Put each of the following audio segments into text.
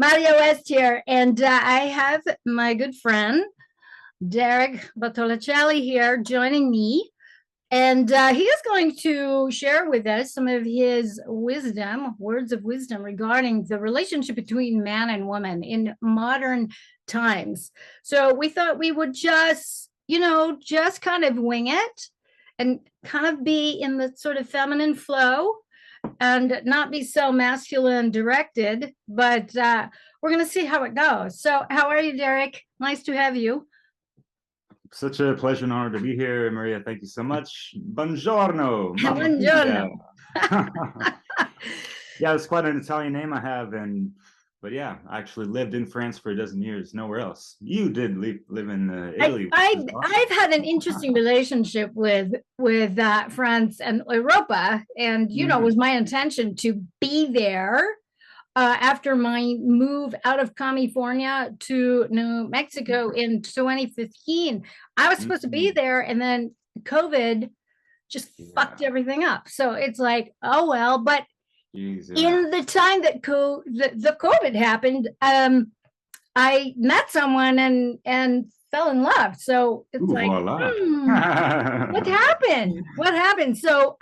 Marja West here, and I have my good friend Derek Bartolaccelli here joining me, and he is going to share with us some of his wisdom, words of wisdom regarding the relationship between man and woman in modern times. So we thought we would just kind of wing it and kind of be in the sort of feminine flow and not be so masculine directed, but we're going to see how it goes. So how are you, Derek? Nice to have you. Such a pleasure and honor to be here, Maria. Thank you so much. Buongiorno. Buongiorno. Yeah, it's quite an Italian name I have, but yeah, I actually lived in France for a dozen years, nowhere else. You did live in Italy. I've had an interesting relationship with France and Europa, and it was my intention to be there after my move out of California to New Mexico in 2015. I was supposed to be there, and then COVID just fucked everything up. So it's like, oh well, but in the time that the COVID happened, I met someone and fell in love. So it's what happened? What happened? So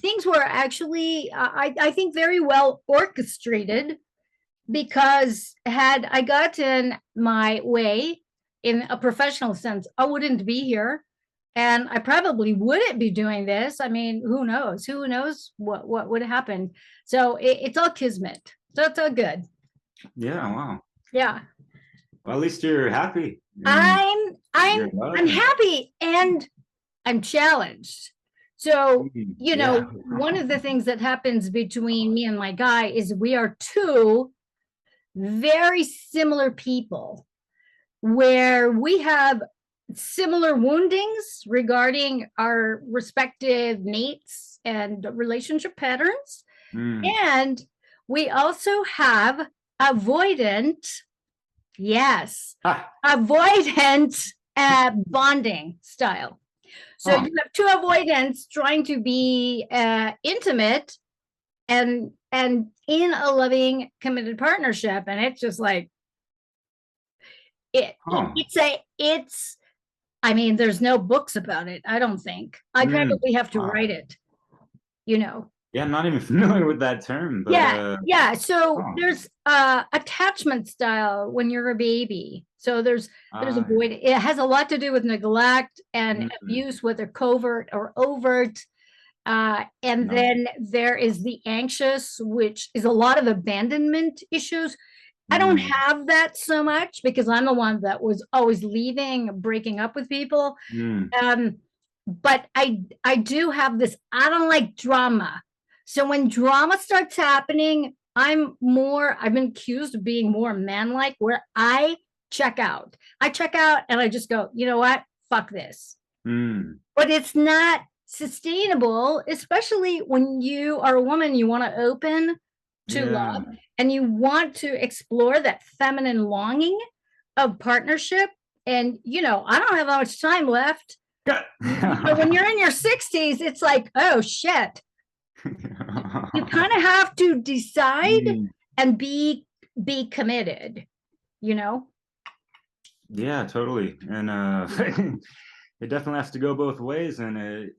things were actually, I think, very well orchestrated, because had I gotten my way in a professional sense, I wouldn't be here. And I probably wouldn't be doing this. I mean, who knows? Who knows what would happen? So it's all kismet. So it's all good. Yeah, wow. Yeah. Well, at least you're happy. I'm happy, and I'm challenged. So, one of the things that happens between me and my guy is we are two very similar people, where we have similar woundings regarding our respective mates and relationship patterns. And we also have avoidant bonding style. So you have two avoidants trying to be intimate and in a loving, committed partnership, and it's just like it's I mean, there's no books about it, I don't think. I probably have to write it, Yeah, I'm not even familiar with that term. But, So there's attachment style when you're a baby. So there's avoid. It has a lot to do with neglect and abuse, whether covert or overt. And then there is the anxious, which is a lot of abandonment issues. I don't have that so much, because I'm the one that was always leaving, breaking up with people. But I do have this, I don't like drama. So when drama starts happening, I've been accused of being more man-like, where I check out. I check out and I just go, you know what? Fuck this. But it's not sustainable, especially when you are a woman, you want to open to love, and you want to explore that feminine longing of partnership. And, I don't have that much time left. But when you're in your 60s, it's like, oh, shit. You kind of have to decide and be committed, Yeah, totally. And it definitely has to go both ways. And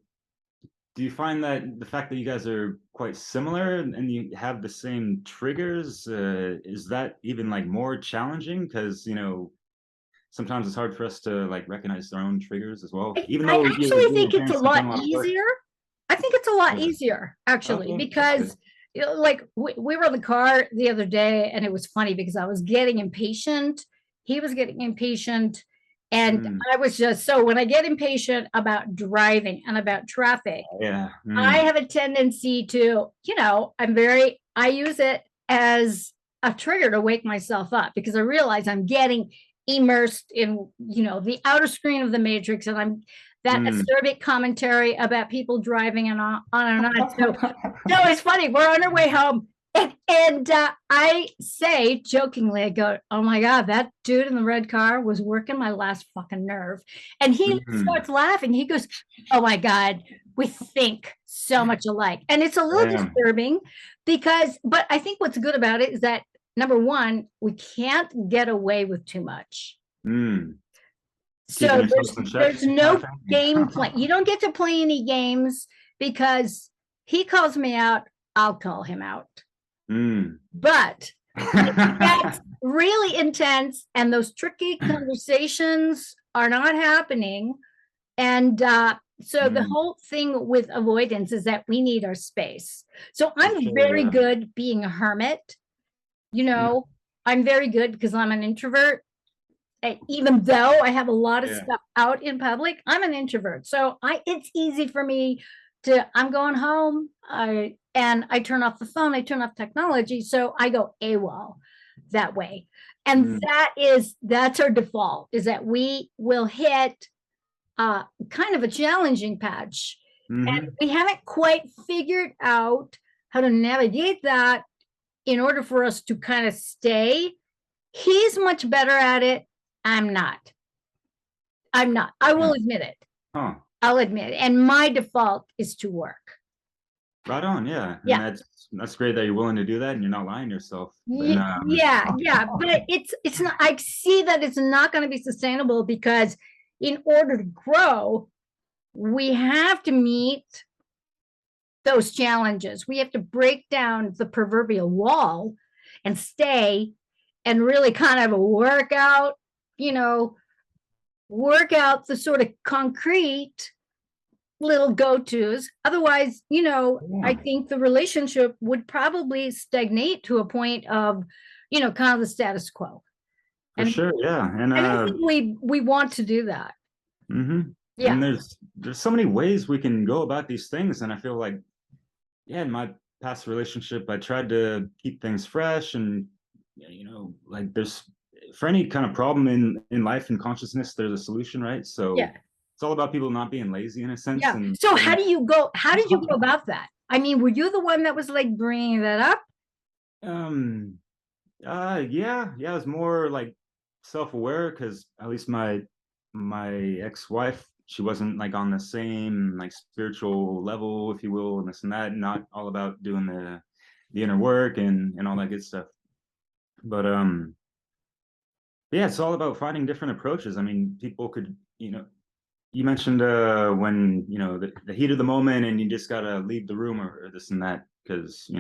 do you find that the fact that you guys are quite similar and you have the same triggers, is that even more challenging? Because, sometimes it's hard for us to recognize our own triggers as well. Even though I actually think it's a lot easier. I think it's a lot easier, actually, because we were in the car the other day, and it was funny because I was getting impatient. He was getting impatient. And I was when I get impatient about driving and about traffic, I have a tendency to, I use it as a trigger to wake myself up, because I realize I'm getting immersed in, the outer screen of the matrix, and I'm that acerbic commentary about people driving and on and on. So it's funny. We're on our way home. And I say jokingly, I go, oh my God, that dude in the red car was working my last fucking nerve. And he starts laughing. He goes, oh my God, we think so much alike. And it's a little disturbing, but I think what's good about it is that number one, we can't get away with too much. Keeping So yourself in check, there's no game plan. You don't get to play any games because he calls me out, I'll call him out. But that's really intense, and those tricky conversations are not happening. And so the whole thing with avoidance is that we need our space. So I'm very good being a hermit. You know, I'm very good because I'm an introvert. Even though I have a lot of stuff out in public, I'm an introvert. So it's easy for me to, I'm going home, and I turn off the phone, I turn off technology. So I go AWOL that way. And that's our default, is that we will hit kind of a challenging patch. And we haven't quite figured out how to navigate that in order for us to kind of stay. He's much better at it. I'm not. I will admit it. I'll admit it. And my default is to work. Right on, yeah. Yeah. And that's great that you're willing to do that and you're not lying to yourself. Yeah, but it's not, I see that it's not going to be sustainable, because in order to grow, we have to meet those challenges. We have to break down the proverbial wall and stay and really kind of work out the sort of concrete little go-tos. Otherwise, I think the relationship would probably stagnate to a point of, kind of the status quo. For sure, yeah. And I don't think we want to do that. Yeah. And there's so many ways we can go about these things. And I feel like, in my past relationship, I tried to keep things fresh, and like there's, for any kind of problem in life and consciousness, there's a solution, right? So it's all about people not being lazy in a sense. Yeah. So how did you go about that? I mean, were you the one that was like bringing that up? Yeah, it was more like self-aware, because at least my ex-wife, she wasn't like on the same like spiritual level, if you will, and this and that, not all about doing the inner work and all that good stuff. But it's all about finding different approaches. I mean, people could, you mentioned when the heat of the moment and you just gotta leave the room or this and that, because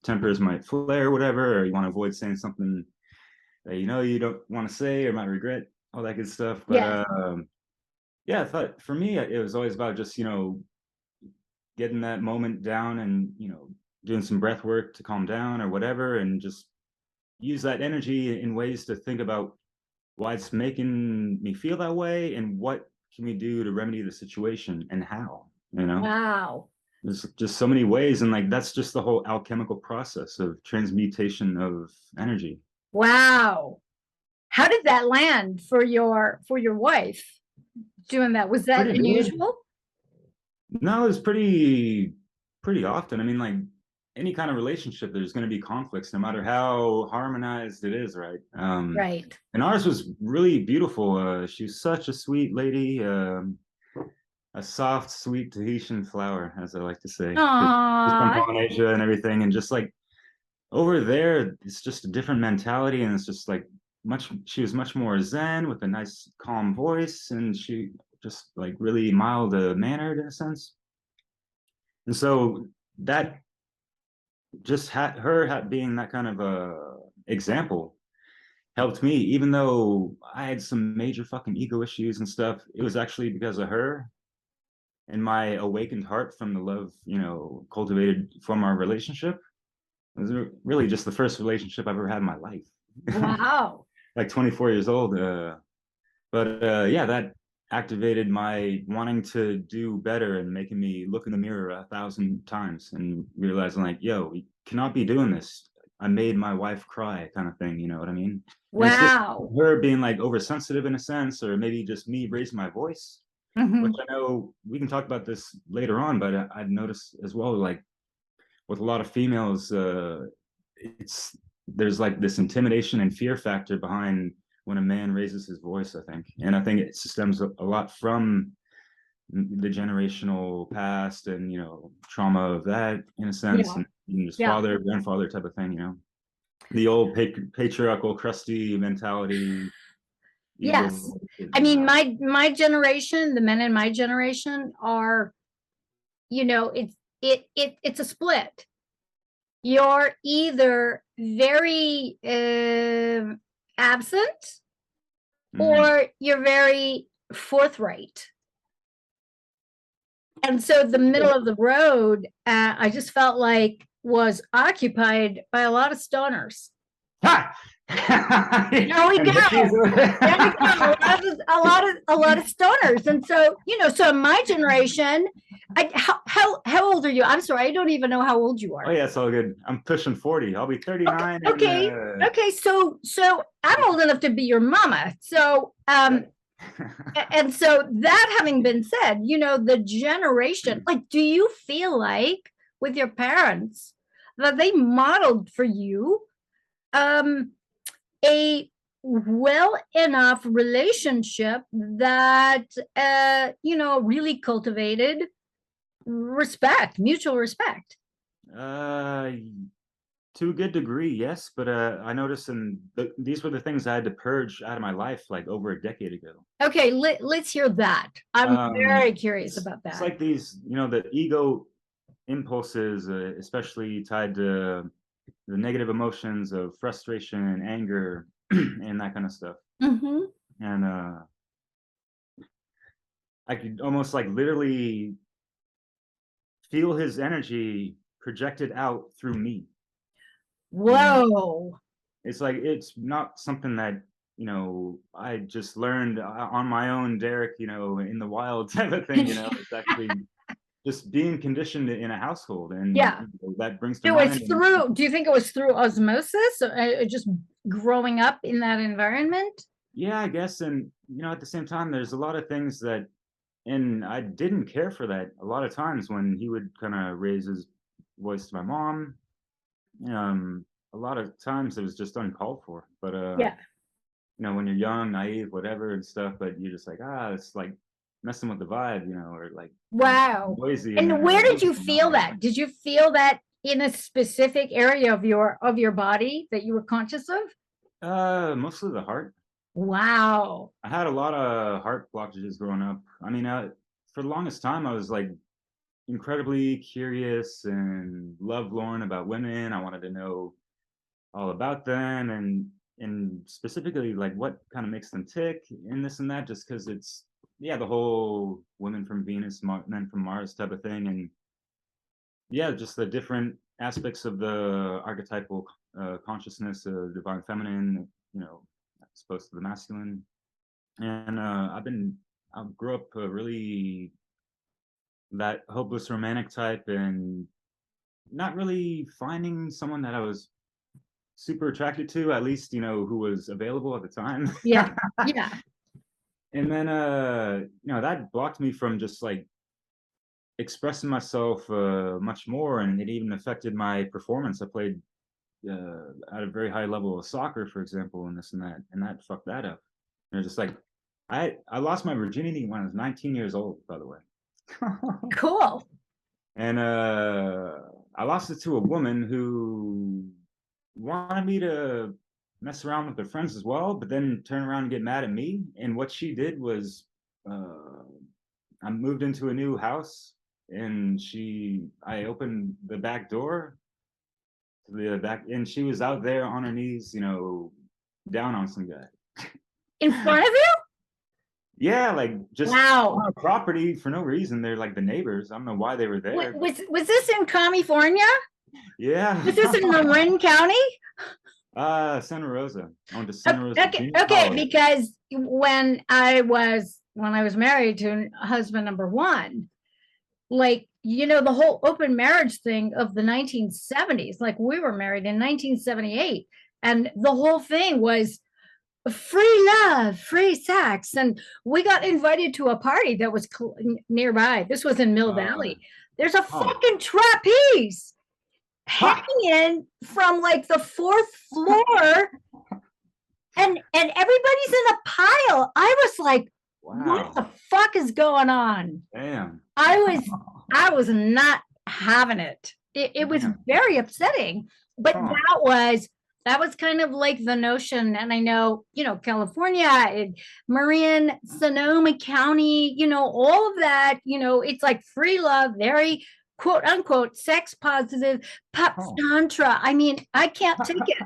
tempers might flare or whatever, or you want to avoid saying something that you don't want to say or might regret, all that good stuff. But I thought for me it was always about just getting that moment down and doing some breath work to calm down or whatever, and just use that energy in ways to think about why it's making me feel that way and what can we do to remedy the situation and how. Wow. There's just so many ways, and like that's just the whole alchemical process of transmutation of energy. Wow. How did that land for your wife doing that? Was that unusual? No, it was pretty often. I mean, like any kind of relationship, there's going to be conflicts, no matter how harmonized it is, right? Right. And ours was really beautiful. She was such a sweet lady, a soft, sweet Tahitian flower, as I like to say. She's from Polynesia and everything, and just like over there, it's just a different mentality, and it's just like she was much more zen with a nice, calm voice, and she just like really mild mannered in a sense. And so that just being that kind of a example helped me, even though I had some major fucking ego issues and stuff. It was actually because of her and my awakened heart from the love, cultivated from our relationship. It was really just the first relationship I've ever had in my life. Wow. Like 24 years old. That activated my wanting to do better and making me look in the mirror 1,000 times and realizing like, yo, we cannot be doing this. I made my wife cry, kind of thing. You know what I mean? Wow. Her being like oversensitive in a sense, or maybe just me raising my voice, which I know we can talk about this later on, but I've noticed as well, like with a lot of females, there's like this intimidation and fear factor behind when a man raises his voice, I think. And I think it stems a lot from the generational past and, trauma of that in a sense, and just father, grandfather type of thing, The old patriarchal, crusty mentality. Yes. Ego. I mean, my generation, the men in my generation are, it's a split. You're either very absent or you're very forthright. And so the middle of the road, I just felt like was occupied by a lot of stoners. Ha! There we go. A lot of stoners. And so, so my generation, how old are you? I'm sorry, I don't even know how old you are. Oh yeah, it's all good. I'm pushing 40. I'll be 39. Okay. Okay. So I'm old enough to be your mama. So and so that having been said, the generation, like, do you feel like with your parents that they modeled for you a well enough relationship that really cultivated respect, mutual respect? To a good degree, yes, but I noticed these were the things I had to purge out of my life like over a decade ago. Okay, let's hear that. I'm very curious about that. It's like these, the ego impulses, especially tied to the negative emotions of frustration, anger, and that kind of stuff. And I could almost like literally feel his energy projected out through me. Whoa. It's like, it's not something that, I just learned on my own, Derek, in the wild type of thing, it's actually just being conditioned in a household. And that brings to mind. Do you think it was through osmosis, just growing up in that environment? Yeah, I guess. And, at the same time, there's a lot of things that, and I didn't care for that a lot of times when he would kind of raise his voice to my mom. A lot of times it was just uncalled for, but when you're young, naive, whatever and stuff, but you're just like, it's like messing with the vibe, or like, wow, noisy. And where did you feel that? Did you feel that in a specific area of your body that you were conscious of? Mostly the heart. Wow. I had a lot of heart blockages growing up. I mean, for the longest time I was like incredibly curious and lovelorn about women. I wanted to know all about them, and specifically like what kind of makes them tick and this and that, just because it's the whole women from Venus, men from Mars type of thing. And just the different aspects of the archetypal consciousness of divine feminine, as opposed to the masculine. And I grew up really that hopeless romantic type, and not really finding someone that I was super attracted to, at least, who was available at the time. Yeah. And then, that blocked me from just like expressing myself much more. And it even affected my performance. I played at a very high level of soccer, for example, and this and that fucked that up. And it's just like, I lost my virginity when I was 19 years old, by the way. Cool. And I lost it to a woman who wanted me to mess around with her friends as well, but then turn around and get mad at me. And what she did was, I moved into a new house, and I opened the back door to the back, and she was out there on her knees, down on some guy. In front of you? Yeah, like just on a property for no reason. They're like the neighbors. I don't know why they were there. Was this in California? Yeah. Was this in Marin County? Santa Rosa. I went to Santa Rosa. Okay, because when I was married to husband number one, like, the whole open marriage thing of the 1970s, like we were married in 1978, and the whole thing was free love, free sex. And we got invited to a party that was nearby. This was in Mill Valley. There's a fucking trapeze hanging from like the fourth floor, and everybody's in a pile. I was like, what the fuck is going on? Damn. I was not having it. It was very upsetting, but that was that was kind of like the notion. And I know, California, Marin, Sonoma County, all of that, it's like free love, very quote unquote sex positive, pop tantra. I mean, I can't take it.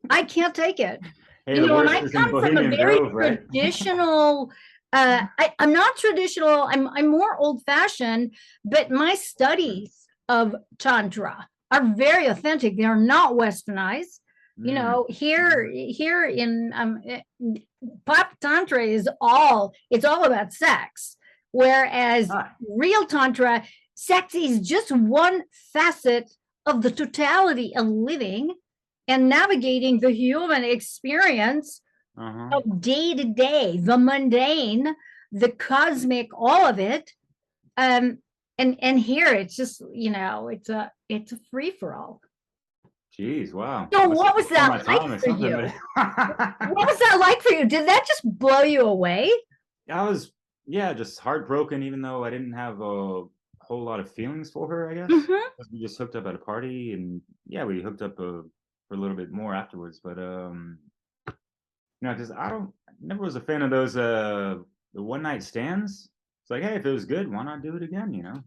I can't take it. Hey, the And worst I is in come from a Bohemian very Grove, right? traditional, I'm not traditional, I'm more old fashioned, but my studies of Tantra are very authentic. They're not westernized. Here in pop Tantra it's all about sex. Whereas real Tantra, sex is just one facet of the totality of living and navigating the human experience of day to day, the mundane, the cosmic, all of it. And here it's just, it's a free for all. Jeez, wow. So what was that like for you? What was that like for you? Did that just blow you away? I was, just heartbroken, even though I didn't have a whole lot of feelings for her, I guess. Because we just hooked up at a party, and we hooked up for a little bit more afterwards. But because I never was a fan of those the one night stands. It's like, hey, if it was good, why not do it again?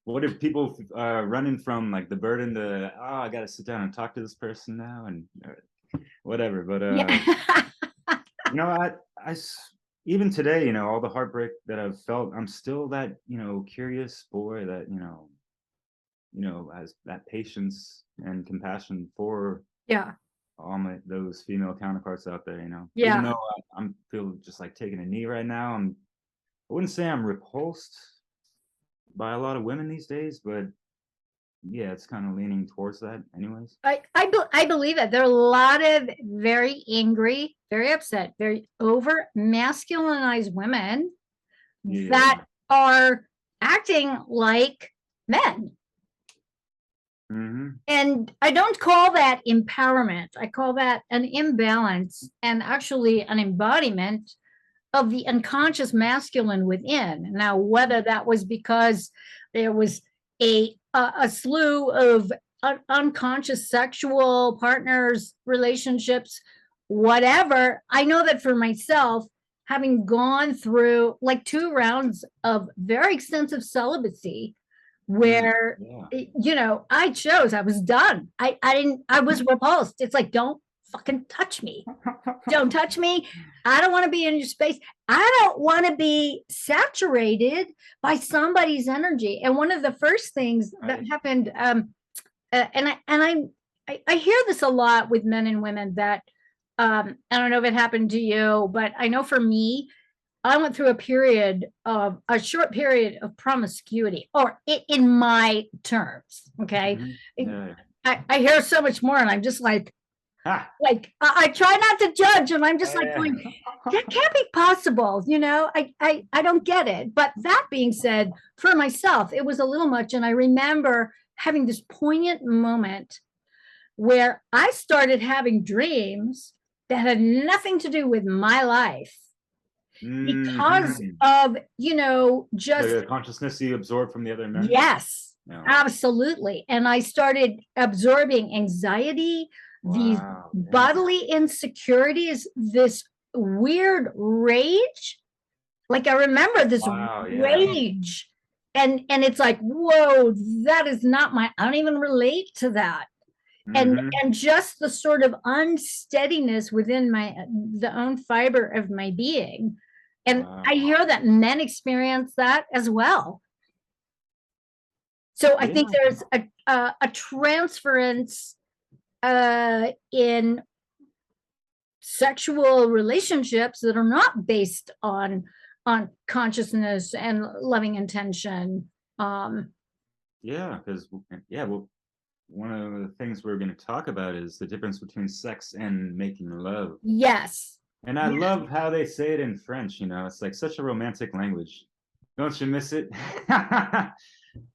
What if people running from like the burden to, I got to sit down and talk to this person now and whatever. But I even today, all the heartbreak that I've felt, I'm still that curious boy that has that patience and compassion for all those female counterparts out there. Even though I'm feel just like taking a knee right now, I wouldn't say I'm repulsed by a lot of women these days, but it's kind of leaning towards that anyways. I believe it. There are a lot of very angry, very upset, very over masculinized women that are acting like men. And I don't call that empowerment. I call that an imbalance and actually an embodiment of the unconscious masculine within. Now, whether that was because there was a slew of unconscious sexual partners, relationships, whatever, I know that for myself, having gone through like 2 rounds of very extensive celibacy, where I chose, I was done. I was repulsed. It's like, don't fucking touch me. Don't touch me. I don't want to be in your space. I don't want to be saturated by somebody's energy. And one of the first things that happened, and I hear this a lot with men and women that I don't know if it happened to you, but I know for me, I went through a short period of promiscuity, or in my terms. Okay. I hear so much more, and I'm just like, I try not to judge, and I'm just like going, that can't be possible. I don't get it. But that being said, for myself, it was a little much. And I remember having this poignant moment where I started having dreams that had nothing to do with my life. Because of, just the consciousness you absorb from the other men. Yes, absolutely. And I started absorbing anxiety, these bodily insecurities, this weird rage. Like I remember this rage. And it's like, whoa, that is not I don't even relate to that. And just the sort of unsteadiness within the own fiber of my being. And I hear that men experience that as well. So I think there's a transference in sexual relationships that are not based on consciousness and loving intention. Because one of the things we're going to talk about is the difference between sex and making love. Yes. And I love how they say it in French, it's like such a romantic language. Don't you miss it?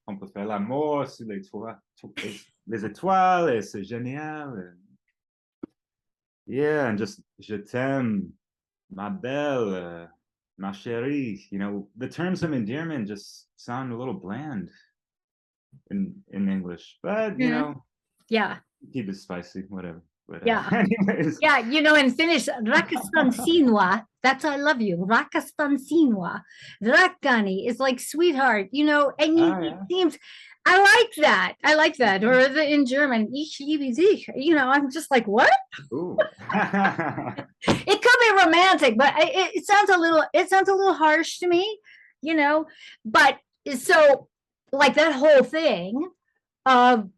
On peut faire l'amour sur les étoiles, et c'est génial. And just je t'aime, ma belle, ma chérie. The terms of endearment just sound a little bland in English, but keep it spicy, whatever. But Yeah. anyways. Yeah, in Finnish, rakastan sinua, that's I love you. Rakastan sinua. Rakani is like sweetheart, and he seems, I like that. I like that. Or in German, ich liebe dich. I'm just like, what? Ooh. It could be romantic, but it sounds a little harsh to me, but so like that whole thing of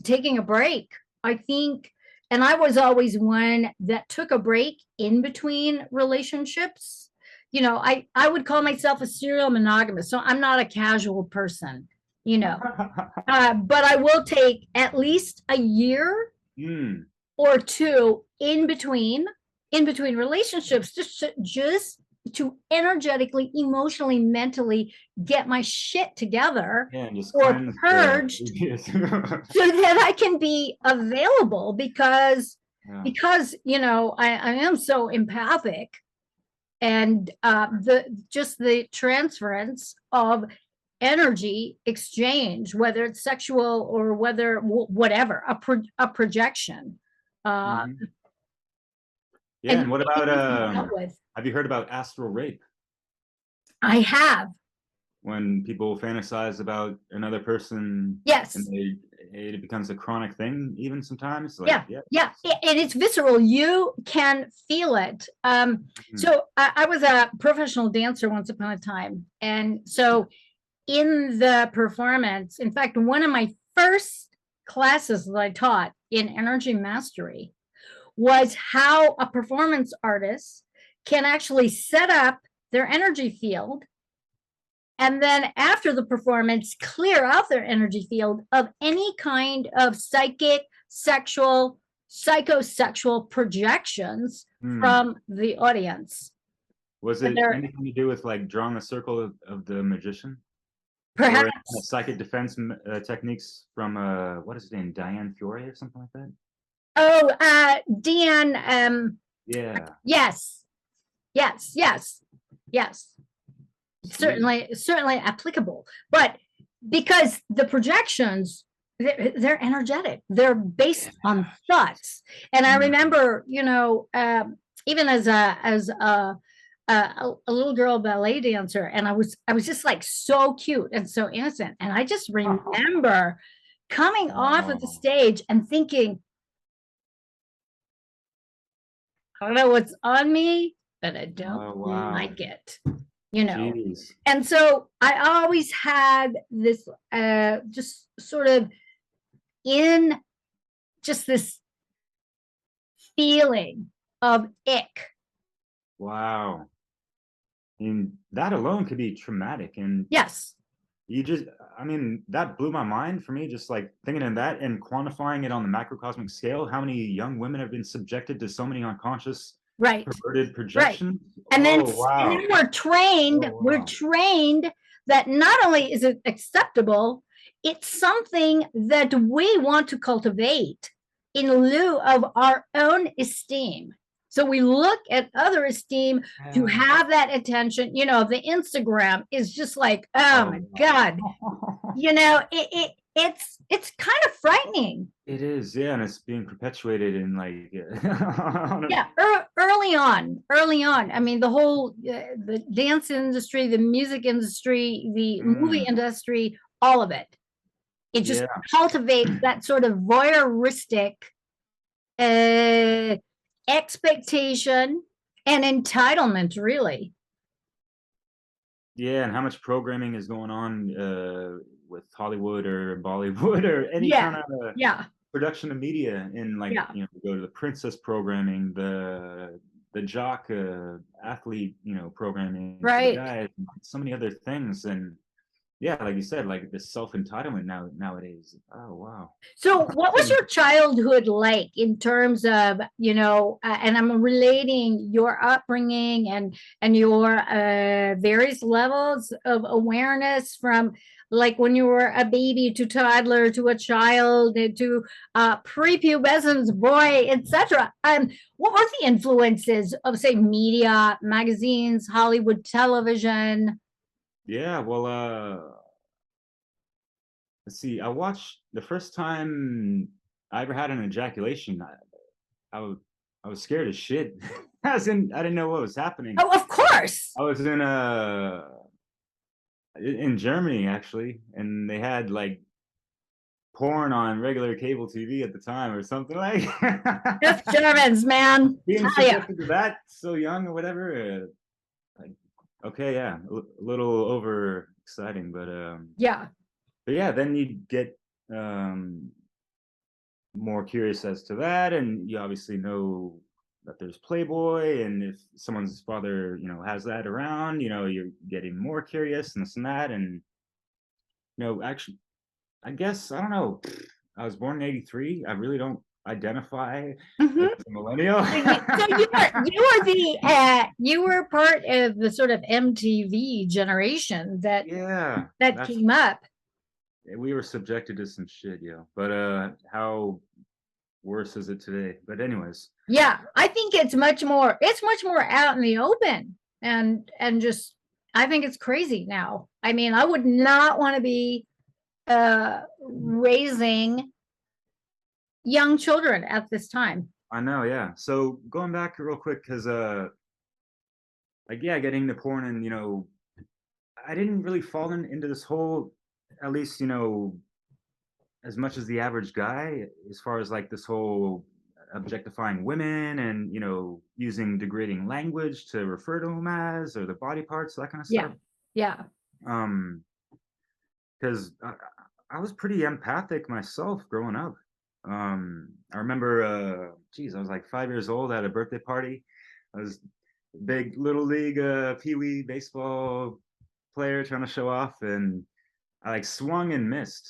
taking a break, I think. And I was always one that took a break in between relationships. I would call myself a serial monogamous, so I'm not a casual person, but I will take at least a year or two in between relationships, just to energetically, emotionally, mentally get my shit together, and just or purged so that I can be available, because I am so empathic, and the transference of energy exchange, whether it's sexual or whatever, a projection. And what about have you heard about astral rape? I have. When people fantasize about another person, yes, and it becomes a chronic thing, even sometimes. Like, yeah, and it's visceral. You can feel it. So I was a professional dancer once upon a time, and so in the performance, in fact, one of my first classes that I taught in energy mastery was how a performance artist can actually set up their energy field, and then after the performance, clear out their energy field of any kind of psychic, sexual, psychosexual projections from the audience. Was it anything to do with like drawing a circle of the magician? Perhaps. Or psychic defense techniques from what is his name, Diane Fiore or something like that? Oh, Deanne. Yeah. Yes. Certainly applicable, but because the projections, they're energetic, they're based on thoughts. And I remember, even as a little girl ballet dancer, and I was just like so cute and so innocent, and I just remember coming off of the stage and thinking, I don't know what's on me, but I don't like it. Jeez. And so I always had this just sort of in just this feeling of ick. Wow. I mean, that alone could be traumatic. And yes, that blew my mind for me, just like thinking of that and quantifying it on the macrocosmic scale. How many young women have been subjected to so many unconscious perverted projections? And then we're trained that not only is it acceptable, it's something that we want to cultivate in lieu of our own esteem. So we look at other esteem to have that attention. The Instagram is just like, oh my God. It's kind of frightening. It is, yeah, and it's being perpetuated in like early on. I mean, the whole the dance industry, the music industry, the movie industry, all of it. It just cultivates that sort of voyeuristic expectation and entitlement, really. Yeah, and how much programming is going on with Hollywood or Bollywood or any kind of production of media, in like go to the princess programming, the jock athlete programming, right? The guy, so many other things. And like you said, like this self-entitlement nowadays. Oh wow. So what was your childhood like in terms of and I'm relating your upbringing and your various levels of awareness, from like when you were a baby to toddler to a child to prepubescent boy, etc. What were the influences of, say, media, magazines, Hollywood television? Yeah, well, let's see. I watched the first time I ever had an ejaculation, I was scared as shit. I didn't know what was happening. Oh, of course. I was in Germany actually, and they had like porn on regular cable TV at the time or something like. Just Germans, man. Being Tell ya. subjected to that so young or whatever. Like, okay, yeah, a little over exciting, but Yeah. But yeah, then you get more curious as to that, and you obviously know that there's Playboy, and if someone's father, you know, has that around, you know, you're getting more curious and this and that, and you know, actually, I guess I don't know. I was born in '83. I really don't identify as a millennial. You were part of the sort of MTV generation that came up. We were subjected to some shit, yo. But how worse is it today? But anyways. Yeah, I think it's much more out in the open, and just I think it's crazy now. I mean, I would not want to be raising young children at this time. I know, yeah. So going back real quick, because like, yeah, getting the porn, and you know, I didn't really fall into this whole, at least, you know, as much as the average guy, as far as like this whole objectifying women and, you know, using degrading language to refer to them as, or the body parts, that kind of stuff. Yeah. Because I was pretty empathic myself growing up. I remember, I was like 5 years old at a birthday party. I was a big little league pee-wee baseball player trying to show off, and I like swung and missed,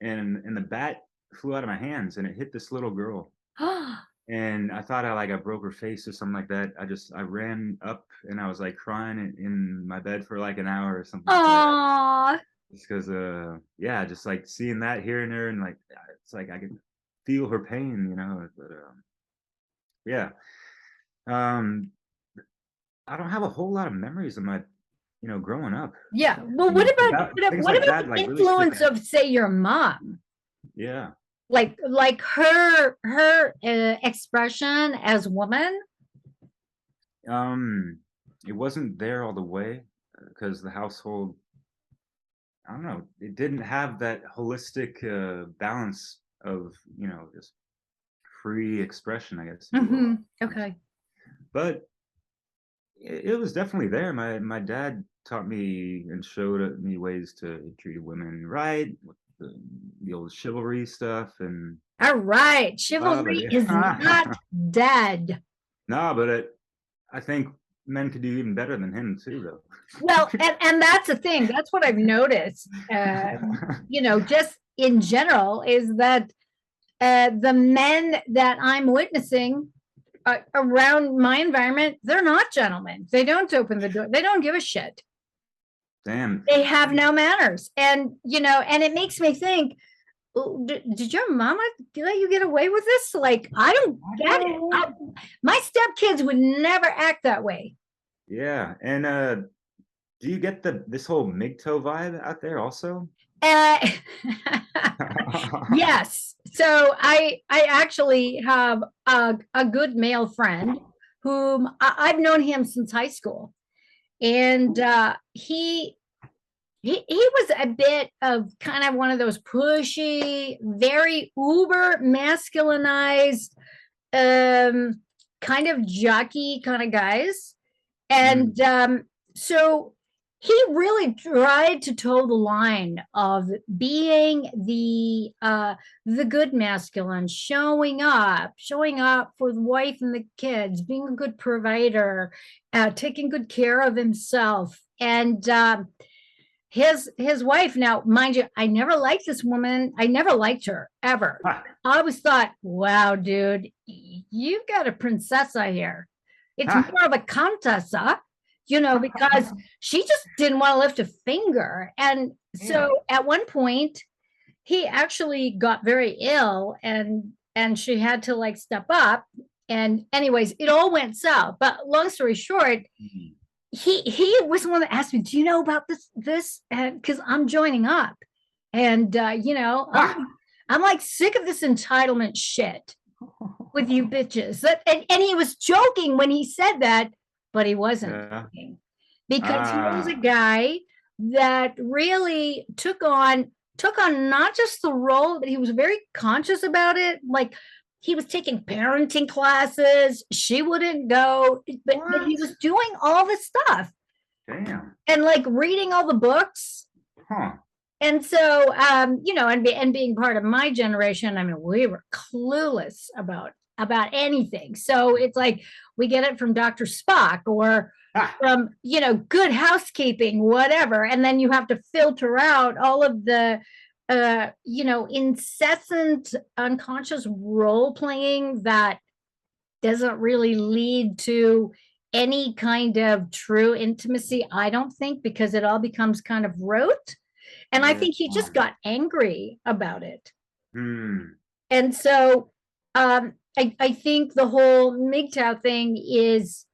and the bat flew out of my hands, and it hit this little girl. And I thought I broke her face or something like that. I ran up, and I was like crying in my bed for like an hour or something. Aww. Like that. Just because, yeah, just like seeing that, hearing her, and like it's like I could feel her pain, you know. But yeah, I don't have a whole lot of memories of my, you know, growing up. Yeah. Well, what about the influence of, say, your mom? Yeah. Like her expression as woman. It wasn't there all the way, because the household, I don't know, it didn't have that holistic balance of, you know, just free expression, I guess. Okay. But it was definitely there. My dad taught me and showed me ways to treat women right, with the old chivalry stuff. And all right, chivalry is not dead. No, but I think men could do even better than him too, though. Well, and that's the thing. That's what I've noticed. You know, just in general, is that the men that I'm witnessing around my environment, they're not gentlemen. They don't open the door. They don't give a shit. Damn. They have no manners. And, you know, and it makes me think, did your mama let you get away with this? Like, I don't get it. My stepkids would never act that way. Yeah. And do you get this whole MGTOW vibe out there also? Yes. So I actually have a good male friend whom I've known him since high school. And he was a bit of kind of one of those pushy, very uber masculinized, kind of jockey kind of guys. And so he really tried to toe the line of being the good masculine, showing up for the wife and the kids, being a good provider, taking good care of himself. And his wife, now, mind you, I never liked this woman. I never liked her, ever. I always thought, wow, dude, you've got a princessa here. It's more of a countessa, you know, because she just didn't want to lift a finger. And so at one point, he actually got very ill, and she had to like step up. And anyways, it all went south. But long story short, he was the one that asked me, do you know about this? Because I'm joining up. And, you know, I'm like sick of this entitlement shit with you bitches. And he was joking when he said that, but he wasn't joking, because he was a guy that really took on not just the role, but he was very conscious about it. Like, he was taking parenting classes. She wouldn't go, but he was doing all this stuff. Damn. And like reading all the books. Huh. And so, you know, and being part of my generation, I mean, we were clueless about anything. So it's like we get it from Dr. Spock or from, you know, Good Housekeeping, whatever. And then you have to filter out all of the, you know, incessant unconscious role playing that doesn't really lead to any kind of true intimacy, I don't think, because it all becomes kind of rote. And I think he just got angry about it. And so I think the whole MGTOW thing is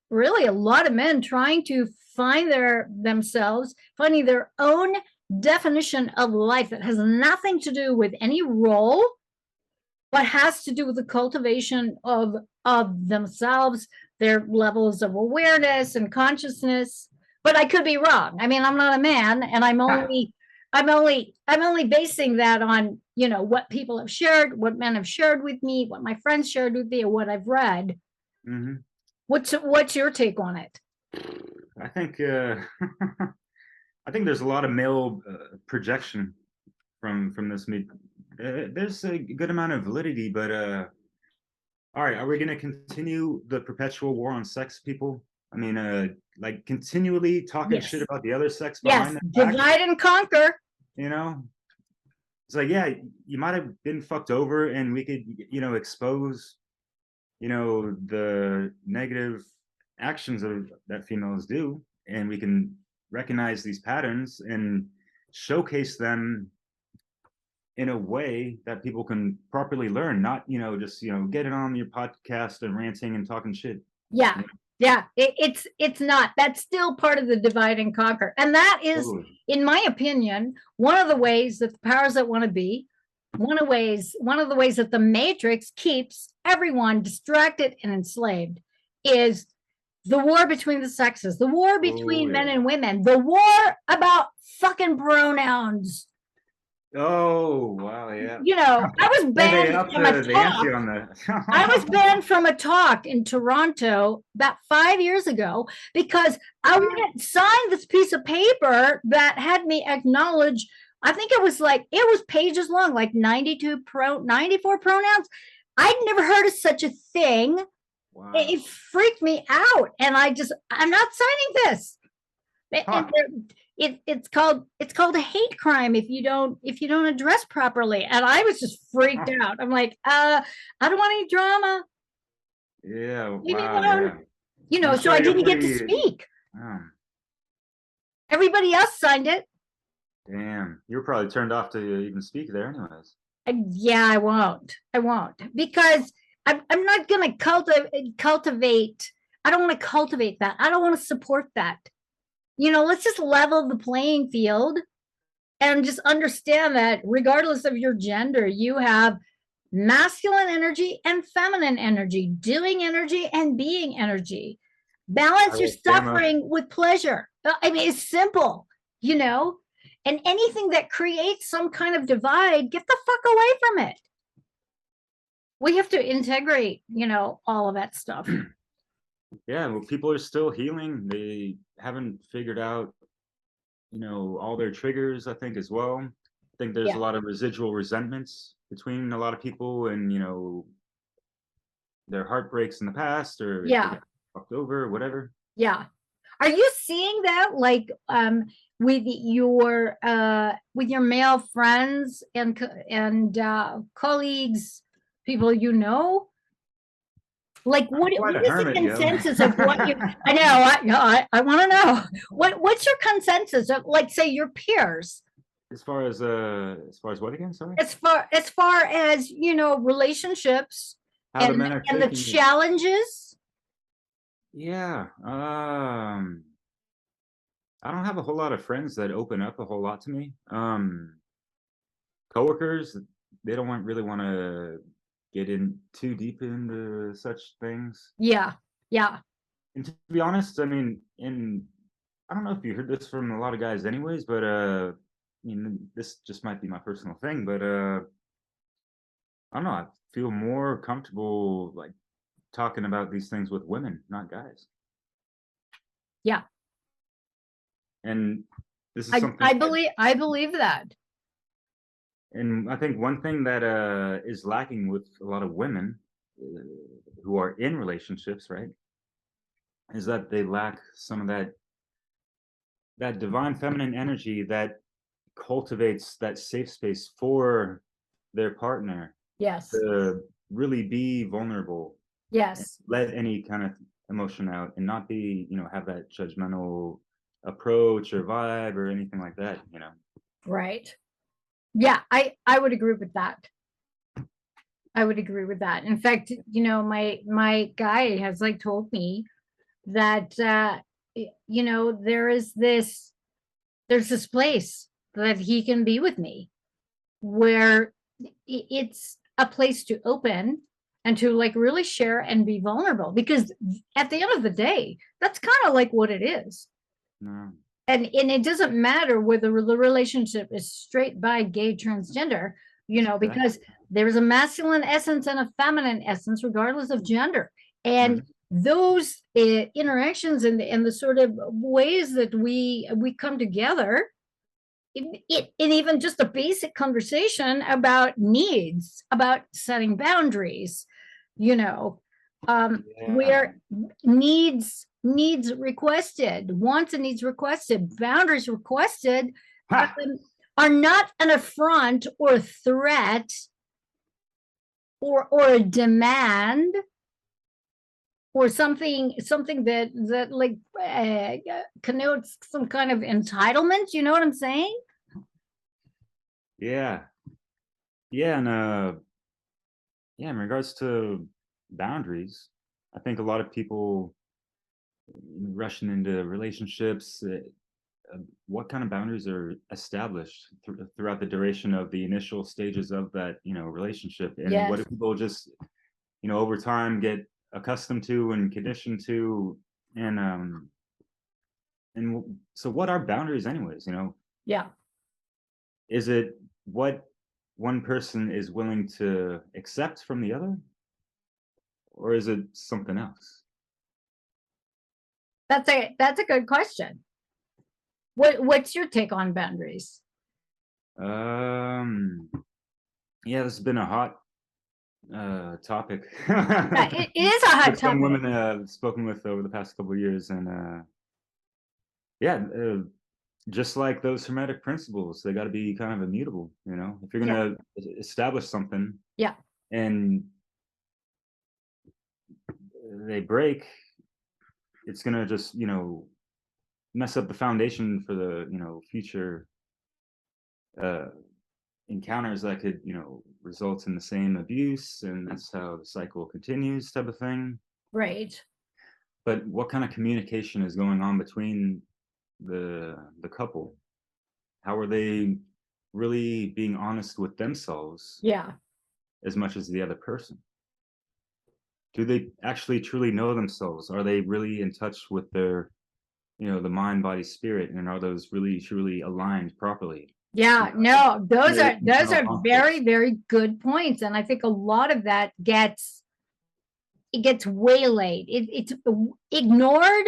really a lot of men trying to find themselves, finding their own definition of life that has nothing to do with any role, but has to do with the cultivation of themselves, their levels of awareness and consciousness. But I could be wrong. I mean, I'm not a man, and I'm only basing that on, you know, what people have shared, what men have shared with me, what my friends shared with me, or what I've read. What's your take on it? I think I think there's a lot of male projection from this. There's a good amount of validity, but all right, are we going to continue the perpetual war on sex, people? I mean, like continually talking shit about the other sex behind the back? Divide and conquer. You know, it's like, yeah, you might have been fucked over, and we could, you know, expose, you know, the negative actions that females do, and we can recognize these patterns and showcase them in a way that people can properly learn, not, you know, just, you know, get it on your podcast and ranting and talking shit. Yeah. You know? Yeah, it's not. That's still part of the divide and conquer. And that is, in my opinion, one of the ways that the powers that want to be, one of the ways that the Matrix keeps everyone distracted and enslaved is the war between the sexes, the war between men and women, the war about fucking pronouns. Oh, wow, yeah. You know, I was banned from a talk. I was banned from a talk in Toronto about 5 years ago because I wouldn't sign this piece of paper that had me acknowledge, I think it was pages long, like 94 pronouns. I'd never heard of such a thing. Wow. It freaked me out. And I'm not signing this. Huh. It's called a hate crime if you don't address properly. And I was just freaked out. I'm like, I don't want any drama. Yeah. Wow, yeah. You know, so I didn't get to speak. Everybody else signed it. Damn, you were probably turned off to even speak there anyways. Yeah, I won't because I'm not going to cultivate. I don't want to cultivate that. I don't want to support that. You know, let's just level the playing field and just understand that regardless of your gender, you have masculine energy and feminine energy, doing energy and being energy. Balance your suffering with pleasure. I mean, it's simple, you know, and anything that creates some kind of divide, get the fuck away from it. We have to integrate, you know, all of that stuff. Yeah, well, people are still healing. They haven't figured out, you know, all their triggers, I think, as well. I think there's a lot of residual resentments between a lot of people and, you know, their heartbreaks in the past or fucked over or whatever. Yeah. Are you seeing that like with your male friends and colleagues, people you know? Like what is the consensus of what you I know I want to know what's your consensus of, like, say, your peers as far as what again, sorry? As far as, you know, relationships and the challenges. Yeah, I don't have a whole lot of friends that open up a whole lot to me. Coworkers, they don't really want to get in too deep into such things. Yeah. Yeah. And to be honest, I mean, I don't know if you heard this from a lot of guys anyways, but I mean, this just might be my personal thing, but I don't know, I feel more comfortable like talking about these things with women, not guys. Yeah. And this is I something I believe that. and I think one thing that is lacking with a lot of women uh, who are in relationships, right, is that they lack some of that divine feminine energy that cultivates that safe space for their partner Yes. to really be vulnerable, Yes. let any kind of emotion out, and not be, have that judgmental approach or vibe or anything like that. Right. Yeah, I would agree with that. I would agree with that. In fact, my guy has like told me that there's this place that he can be with me where it's a place to open and to like really share and be vulnerable, because at the end of the day, that's kind of like what it is. No. And it doesn't matter whether the relationship is straight, bi, gay, transgender, because there's a masculine essence and a feminine essence regardless of gender. And those interactions and the sort of ways that we come together, in even just a basic conversation about needs, about setting boundaries, where needs requested, wants and needs requested, boundaries requested, are not an affront or threat or a demand or something that like connotes some kind of entitlement. You know what I'm saying? Yeah. And in regards to boundaries, I think a lot of people rushing into relationships, what kind of boundaries are established throughout the duration of the initial stages of that, relationship? And what do people just, over time get accustomed to and conditioned to? And so what are boundaries anyways? Yeah. Is it what one person is willing to accept from the other, or is it something else? That's a good question. What's your take on boundaries? Yeah, this has been a hot topic. It is a hot With some topic. women I've spoken with over the past couple of years, and just like those hermetic principles, they got to be kind of immutable. If you're gonna establish something, and they break, it's gonna just mess up the foundation for the future encounters that could result in the same abuse, and that's how the cycle continues, type of thing. Right. But what kind of communication is going on between the couple? How are they really being honest with themselves? As much as the other person? Do they actually truly know themselves? Are they really in touch with their the mind, body, spirit, and are those really truly aligned properly? No, those are very, very good points. And I think a lot of that gets waylaid. It's ignored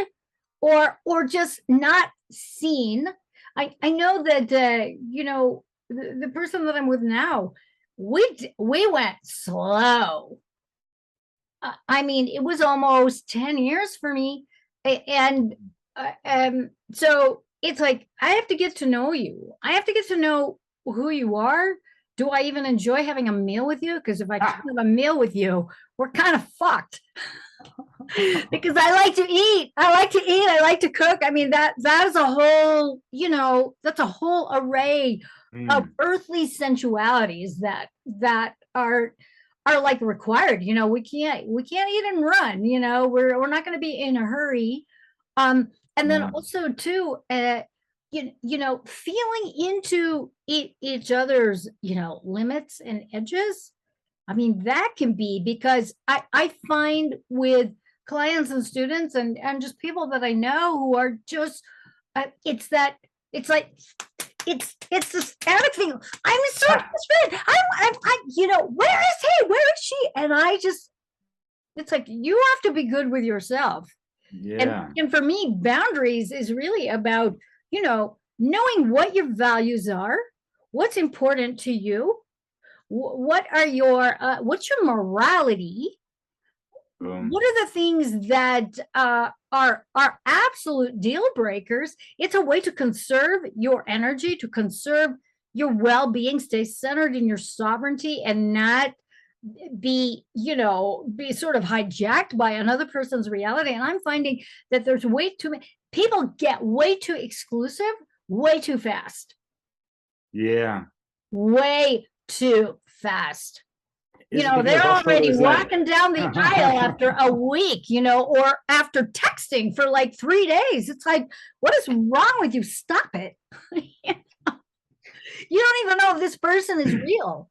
or just not seen. I know that the person that I'm with now, we went slow. I mean, it was almost 10 years for me. And so it's like, I have to get to know you. I have to get to know who you are. Do I even enjoy having a meal with you? Because if I can't have a meal with you, we're kind of fucked. Because I like to eat. I like to cook. I mean, that is a whole, that's a whole array of earthly sensualities that are like required. We can't eat and run. We're not going to be in a hurry. And then also too, feeling into each other's, limits and edges. I mean, that can be, because I find with clients and students and just people that I know who are just, it's like, it's this static thing. I'm so frustrated. Where is he? Where is she? And it's like, you have to be good with yourself. Yeah. And for me, boundaries is really about, knowing what your values are, what's important to you, what's your morality, what are the things that are absolute deal breakers. It's a way to conserve your energy, to conserve your well-being, stay centered in your sovereignty, and not be sort of hijacked by another person's reality. And I'm finding that there's way too many people get way too exclusive way too fast. Yeah. Way too fast. They're already walking down the aisle after a week, or after texting for like 3 days. It's like, what is wrong with you? Stop it. You don't even know if this person is real.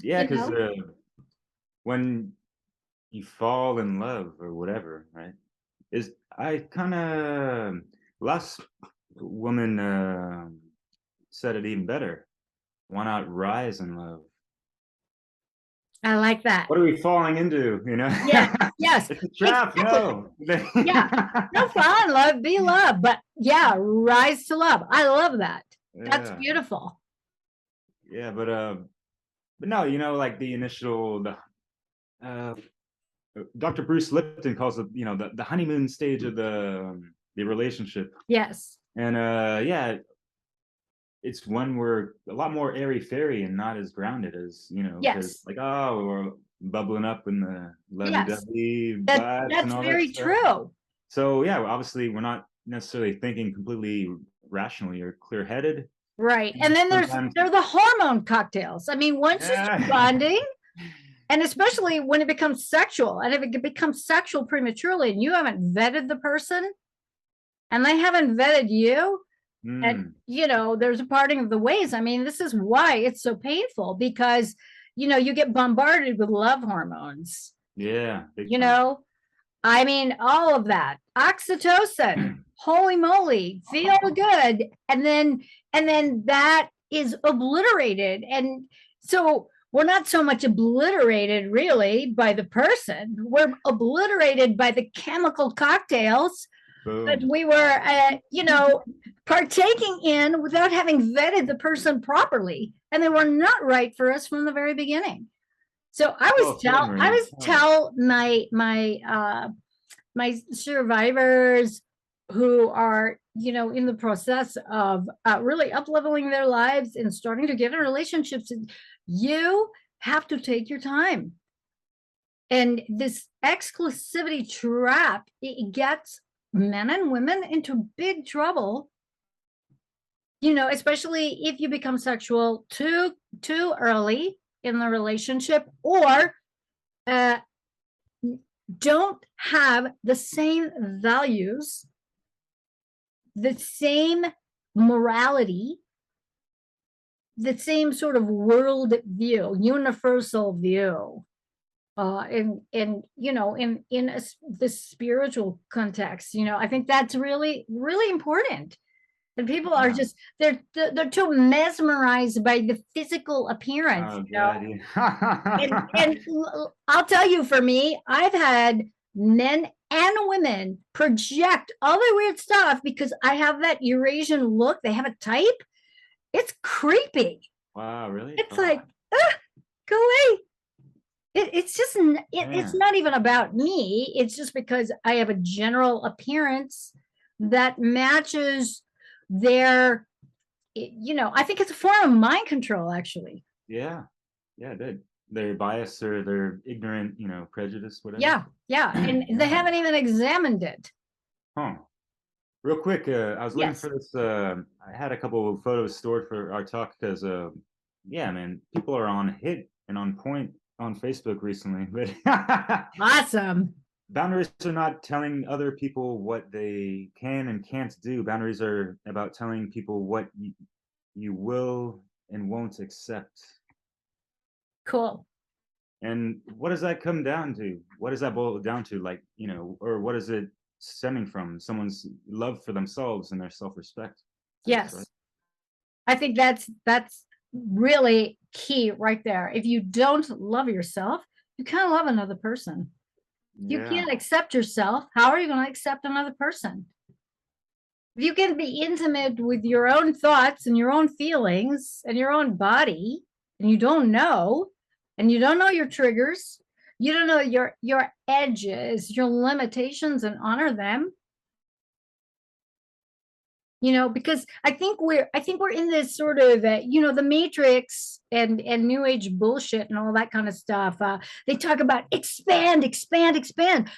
Yeah, because when you fall in love or whatever, right? I kind of, last woman said it even better. Why not rise in love? I like that. What are we falling into? Yeah. Yes. It's a trap. Exactly. No. Yeah. No, fall in love, be loved, but yeah, rise to love. I love that. Yeah. That's beautiful. Yeah, but no, like the initial, Dr. Bruce Lipton calls it, the honeymoon stage of the relationship. Yes. And yeah, it's when we're a lot more airy-fairy and not as grounded as, yes. Like, oh, we're bubbling up in the lovey-dovey vibes. That's very true. So yeah, obviously we're not necessarily thinking completely rationally or clear-headed. Right. And then there are the hormone cocktails. I mean, once you start bonding, and especially when it becomes sexual, and if it becomes sexual prematurely and you haven't vetted the person and they haven't vetted you, and there's a parting of the ways. I mean, this is why it's so painful, because you get bombarded with love hormones. Yeah. I mean, all of that oxytocin, holy moly, feel good, and then that is obliterated. And so we're not so much obliterated really by the person, we're obliterated by the chemical cocktails that we were partaking in without having vetted the person properly, and they were not right for us from the very beginning. So I always tell my survivors who are in the process of really up-leveling their lives and starting to get in relationships, you have to take your time. And this exclusivity trap, it gets men and women into big trouble, especially if you become sexual too early in the relationship, or don't have the same values, the same morality, the same sort of world view, universal view, in the spiritual context. I think that's really, really important. And people are just, they're too mesmerized by the physical appearance. And I'll tell you, for me, I've had men and women project all the weird stuff because I have that Eurasian look. They have a type. It's creepy. Wow, really? It's like, go away. It's just, it's not even about me. It's just because I have a general appearance that matches their, I think it's a form of mind control, actually. Yeah, they're biased or they're ignorant, prejudice, whatever. Yeah, and they haven't even examined it. Real quick, I was looking for this. I had a couple of photos stored for our talk because, yeah, man, people are on hit and on point on Facebook recently. Awesome. Boundaries are not telling other people what they can and can't do. Boundaries are about telling people what you will and won't accept. Cool. And what does that come down to? What does that boil down to? Like, you know, or what is it stemming from? Someone's love for themselves and their self-respect. Yes. Right? I think that's really key right there. If you don't love yourself, you can't love another person. If you can't accept yourself, how are you going to accept another person? If you can be intimate with your own thoughts and your own feelings and your own body, and you don't know your triggers, you don't know your edges, your limitations, and honor them, you know, because I think we're in this sort of the Matrix and New Age bullshit and all that kind of stuff. They talk about expand, expand, expand.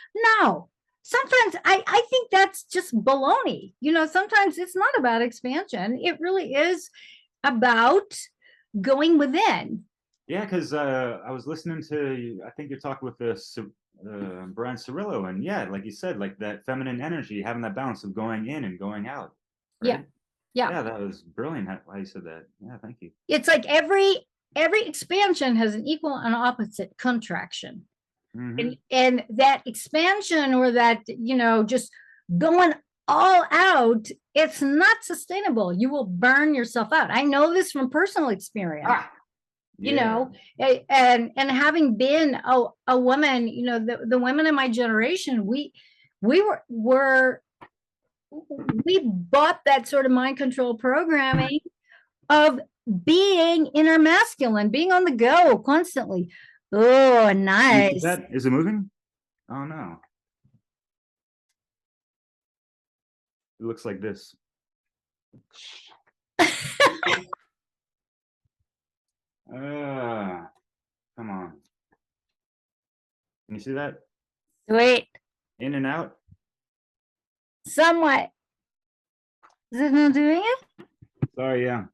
No, sometimes I think that's just baloney. You know, sometimes it's not about expansion. It really is about going within. Yeah, because I was listening to, I think you're talking with Brian Cirillo, and yeah, like you said, like that feminine energy, having that balance of going in and going out. Right? Yeah, that was brilliant how you said that. Yeah, thank you. It's like every expansion has an equal and opposite contraction. And that expansion, or that, you know, just going all out, it's not sustainable. You will burn yourself out. I know this from personal experience. You know, and having been a woman, you know, the women in my generation, we bought that sort of mind control programming of being inner masculine, being on the go constantly. Oh, nice. Is it moving? Oh no. It looks like this. Come on. Can you see that? Sweet. In and out? Somewhat. Is it not doing it? Sorry, yeah.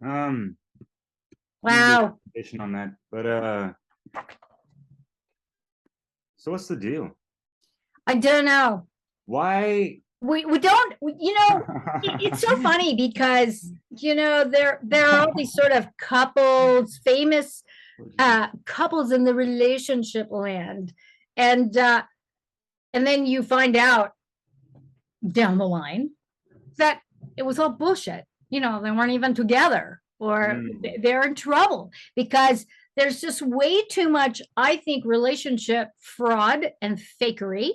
Wow. On that. But so what's the deal? I don't know. Why? We don't, you know, it's so funny because, you know, there are all these sort of couples, famous couples in the relationship land. And then you find out down the line that it was all bullshit. You know, they weren't even together, or they're in trouble because there's just way too much, I think, relationship fraud and fakery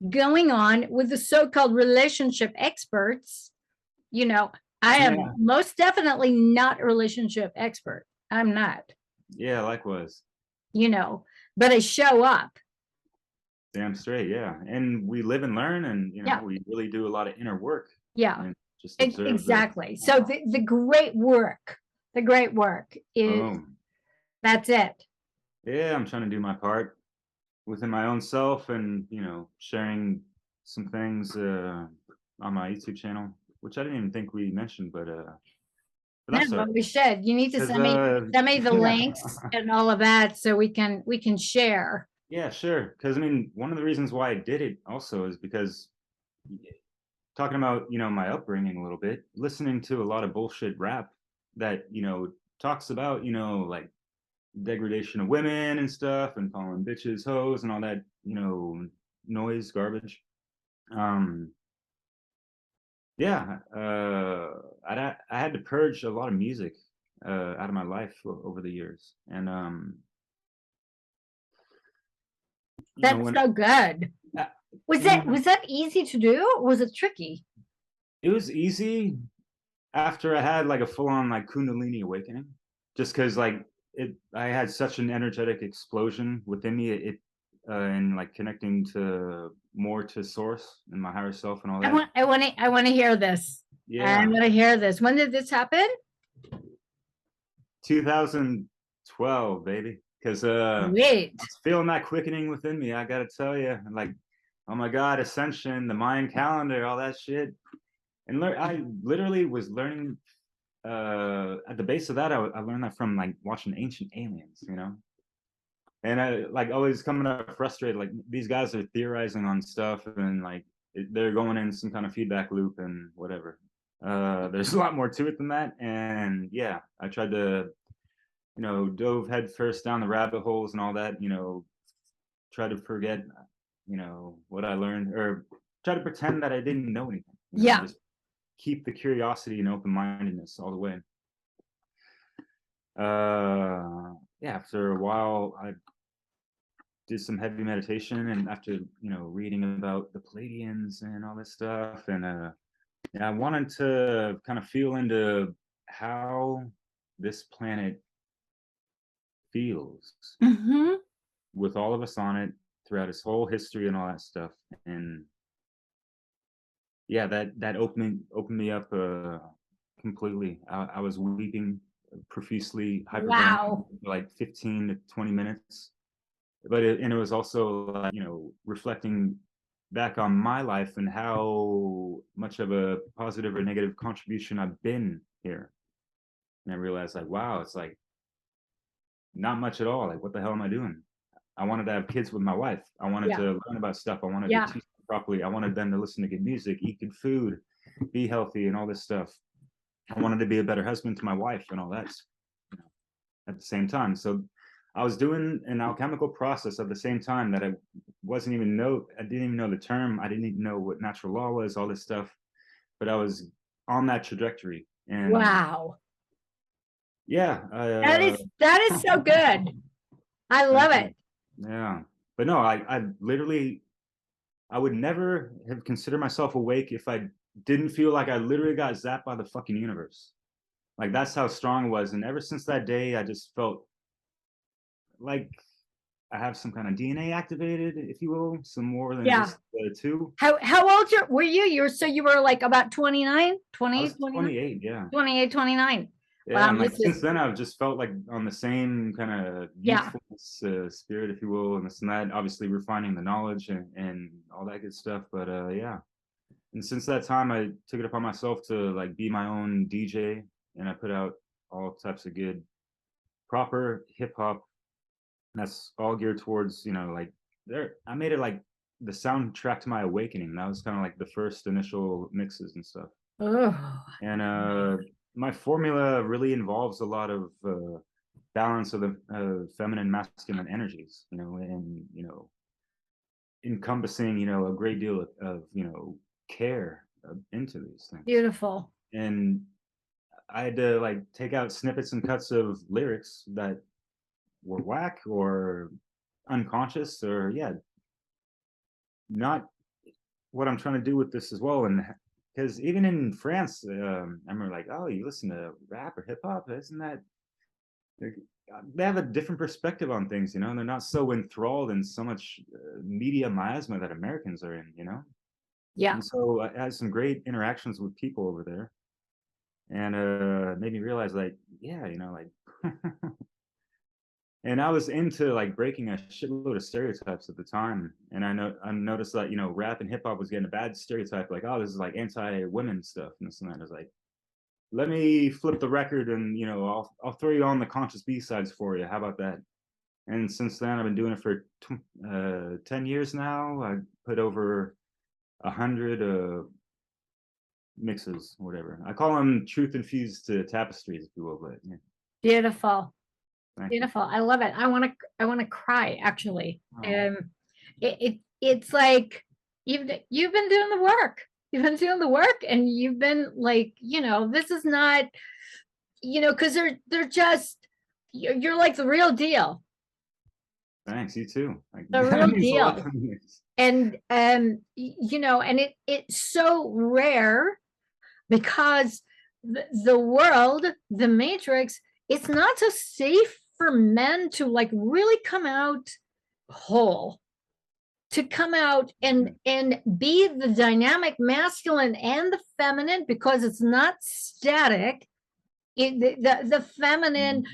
going on with the so-called relationship experts. You know, I am most definitely not a relationship expert. I'm not. Yeah, likewise. You know, but I show up. Damn straight, yeah. And we live and learn, and you know, we really do a lot of inner work. Yeah, just exactly. So the great work is that's it. Yeah, I'm trying to do my part within my own self, and you know, sharing some things on my YouTube channel, which I didn't even think we mentioned, but we should. You need to send me the links and all of that so we can share. Yeah, sure. Because I mean, one of the reasons why I did it also is because, talking about, you know, my upbringing a little bit, listening to a lot of bullshit rap that, you know, talks about, you know, like degradation of women and stuff, and calling bitches hoes and all that, you know, noise, garbage. Yeah, I had to purge a lot of music out of my life over the years, and that's so good. Was that easy to do, or was it tricky? It was easy after I had like a full-on like Kundalini awakening, just because like I had such an energetic explosion within me, and like connecting more to source and my higher self and all that. I want to hear this. Yeah, I want to hear this. When did this happen? 2012, baby. Because I was feeling that quickening within me. I gotta tell you, like, oh my God, ascension, the Mayan calendar, all that shit. And I literally was learning. At the base of that, I learned that from like watching Ancient Aliens, you know. And I like always coming up frustrated, like these guys are theorizing on stuff, and like they're going in some kind of feedback loop and whatever. There's a lot more to it than that. And yeah, I tried to, dove head first down the rabbit holes and all that, try to forget, what I learned, or try to pretend that I didn't know anything. Just keep the curiosity and open-mindedness all the way. Yeah, after a while, I did some heavy meditation, and after, reading about the Palladians and all this stuff, and I wanted to kind of feel into how this planet feels with all of us on it throughout its whole history and all that stuff. And yeah, that opened me up completely. I was weeping profusely, hyperventilating for like 15 to 20 minutes. But it was also like, reflecting back on my life and how much of a positive or negative contribution I've been here. And I realized, like, wow, it's like not much at all. Like, what the hell am I doing? I wanted to have kids with my wife. I wanted to learn about stuff. I wanted to teach them properly. I wanted them to listen to good music, eat good food, be healthy, and all this stuff. I wanted to be a better husband to my wife and all that, at the same time. So I was doing an alchemical process at the same time that I didn't even know the term. I didn't even know what natural law was, all this stuff, but I was on that trajectory. And yeah, that is so good. I love it. Yeah, but no, I literally, I would never have considered myself awake if I didn't feel like I literally got zapped by the fucking universe. Like, that's how strong it was. And ever since that day, I just felt like I have some kind of DNA activated, if you will, some more than just two. How old were you? So you were like about 29, 20, 28, yeah. 28, 29. Yeah, and like since then I've just felt like on the same kind of youthfulness spirit, if you will, and this and that, obviously refining the knowledge and all that good stuff. But yeah. And since that time I took it upon myself to like be my own DJ, and I put out all types of good, proper hip hop. That's all geared towards, like I made it like the soundtrack to my awakening. That was kind of like the first initial mixes and stuff. And my formula really involves a lot of balance of the feminine, masculine energies, and encompassing, a great deal of care into these things. Beautiful. And I had to like take out snippets and cuts of lyrics that were whack or unconscious, or not what I'm trying to do with this as well. And because even in France, I remember like, oh, you listen to rap or hip hop, isn't that? They have a different perspective on things, and they're not so enthralled in so much media miasma that Americans are in, Yeah. And so I had some great interactions with people over there, and made me realize, like, yeah, like. And I was into like breaking a shitload of stereotypes at the time. And I noticed that, rap and hip hop was getting a bad stereotype, like, oh, this is like anti-women stuff and this and that. I was like, let me flip the record and, I'll throw you on the conscious B-sides for you. How about that? And since then, I've been doing it for 10 years now. I put over 100 mixes, whatever. I call them truth-infused tapestries, if you will. But yeah. Beautiful. Beautiful. I love it. I want to cry, actually. It's like you've been doing the work. You've been doing the work, and you've been like, this is not, because they're just, you're like the real deal. Thanks, you too. Like, the real deal. And and it's so rare, because the world, the matrix, it's not so safe for men to like really come out whole, to come out and be the dynamic masculine and the feminine, because it's not static. The feminine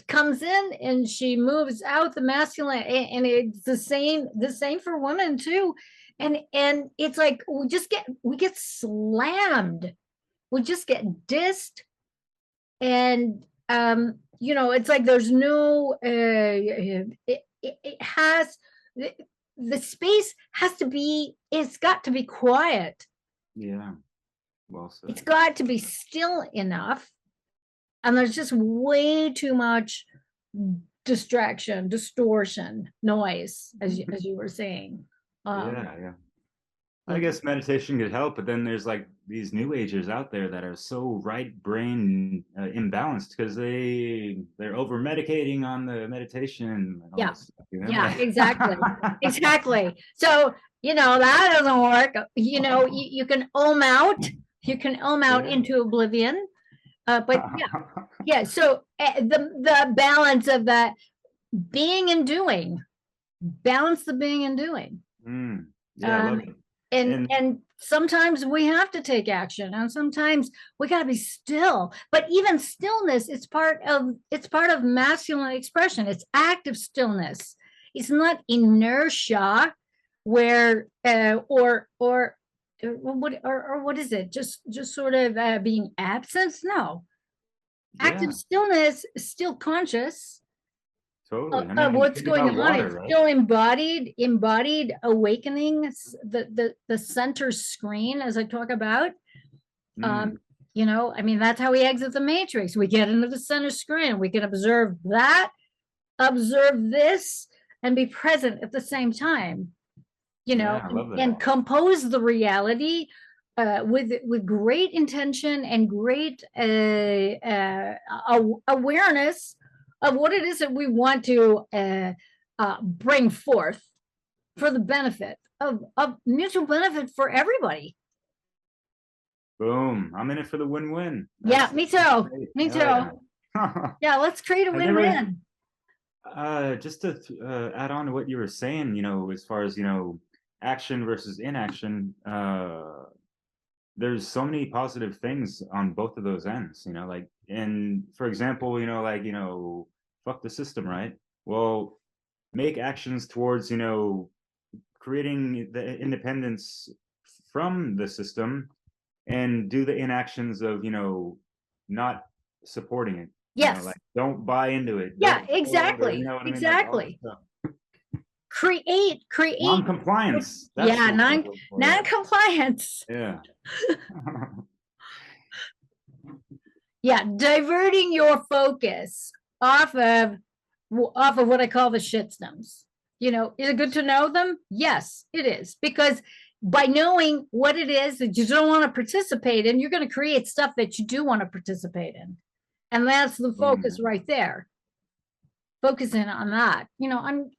comes in and she moves out the masculine, and it's the same for women too. And it's like we get slammed, we just get dissed, and it's like there's no it has the space has to be, it's got to be quiet. Yeah. Well said. It's got to be still enough. And there's just way too much distraction, distortion, noise, as you were saying. Yeah. I guess meditation could help, but then there's like these new agers out there that are so right brain imbalanced because they're over medicating on the meditation and all this stuff, you know? Yeah, exactly. Exactly. So, that doesn't work. You can out, into oblivion. But yeah. So the balance of that being and doing, balance the being and doing. Yeah, I love it. And sometimes we have to take action, and sometimes we got to be still. But even stillness, it's part of masculine expression. It's active stillness. It's not inertia, where or what is it? Just sort of being absent? No, active stillness is still conscious. Totally. Of what's going on. Water, it's right? still embodied awakening, the center screen, as I talk about. That's how we exit the matrix. We get into the center screen. We can observe this, and be present at the same time. And compose the reality with great intention and great awareness of what it is that we want to bring forth for the benefit of mutual benefit for everybody. Boom. I'm in it for the win-win. Yeah, me too. Me too. Yeah, let's create a win-win. Just to add on to what you were saying, as far as, action versus inaction, there's so many positive things on both of those ends, and for example, fuck the system, right? Well, make actions towards, creating the independence from the system, and do the inactions of, not supporting it. Yes. Don't buy into it. Yeah, exactly. Exactly. Create non-compliance. Non-compliance. Yeah. Yeah, diverting your focus off of what I call the shitstones. Is it good to know them? Yes, it is, because by knowing what it is that you don't want to participate in, you're going to create stuff that you do want to participate in, and that's the focus right there. Focusing on that.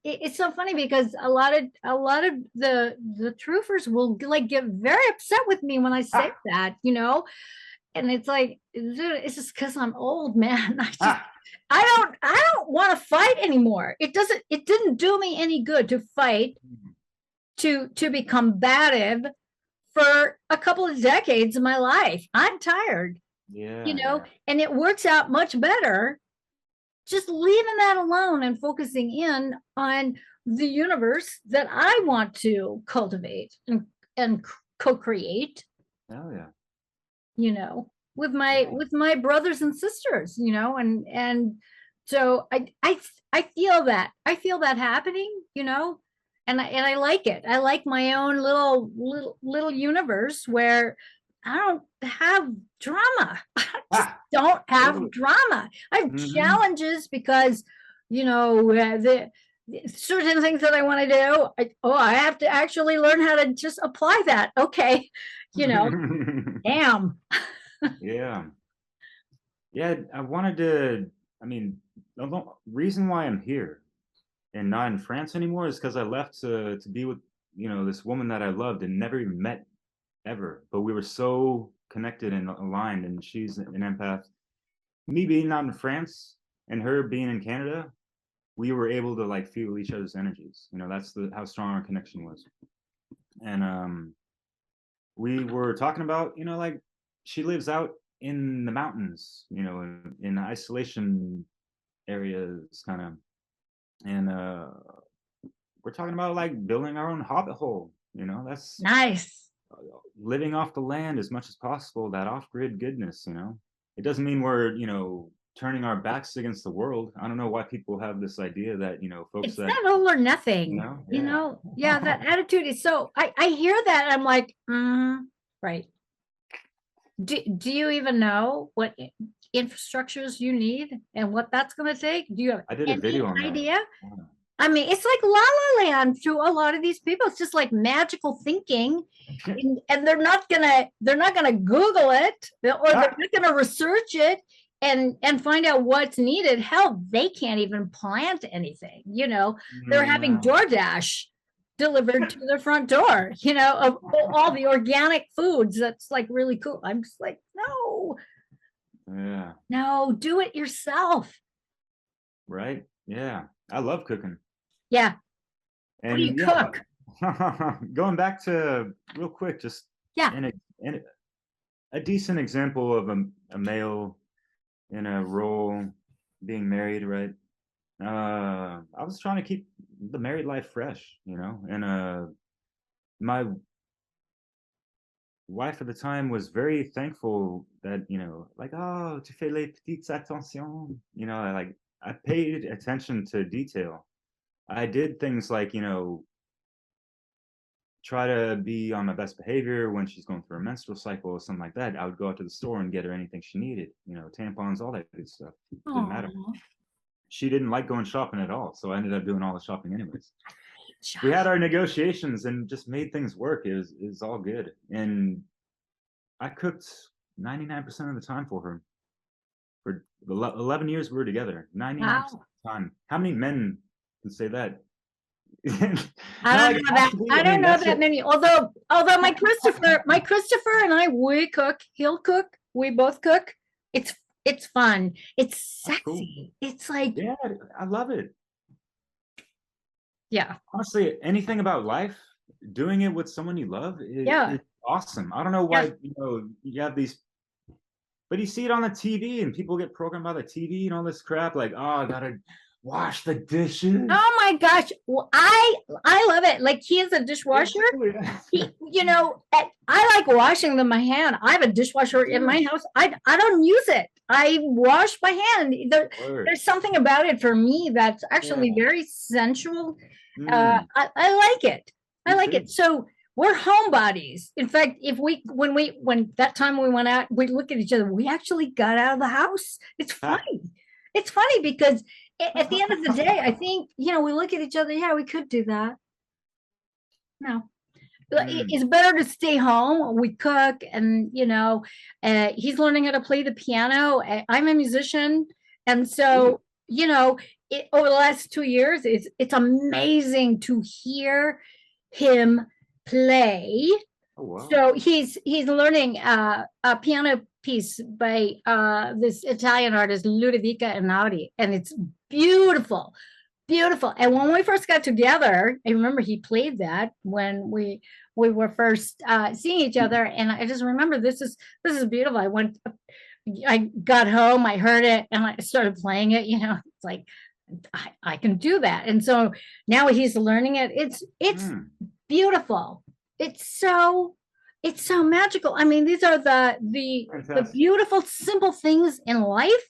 It's so funny because a lot of the truthers will get very upset with me when I say that, and it's like, it's just because I'm old, man. I don't want to fight anymore. It didn't do me any good to fight, to be combative for a couple of decades of my life. I'm tired. And it works out much better just leaving that alone and focusing in on the universe that I want to cultivate and co-create. Oh yeah. With my brothers and sisters, and so I feel that happening, and I like it. I like my own little universe where I don't have drama. I just don't have drama. I have challenges because, the certain things that I want to do. I have to actually learn how to just apply that. Okay. Damn. Yeah. I wanted to, the reason why I'm here and not in France anymore is because I left to be with, this woman that I loved and never even met ever, but we were so connected and aligned, and she's an empath. Me being not in France and her being in Canada, we were able to feel each other's energies. That's how strong our connection was. And we were talking about, she lives out in the mountains, in isolation areas kind of, and we're talking about building our own hobbit hole. That's nice. Living off the land as much as possible, that off-grid goodness. It doesn't mean we're turning our backs against the world. I don't know why people have this idea that folks, it's not all or nothing. That attitude is so, I hear that, I'm like, right. Do you even know what infrastructures you need and what that's going to take? Do you have I did a any video on that. idea? Yeah. I mean, it's like La La Land to a lot of these people. It's just like magical thinking, and they're not gonna Google it, or they're not gonna research it and find out what's needed. Hell, they can't even plant anything. They're having DoorDash delivered to their front door. Of all the organic foods. That's like really cool. I'm just like, no, Yeah. no, do it yourself. Right. Yeah. I love cooking. Yeah. And what do you cook? Going back to real quick, just Yeah. in a decent example of a male in a role being married, right? I was trying to keep the married life fresh, and my wife at the time was very thankful that, like, oh, tu fais les petites attentions, I paid attention to detail. I did things like, try to be on my best behavior when she's going through a menstrual cycle or something like that. I would go out to the store and get her anything she needed, tampons, all that good stuff. Didn't matter. She didn't like going shopping at all, so I ended up doing all the shopping anyways. We had our negotiations and just made things work. It was all good. And I cooked 99% of the time for her. For the 11 years we were together, 99% of the time. How many men can say that? I don't know that many. Although my Christopher and I, we cook. He'll cook. We both cook. It's fun. It's sexy. Cool. It's like, yeah, I love it. Yeah. Honestly, anything about life, doing it with someone you love is awesome. I don't know why you have these, but you see it on the TV and people get programmed by the TV and all this crap. Like, oh, I gotta wash the dishes. Oh my gosh. Well, I love it. Like, he is a dishwasher. I like washing them by hand. I have a dishwasher in my house. I don't use it. I wash by hand. There's something about it for me that's actually very sensual. I like it. I like it. So we're homebodies. In fact, when that time we went out, we look at each other. We actually got out of the house. It's funny. It's funny because at the end of the day, I think, we look at each other. Yeah, we could do that. No, it's better to stay home. We cook, and he's learning how to play the piano. I'm a musician, and so over the last 2 years, it's amazing to hear him play. Oh, wow. So he's learning a piano piece by this Italian artist Ludovica Einaudi, and it's beautiful, beautiful. And when we first got together, I remember he played that when we were first seeing each other, and I just remember this is beautiful. I got home, I heard it, and I started playing it. It's like I can do that, and so now he's learning it. It's beautiful. It's so magical. I mean, these are the beautiful, simple things in life,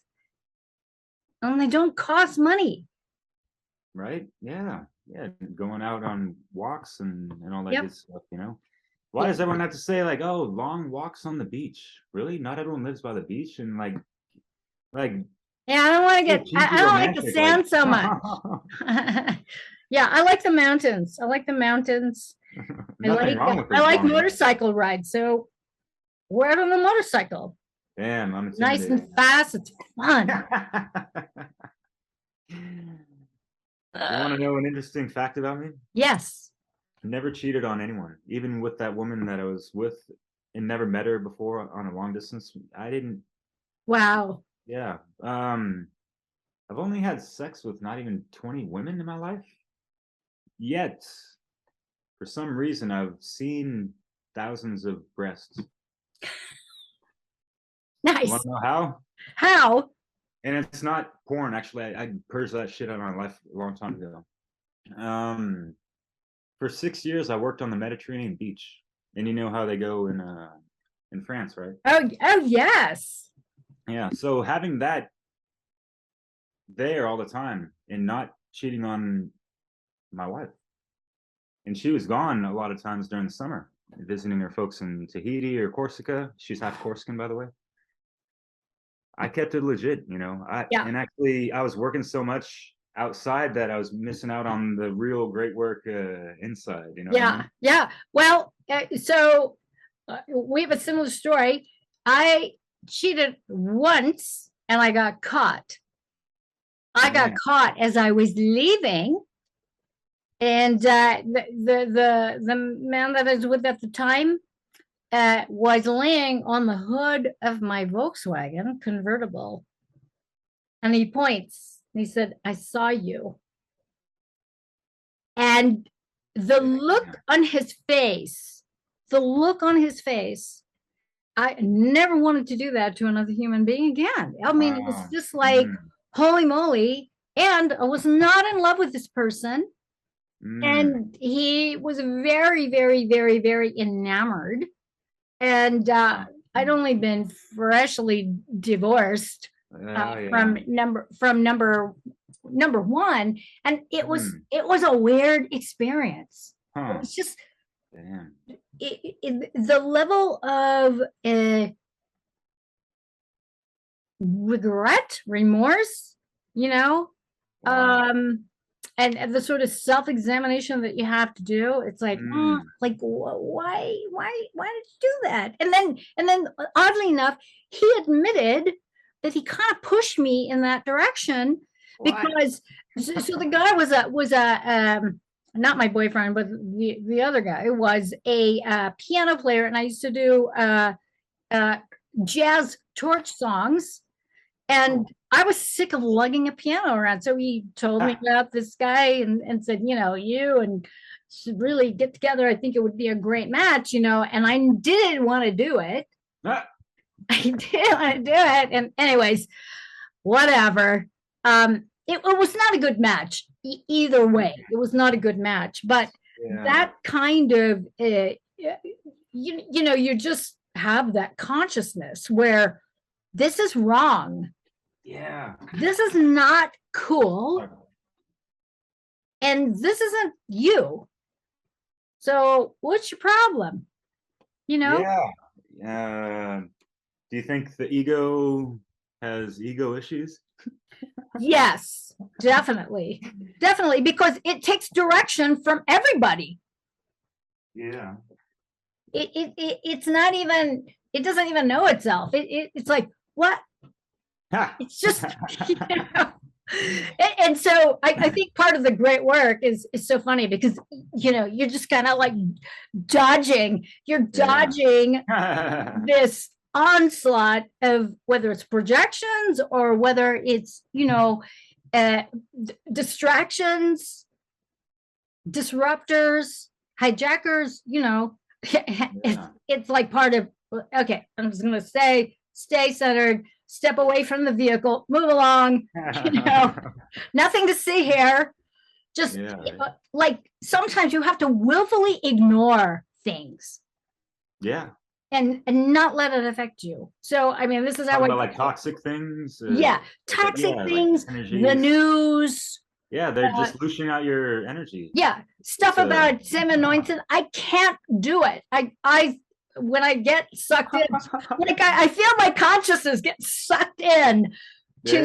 and they don't cost money. Right? Yeah. Going out on walks and all that good stuff. Why does everyone have to say, like, oh, long walks on the beach? Really? Not everyone lives by the beach, and like. Yeah, I don't want to get. I don't like the sand so much. Yeah, I like the mountains. I like motorcycle rides. So we're out on the motorcycle. Damn, I'm nice and fast. It's fun. You want to know an interesting fact about me? Yes. Never cheated on anyone, even with that woman that I was with, and never met her before on a long distance. I didn't. Wow. Yeah. I've only had sex with not even 20 women in my life. Yet, for some reason, I've seen thousands of breasts. Nice. You want to know how? How? And it's not porn. Actually, I purged that shit out of my life a long time ago. For 6 years, I worked on the Mediterranean beach, and you know how they go in France, right? Oh yes. Yeah. So having that there all the time and not cheating on my wife, and she was gone a lot of times during the summer. visiting her folks in Tahiti or Corsica. She's half Corsican, by the way. I kept it legit, you know. Yeah. And actually, I was working so much outside that I was missing out on the real great work inside. You know what I mean? Yeah. Well, so we have a similar story. I cheated once and I got caught. I got caught as I was leaving, and the man that I was with at the time was laying on the hood of my Volkswagen convertible, and he points. And he said, "I saw you," and the look on his face, I never wanted to do that to another human being again. I mean, it was just like, holy moly. And I was not in love with this person. And he was very, very, very, very enamored. And I'd only been freshly divorced from number one, and it was a weird experience. It was just the level of regret, remorse, you know, and the sort of self-examination that you have to do. It's like, like, why did you do that? And then oddly enough, he admitted that he kind of pushed me in that direction. Because so the guy was a not my boyfriend, but the other guy was a piano player, and I used to do jazz torch songs, and I was sick of lugging a piano around. So he told me about this guy and said, you know, you and should really get together. I think it would be a great match, you know, and I didn't want to do it. I didn't want to do it. And anyways, whatever. It was not a good match either way. It was not a good match, but that kind of, you know, you just have that consciousness where this is wrong. Yeah. This is not cool. And this isn't you. So what's your problem? You know? Yeah. Do you think the ego has ego issues? Yes, definitely. Definitely, because it takes direction from everybody. Yeah. It's not even, it doesn't even know itself. It's like, what? It's just, you know. And so I think part of the great work is so funny because, you know, you're just kind of like dodging this onslaught of whether it's projections or whether it's, you know, distractions, disruptors, hijackers, you know. It's like part of, okay, I'm just going to say, stay centered, step away from the vehicle, move along, you know, nothing to see here. Just like sometimes you have to willfully ignore things. Yeah. And not let it affect you. So, I mean, this is how about like toxic things. Toxic things, like the news. Yeah, they're just loosening out your energy. Yeah, stuff about Sam Anointed. I can't do it. I when I get sucked in, like I feel my consciousness get sucked in to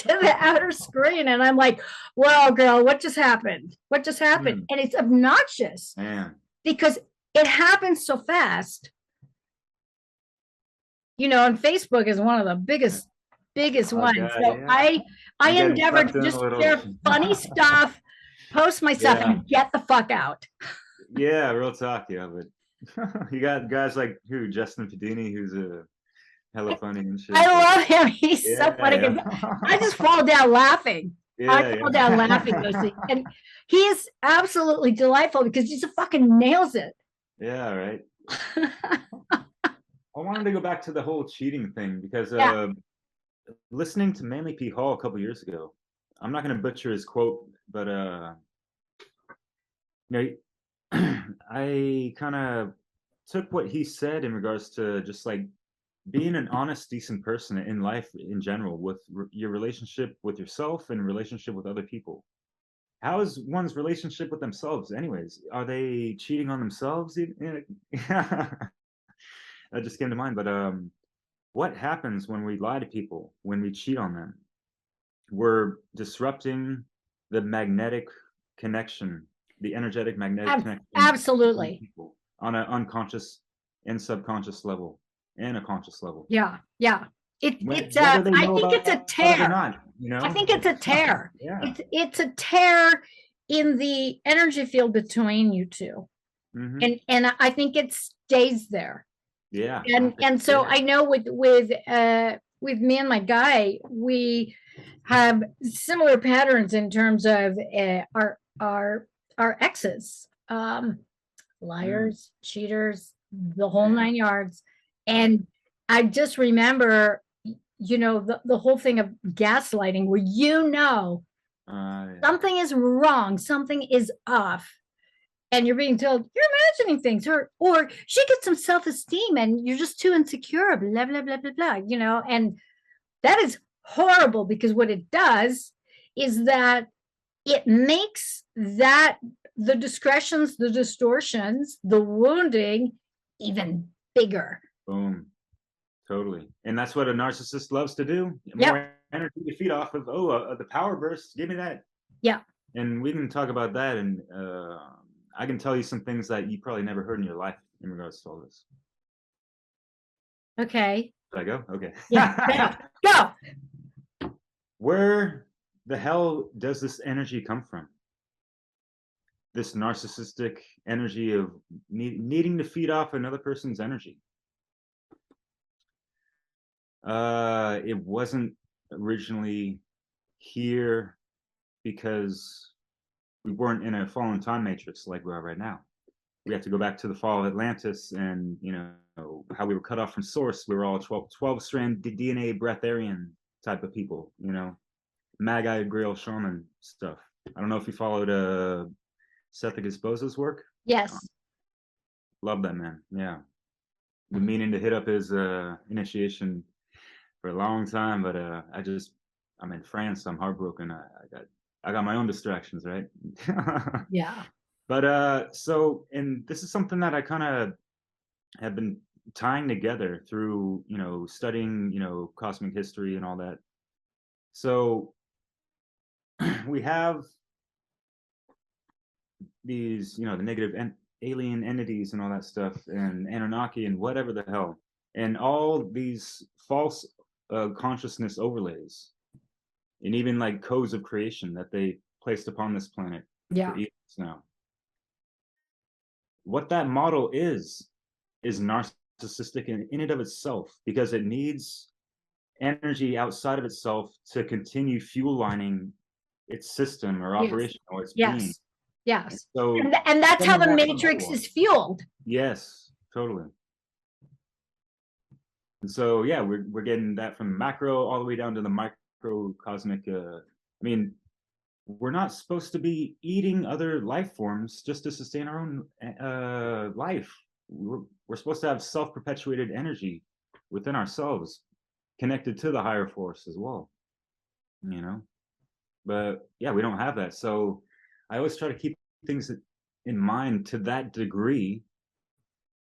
the outer screen, and I'm like, "Well, girl, what just happened? What just happened?" And it's obnoxious because it happens so fast. You know, and Facebook is one of the biggest ones. So I endeavor to just share funny stuff, post my stuff, and get the fuck out. Yeah, real talk. Yeah, but you got guys like who, Justin Padini, who's a hella funny and shit. I love him. He's so funny. I just fall down laughing. I fall down laughing, mostly. And he is absolutely delightful because he just fucking nails it. Yeah, right. I wanted to go back to the whole cheating thing because listening to Manly P. Hall a couple years ago, I'm not going to butcher his quote, but you know, I kind of took what he said in regards to just like being an honest, decent person in life in general, with your relationship with yourself and relationship with other people. how is one's relationship with themselves anyways? Are they cheating on themselves? That just came to mind. But what happens when we lie to people, when we cheat on them? We're disrupting the magnetic connection, the energetic magnetic connection between Absolutely. people on an unconscious and subconscious level and a conscious level. Yeah. Whether they know I think it's a about it or tear. not, you know? I think it's a tear. Yeah. It's a tear in the energy field between you two. Mhm. And I think it stays there. Yeah. And so I know with me and my guy, we have similar patterns in terms of our exes, liars, cheaters, the whole 9 yards. And I just remember, the whole thing of gaslighting, where something is wrong, something is off, and you're being told you're imagining things, or she gets some self-esteem and you're just too insecure, blah blah blah blah blah, and that is horrible, because what it does is that it makes the discretions, the distortions, the wounding even bigger. Boom. Totally. And that's what a narcissist loves to do. More energy to feed off of. The power burst. Give me that. Yeah. And we can talk about that. And I can tell you some things that you probably never heard in your life in regards to all this. Okay. Should I go? Okay. Yeah. Go. Where the hell does this energy come from? This narcissistic energy of needing to feed off another person's energy. It wasn't originally here because we weren't in a fallen time matrix like we are right now. We have to go back to the fall of Atlantis, and how we were cut off from source. We were all 12-strand DNA breatharian type of people, Magi Grail shaman stuff. I don't know if you followed Seth Exposa's work. Yes. Love that man. Yeah. Been meaning to hit up his initiation for a long time, but I'm in France, so I'm heartbroken. I got my own distractions, right? Yeah. But and this is something that I kind of have been tying together through, studying, cosmic history and all that. So we have these, the negative alien entities and all that stuff, and Anunnaki and whatever the hell, and all these false consciousness overlays, and even like codes of creation that they placed upon this planet for eons now. What that model is narcissistic in and of itself, because it needs energy outside of itself to continue fuel lining its system or operation or its being. Yes. So, and that's how the matrix is fueled. Yes, totally. And so, yeah, we're getting that from macro all the way down to the microcosmic. We're not supposed to be eating other life forms just to sustain our own life. We're supposed to have self-perpetuated energy within ourselves, connected to the higher force as well. But yeah, we don't have that. So I always try to keep things in mind to that degree,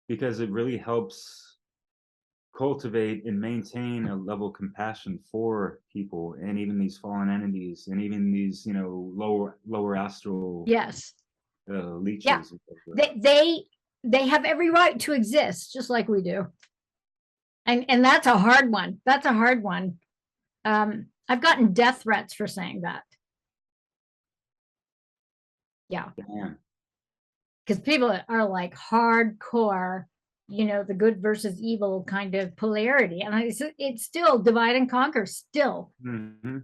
because it really helps cultivate and maintain a level of compassion for people, and even these fallen entities, and even these lower astral leeches. They have every right to exist, just like we do, and that's a hard one. I've gotten death threats for saying that. Yeah. Because people are like hardcore, the good versus evil kind of polarity. And it's still divide and conquer still. Mm-hmm.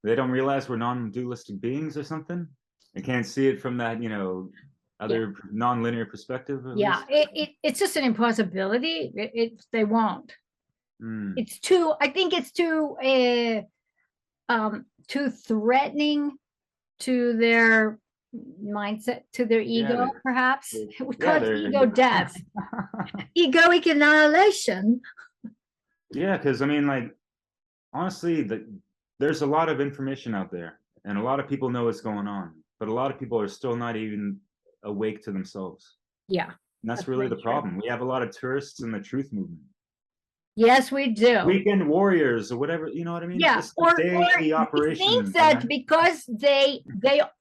They don't realize we're non-dualistic beings or something. They can't see it from that, other non-linear perspective. Yeah, it's just an impossibility. They won't. It's too, I think it's too threatening to their mindset, to their ego, perhaps. We call it ego death. Egoic annihilation. Yeah, because honestly, there's a lot of information out there, and a lot of people know what's going on, but a lot of people are still not even awake to themselves. Yeah. And that's really the problem. We have a lot of tourists in the truth movement. Yes, we do. Weekend warriors or whatever, you know what I mean? Yeah, It's the daily operation. Think that because they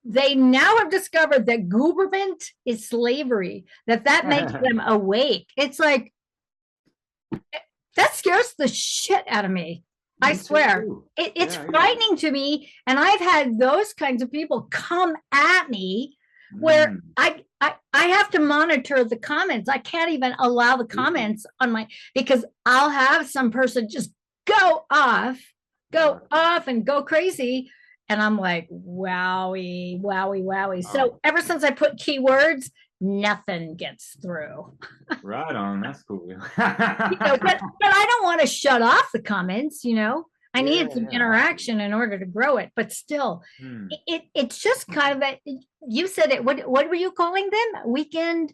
now have discovered that government is slavery, that makes them awake. It's like, that scares the shit out of me. I swear. It's frightening to me. And I've had those kinds of people come at me where I have to monitor the comments. I can't even allow the comments on my, because I'll have some person just go off and go crazy. And I'm like, wowie, wowie, wowie. So ever since I put keywords, nothing gets through. Right on. That's cool. But I don't want to shut off the comments, I need some interaction in order to grow it, but still, it's just kind of you said it. What were you calling them? Weekend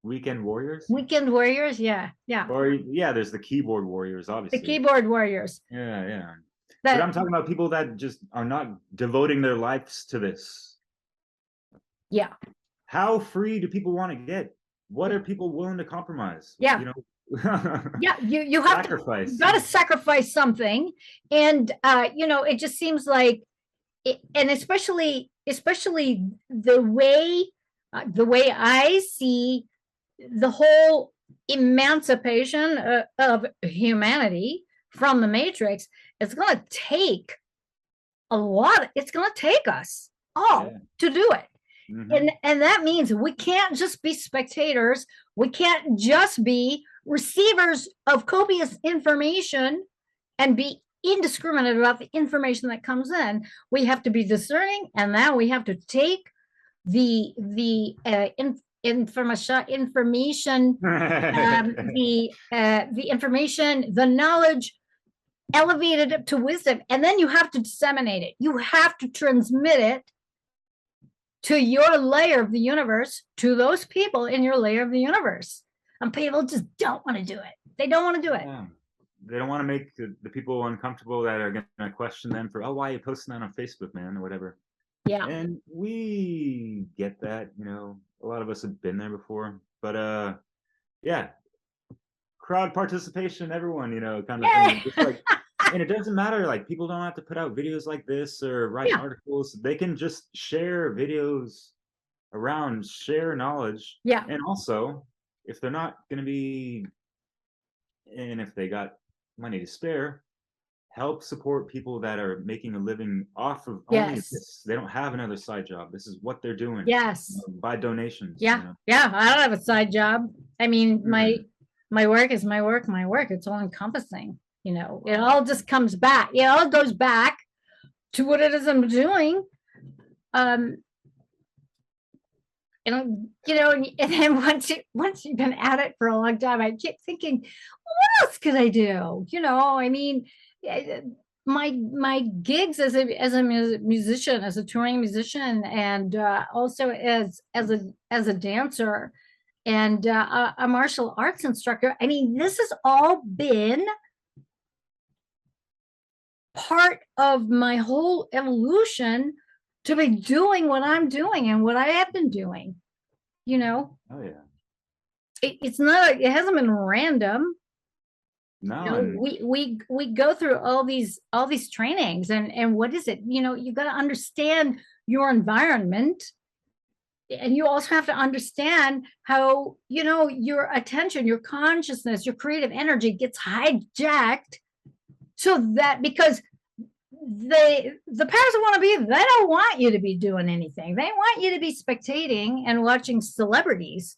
warriors? Weekend warriors, yeah. Or there's the keyboard warriors, obviously. The keyboard warriors. Yeah. But I'm talking about people that just are not devoting their lives to this. Yeah. How free do people want to get? What are people willing to compromise? Yeah. You have sacrifice. You got to sacrifice something, and it just seems like, and especially the way I see the whole emancipation of humanity from the matrix, it's going to take a lot. It's going to take us all to do it. And that means we can't just be spectators. We can't just be receivers of copious information and be indiscriminate about the information that comes in. We have to be discerning, and now we have to take the information, the knowledge, elevated up to wisdom, and then you have to disseminate it. You have to transmit it to your layer of the universe, to those people in your layer of the universe. And people just don't want to do it. They don't want to do it. Yeah. They don't want to make the people uncomfortable that are going to question them for, why are you posting that on Facebook, man, or whatever. Yeah. And we get that, a lot of us have been there before. But crowd participation, everyone, kind of thing. Just like, and it doesn't matter, like, people don't have to put out videos like this or write articles. They can just share videos around, share knowledge. Yeah. And also, if they're not going to be, and if they got money to spare, help support people that are making a living off of only this. They don't have another side job. This is what they're doing. Yes. By donations. Yeah. Yeah. I don't have a side job. I mean, my work is my work. It's all encompassing. It all just comes back. It all goes back to what it is I'm doing. And then once you've been at it for a long time, I keep thinking, what else could I do? I mean, my gigs as a musician, as a touring musician, and also as a dancer and a martial arts instructor. I mean, this has all been part of my whole evolution to be doing what I'm doing and what I have been doing. Oh yeah. It's not. It hasn't been random. No. We go through all these trainings, and what is it? You got to understand your environment, and you also have to understand how your attention, your consciousness, your creative energy gets hijacked. So that, because the powers that want to be, they don't want you to be doing anything. They want you to be spectating and watching celebrities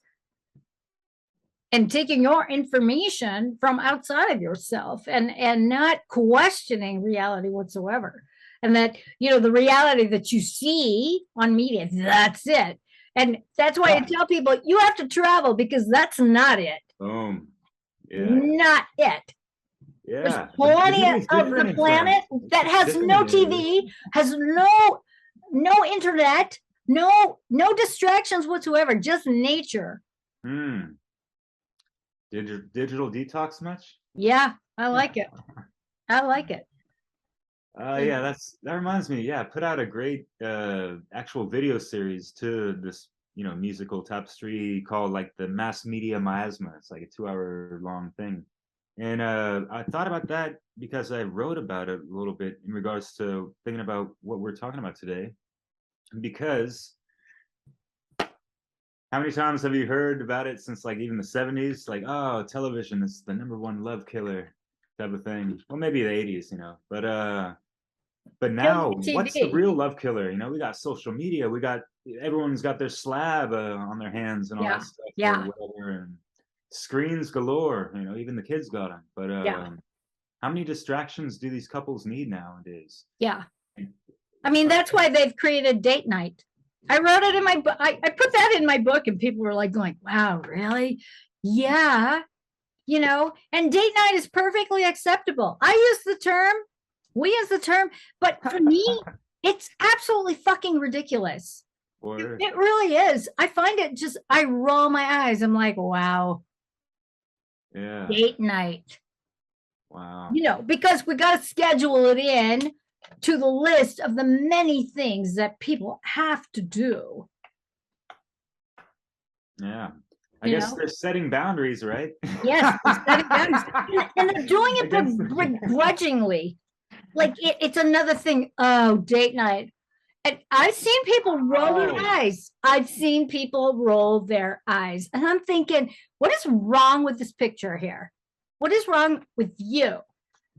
and taking your information from outside of yourself and not questioning reality whatsoever. And that, the reality that you see on media, that's it. And that's why I tell people, you have to travel, because that's not it. Boom. Yeah. Not it. Yeah. There's plenty of the planet that has no TV, has no internet, no distractions whatsoever, just nature. Digital detox much? Yeah, I like it. I like it. Yeah, that reminds me. Yeah, I put out a great actual video series to this, musical tapestry called like the Mass Media Miasma. It's like a 2 hour long thing. And I thought about that because I wrote about it a little bit in regards to thinking about what we're talking about today. Because how many times have you heard about it since like even the 70s? Like, oh, television is the #1 love killer type of thing. Well, maybe the 80s, but Film now, and what's the TV. real love killer? We got social media. We got everyone's got their slab on their hands and all that Yeah, stuff or yeah, whatever, and screens galore. Even the kids got them. But yeah, how many distractions do these couples need nowadays? yeah. I It's mean, like, that's why they've created date night. I wrote it in my book. I put that in my book, and people were like going, wow, really? Yeah. And date night is perfectly acceptable. We use the term, but for me, it's absolutely fucking ridiculous. or It really is. I find it just, I roll my eyes. I'm like, wow, yeah, date night. wow, Because we got to schedule it in to the list of the many things that people have to do. yeah. I You guess know, they're setting boundaries, right? yes, and they're doing it Against begrudgingly. Like it's another thing. Oh, date night. And I've seen people roll their oh, eyes. I've seen people roll their eyes. And I'm thinking, what is wrong with this picture here? What is wrong with you?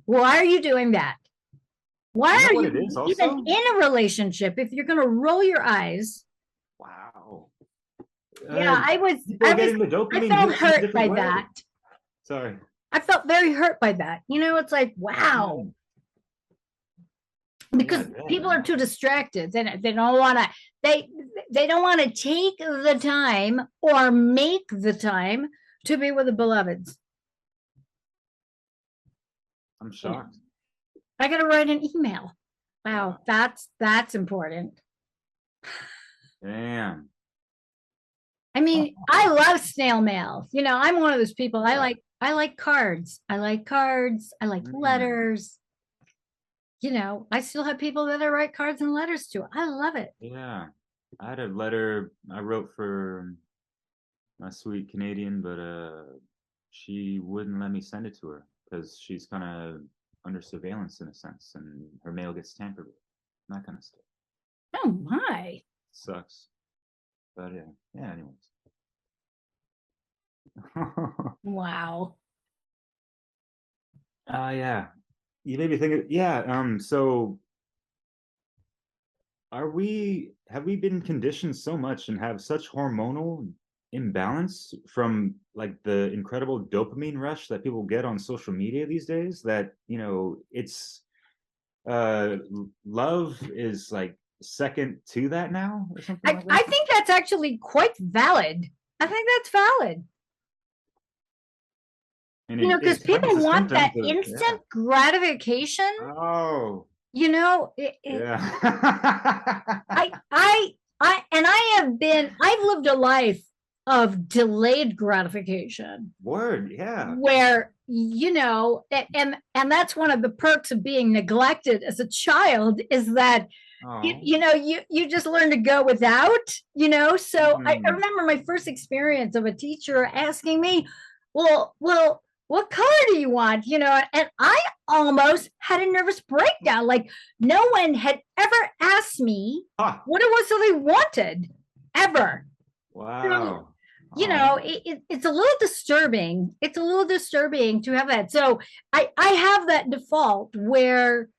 Why are you doing that? Why you know are what it you is even also? in a relationship if you're going to roll your eyes? Wow. Yeah, People are getting the I dopamine felt hits in a hurt by different way. that. Sorry. I felt very hurt by that. It's like, wow, Mm. Yeah, because yeah, people are man. too distracted. They don't want to, they don't want to take the time or make the time to be with the beloveds. I'm You know, shocked. I got to write an email. Wow, Wow. that's important. Damn. I mean, I love snail mail. I'm one of those people. Yeah. I like cards. I like cards. I like Mm. letters. I still have people that I write cards and letters to. I love it. Yeah. I had a letter I wrote for my sweet Canadian, but she wouldn't let me send it to her because she's kind of under surveillance in a sense, and her mail gets tampered with, that kind of stuff. Oh my. Sucks. But yeah. Yeah. Anyways. Wow. Yeah. You made me think of, yeah. So have we been conditioned so much and have such hormonal imbalance from like the incredible dopamine rush that people get on social media these days that, it's uh love is like second to that now or something like I that? think that's actually quite valid. I think that's valid. And it Because explains people the want symptoms that of, yeah. instant gratification. Oh, yeah. And I've lived a life of delayed gratification Word, yeah. where, and that's one of the perks of being neglected as a child is that, Oh. you just learn to go without, so I Mm. remember my first experience of a teacher asking me, well, what color do you want? And I almost had a nervous breakdown. Like no one had ever asked me Ah, what it was that they wanted ever. So, wow. Oh. it's a little disturbing. It's a little disturbing to have that. So I have that default where,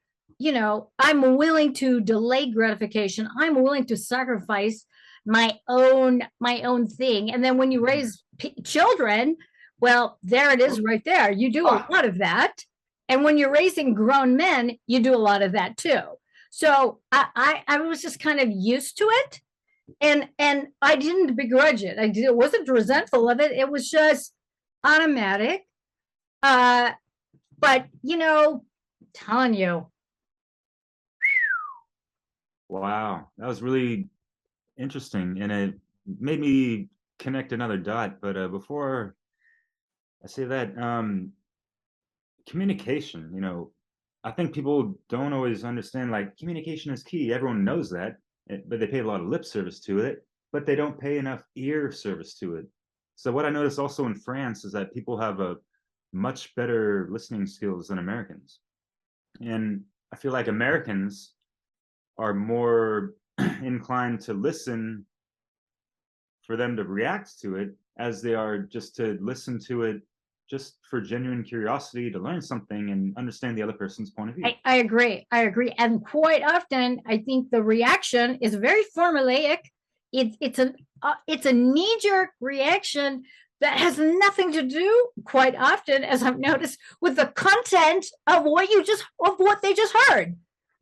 I'm willing to delay gratification. I'm willing to sacrifice my own thing. And then when you Mhm. raise children, well, there it is right there. You do a Ah, lot of that. And when you're raising grown men, you do a lot of that too. So I was just kind of used to it, and I didn't begrudge it. It wasn't resentful of it. It was just automatic. Uh, but telling you, wow. That was really interesting, and it made me connect another dot. But before I say that, communication, I think people don't always understand, like, communication is key. Everyone knows that, but they pay a lot of lip service to it, but they don't pay enough ear service to it. So what I noticed also in France is that people have a much better listening skills than Americans. And I feel like Americans are more inclined to listen for them to react to it as they are just to listen to it just for genuine curiosity to learn something and understand the other person's point of view. I agree. I agree. And quite often, I think the reaction is very formulaic. It's a knee-jerk reaction that has nothing to do, quite often, as I've noticed, with the content of what they just heard.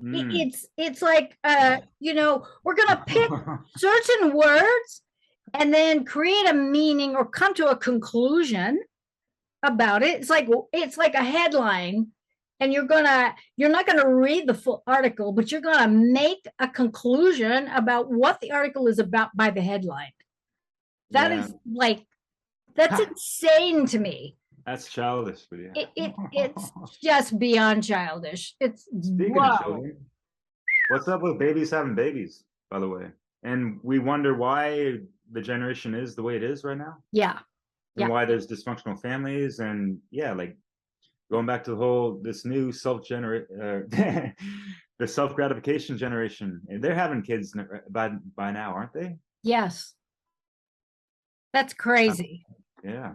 It's like we're gonna pick certain words and then create a meaning or come to a conclusion about it. It's like a headline, and you're not gonna read the full article, but you're gonna make a conclusion about what the article is about by the headline. That is like, that's insane to me. That's childish, but yeah. It's just beyond childish. Speaking of children, what's up with babies having babies, by the way? And we wonder why the generation is the way it is right now. Yeah. And why there's dysfunctional families, and like going back to this new the self-gratification generation. They're having kids by now, aren't they? Yes. That's crazy. Yeah.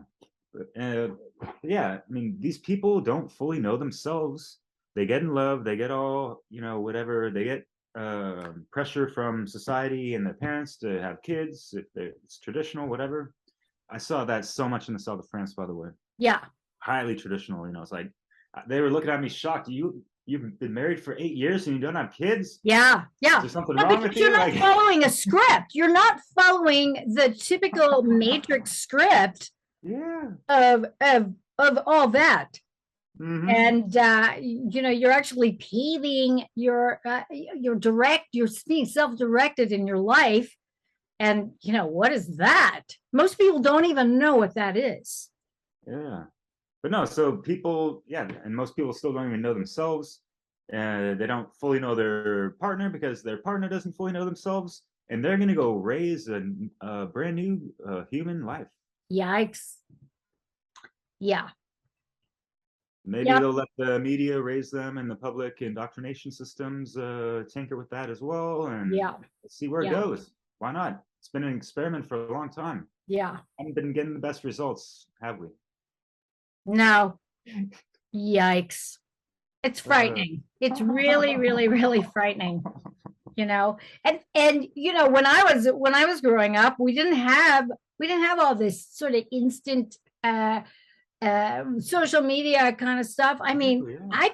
I mean, these people don't fully know themselves. They get in love, they get all, whatever, they get pressure from society and their parents to have kids, if it's traditional, whatever. I saw that so much in the south of France, by the way. Yeah. Highly traditional, it's like, they were looking at me shocked. You've been married for 8 years and you don't have kids? Yeah. Is there something wrong with you? You're not following a script. You're not following the typical matrix script of all that. Mm-hmm. And you're actually paving your you're being self-directed in your life. And what is that? Most people don't even know what that is. Yeah. But no, so people, and most people still don't even know themselves. They don't fully know their partner because their partner doesn't fully know themselves. And they're going to go raise a brand new human life. Yikes. Yeah. Maybe they'll let the media raise them and the public indoctrination systems tinker with that as well. And let's see where it goes. Why not? It's been an experiment for a long time. Yeah. Haven't been getting the best results, have we? No. Yikes. It's frightening. It's really, really, really frightening. And when I was growing up, we didn't have all this sort of instant social media kind of stuff. I mean, I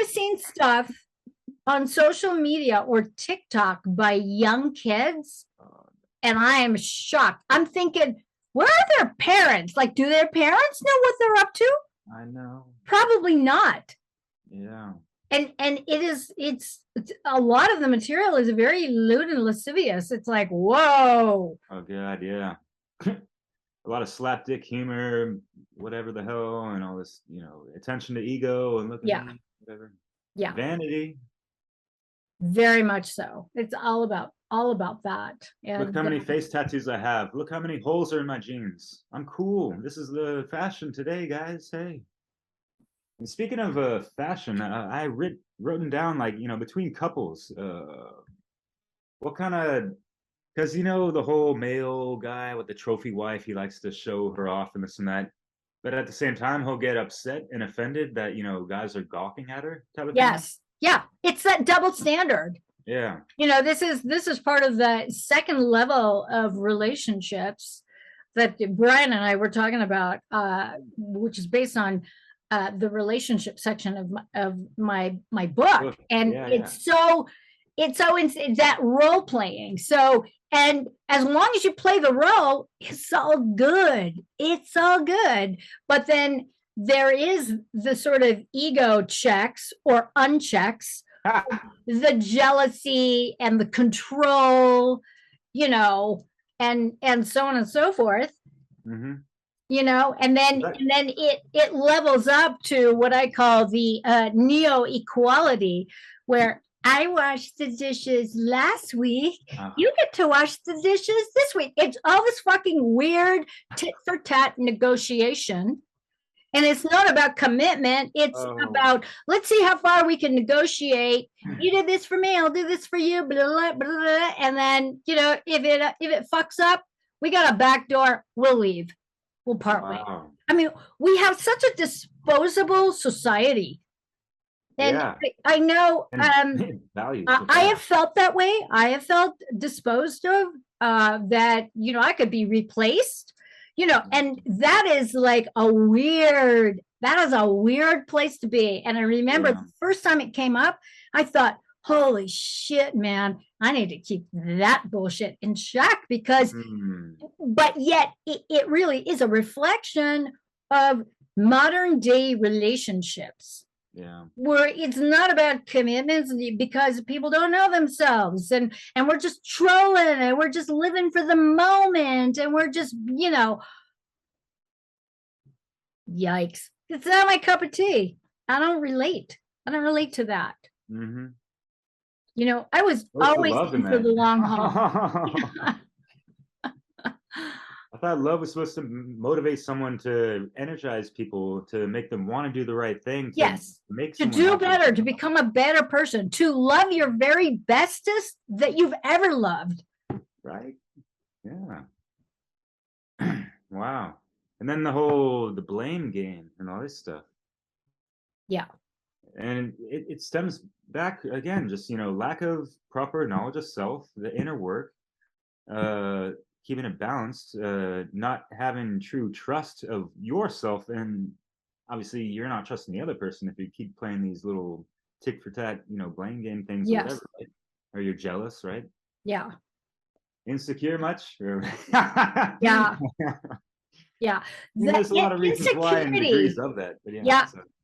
have seen stuff on social media or TikTok by young kids, and I am shocked. I'm thinking, where are their parents? Like, do their parents know what they're up to? I know. Probably not. Yeah. And it's a lot of the material is very lewd and lascivious. It's like, whoa. Oh God, yeah. A lot of slapdick humor, whatever the hell, and all this, attention to ego and looking at whatever. Yeah. Vanity. Very much so. It's all about that. And look how many face tattoos I have. Look how many holes are in my jeans. I'm cool. This is the fashion today, guys. Hey. And speaking of fashion, I written down, like, between couples, what kind of, because the whole male guy with the trophy wife, he likes to show her off and this and that, but at the same time he'll get upset and offended that guys are gawking at her type of thing. Yeah, it's that double standard. Yeah. This is part of the second level of relationships that Brian and I were talking about, which is based on the relationship section of my book. And it's that role playing. So, and as long as you play the role, it's all good. It's all good. But then there is the sort of ego checks or unchecks, the jealousy and the control, and so on and so forth. Mm-hmm. and then it levels up to what I call the neo equality, where I washed the dishes last week. You get to wash the dishes this week. It's all this fucking weird tit for tat negotiation. And it's not about commitment. It's about, let's see how far we can negotiate. You did this for me, I'll do this for you, blah, blah, blah, blah. And then, if it fucks up, we got a back door, we'll leave. We'll part ways. I mean, we have such a disposable society. And I know I have felt that way. I have felt disposed of, that, I could be replaced, and that is a weird place to be. And I remember the first time it came up, I thought, holy shit, man, I need to keep that bullshit in check because, but yet it really is a reflection of modern day relationships. Yeah. Where it's not about commitments because people don't know themselves and we're just trolling and we're just living for the moment and we're just, yikes. It's not my cup of tea. I don't relate to that. Mm-hmm. I was always in for the long haul. I thought love was supposed to motivate someone to energize people, to make them want to do the right thing. To do better, to become a better person, to love your very bestest that you've ever loved. Right? Yeah. Wow. And then the blame game and all this stuff. Yeah. And it stems back again, just, lack of proper knowledge of self, the inner work, keeping it balanced, not having true trust of yourself. And obviously you're not trusting the other person if you keep playing these little tick for tat, blame game things or whatever, right? Or you're jealous, right? Yeah. Insecure much? Yeah. Yeah. There's a lot of reasons why and degrees of that. But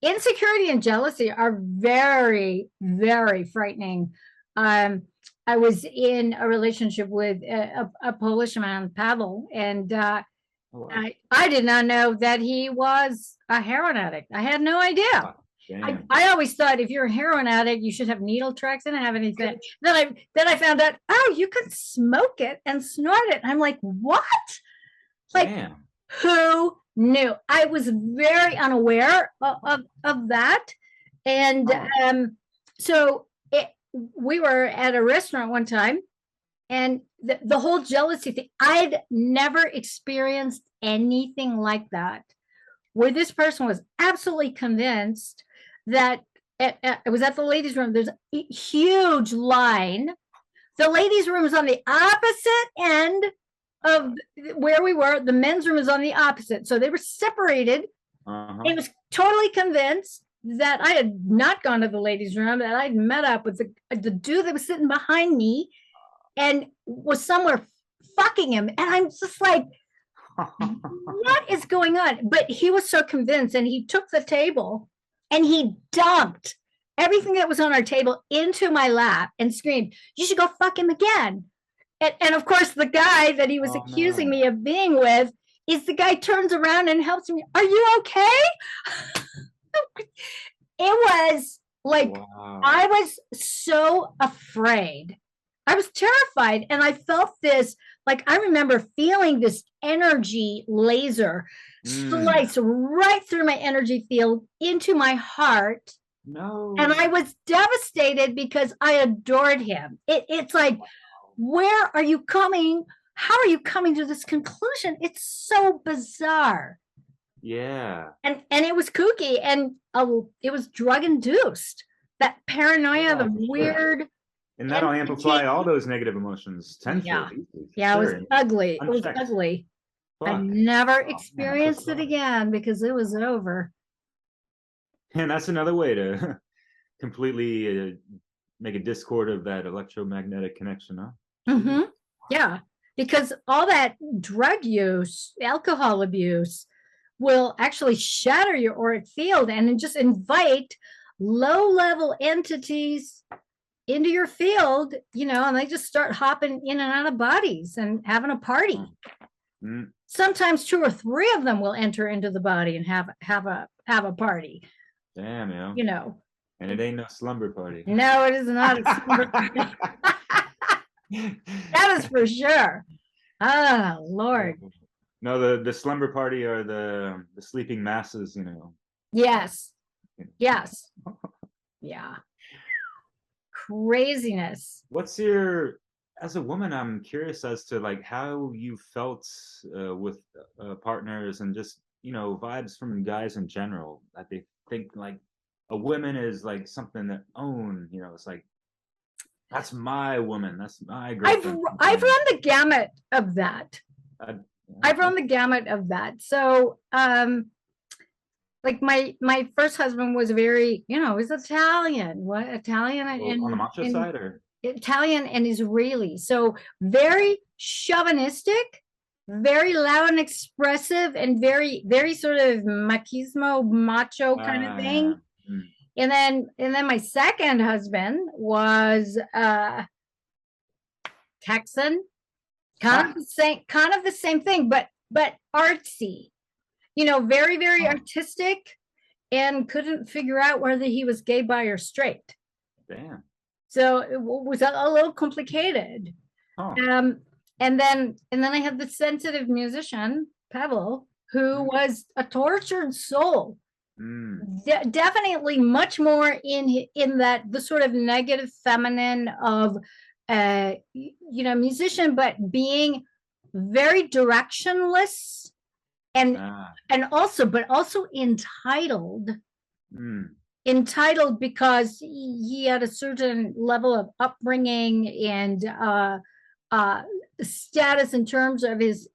insecurity and jealousy are very, very frightening. I was in a relationship with a Polish man, Pavel, and I did not know that he was a heroin addict. I had no idea. I always thought if you're a heroin addict, you should have needle tracks and have anything. Then I found out, you can smoke it and snort it. I'm like, what? Damn. Who knew? I was very unaware of that. And so we were at a restaurant one time, and the whole jealousy thing, I'd never experienced anything like that, where this person was absolutely convinced that it was at the ladies' room. There's a huge line. The ladies' room is on the opposite end of where we were. The men's room is on the opposite. So they were separated. He was totally convinced that I had not gone to the ladies' room, that I'd met up with the dude that was sitting behind me and was somewhere fucking him. And I'm just like, what is going on? But he was so convinced, and he took the table and he dumped everything that was on our table into my lap and screamed, "You should go fuck him again." And of course, the guy that he was accusing me of being with is the guy turns around and helps me. "Are you okay?" It was like, I was so afraid. I was terrified. And I felt this, I remember feeling this energy laser slice right through my energy field into my heart. No. And I was devastated because I adored him. It's like, where are you coming? How are you coming to this conclusion? It's so bizarre. Yeah. And it was kooky, and it was drug induced. That paranoia, the weird. And that'll amplify all those negative emotions tenfold. Yeah, it was ugly. It was ugly. I never experienced it again because it was over. And that's another way to completely make a discord of that electromagnetic connection, huh? Mm-hmm. Yeah, because all that drug use, alcohol abuse, will actually shatter your auric field and just invite low-level entities into your field, and they just start hopping in and out of bodies and having a party. Sometimes 2 or 3 of them will enter into the body and have a party. Damn, yo. You know. And it ain't no slumber party. No, it is not a slumber party. That is for sure. Oh, Lord. No, the slumber party are the sleeping masses, you know. Yes. Yes. Yeah. Craziness. What's your, as a woman, I'm curious as to like how you felt with partners and just, you know, vibes from guys in general, that they think like a woman is like something that own, you know, it's like, that's my woman, that's my girlfriend. I've run the gamut of that. I've run the gamut of that. So, like my first husband was very, you know, he's Italian. What Italian and on the macho side, or Italian and Israeli. So very chauvinistic, very loud and expressive, and very, very sort of machismo, macho kind of thing. And then my second husband was Texan, kind of the same thing, but artsy, you know, very, very artistic, and couldn't figure out whether he was gay, bi, or straight. Damn. So it was a little complicated. And then I had the sensitive musician, Pavel, who was a tortured soul. Definitely much more in that the sort of negative feminine of you know, musician, but being very directionless and also entitled. Entitled because he had a certain level of upbringing and status in terms of his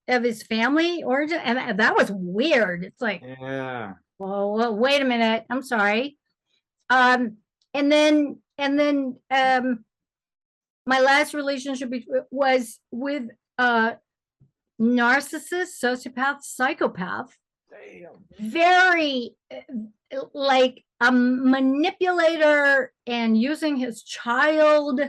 family origin, and that was weird. It's like, yeah, well, wait a minute, I'm sorry. And then my last relationship was with narcissist, sociopath, psychopath. Damn. Very like a manipulator and using his child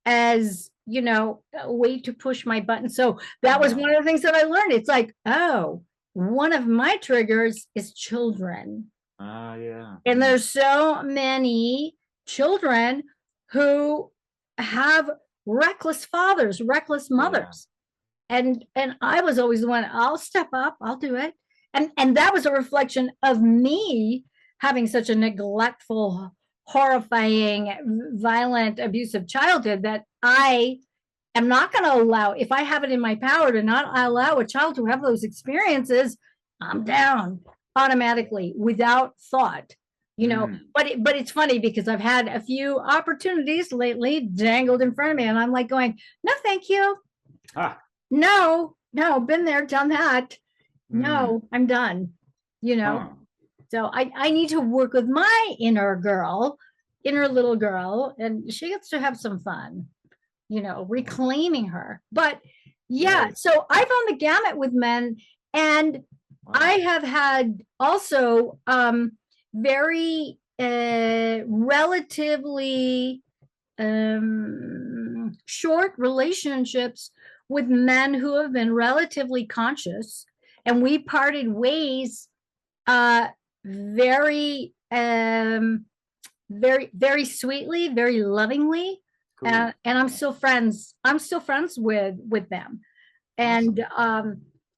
as, you know, a way to push my button. So that was one of the things that I learned. It's like, oh, one of my triggers is children. Yeah. And there's so many children who have reckless fathers, reckless mothers. And I was always the one, I'll step up, I'll do it. And that was a reflection of me having such a neglectful, horrifying, violent, abusive childhood that I am not going to allow, if I have it in my power to not allow a child to have those experiences, I'm down automatically without thought, you know. But it's funny because I've had a few opportunities lately dangled in front of me, and I'm like going, no, thank you. No, been there, done that. No, I'm done, you know. So I need to work with my inner little girl, and she gets to have some fun, you know, reclaiming her. But yeah, so I've run the gamut with men, and I have had also very relatively short relationships with men who have been relatively conscious, and we parted ways very very sweetly, very lovingly. Cool. And I'm still friends with them. And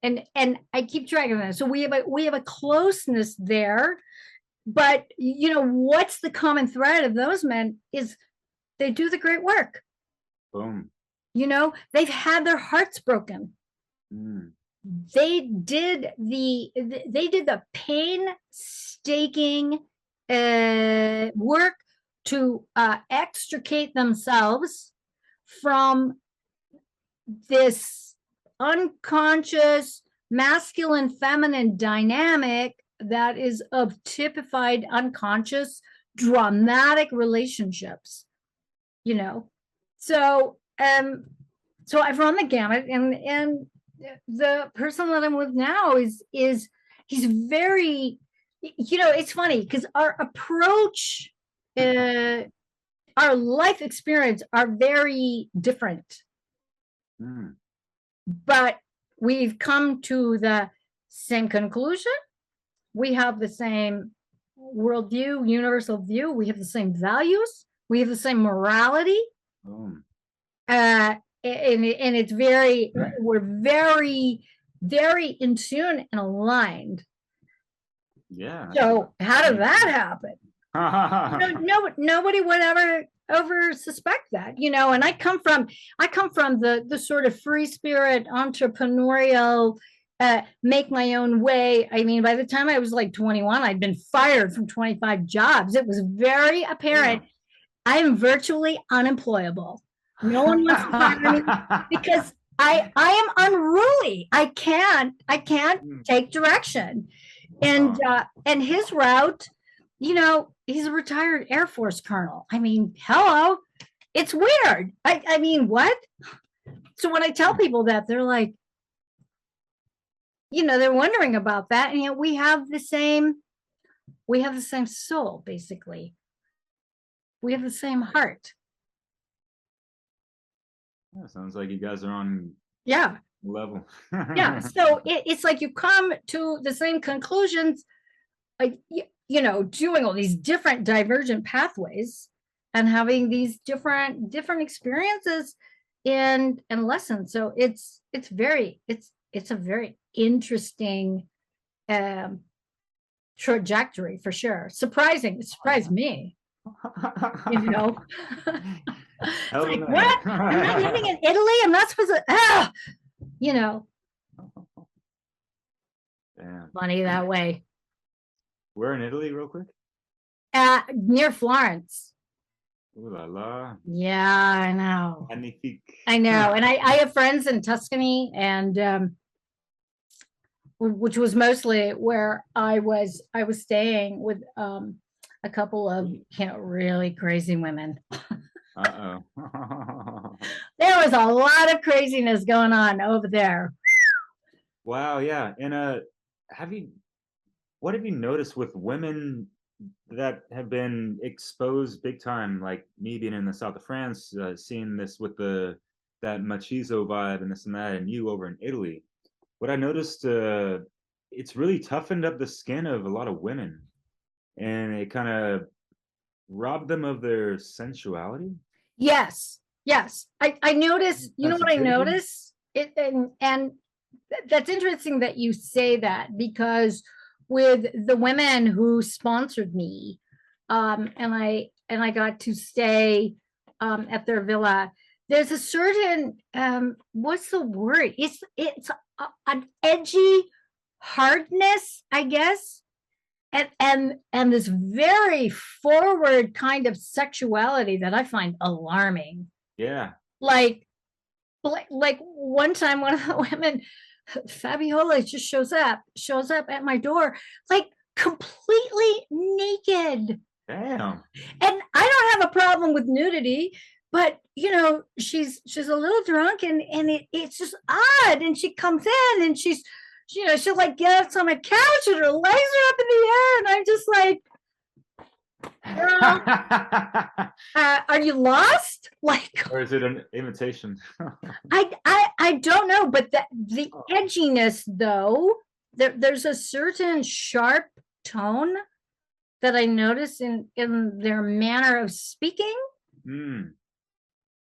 and I keep track of them. So we have a closeness there. But you know, what's the common thread of those men is they do the great work. Boom. You know, they've had their hearts broken. They did the painstaking work to extricate themselves from this unconscious masculine feminine dynamic that is of typified unconscious dramatic relationships, you know. So so I've run the gamut, and the person that I'm with now is he's very, you know, it's funny because our approach, our life experience are very different. But we've come to the same conclusion. We have the same worldview, universal view. We have the same values. We have the same morality. And it's we're very, very in tune and aligned. Yeah. So how did that happen? Nobody would ever suspect that, and I come from the sort of free spirit, entrepreneurial, make my own way. I mean, by the time I was like 21, I'd been fired from 25 jobs. It was very apparent. Yeah. I am virtually unemployable. No one wants to fire me because I am unruly. I can't take direction. And his route, he's a retired Air Force colonel. I mean, hello, it's weird. I mean, what? So when I tell people that, they're like, they're wondering about that. And we have the same soul, basically. We have the same heart. Yeah, sounds like you guys are on level. Yeah. So it's like you come to the same conclusions, doing all these different divergent pathways and having these different experiences and lessons. So it's a very interesting trajectory for sure. Surprising. It surprised me. It's like, what? I'm not living in Italy. I'm not supposed to. Damn. Funny that way. Where in Italy, real quick? Near Florence. Ooh la la. Yeah, I know. Magnifique. I know, and I have friends in Tuscany, and which was mostly where I was staying with a couple of really crazy women. Uh-oh. There was a lot of craziness going on over there. Wow, yeah. And what have you noticed with women that have been exposed big time, like me being in the south of France, seeing this with that machismo vibe and this and that, and you over in Italy? What I noticed, it's really toughened up the skin of a lot of women, and it kind of robbed them of their sensuality. Yes. I noticed. You know what I noticed? And that's interesting that you say that, because with the women who sponsored me, and I got to stay at their villa, there's a certain what's the word? It's an edgy hardness, I guess, and this very forward kind of sexuality that I find alarming. Yeah. Like one time, one of the women, Fabiola, just shows up at my door, like completely naked. Damn. And I don't have a problem with nudity, but she's a little drunk, and it's just odd. And she comes in and she'll like get up on my couch and her legs are up in the air, and I'm just like, are you lost? Like, or is it an imitation? I don't know, but the edginess, though, there's a certain sharp tone that I notice in their manner of speaking.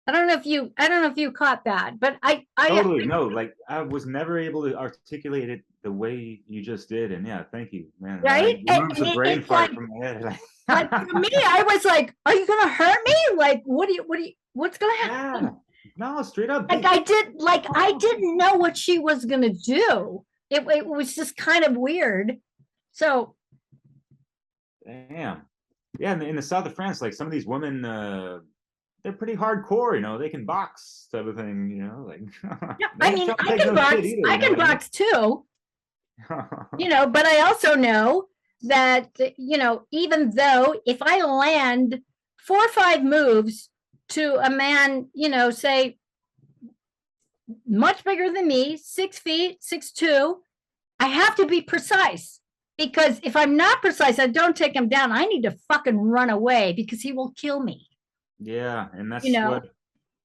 I don't know if you caught that, but I totally no. Like, I was never able to articulate it the way you just did, and yeah, thank you, man. Right? It was a brain fart from my head. Like, for me, I was like, "Are you gonna hurt me? Like, what's gonna happen?" Yeah. No, straight up. Like, I didn't know what she was gonna do. It was just kind of weird. So, damn. Yeah, in the south of France, like, some of these women, they're pretty hardcore, they can box, type of thing, like. Yeah, I mean, I can box. Either, I can box too. But I also know that, even though if I land 4 or 5 moves to a man, say much bigger than me, 6 feet, 6'2", I have to be precise, because if I'm not precise, I don't take him down. I need to fucking run away, because he will kill me. Yeah, and that's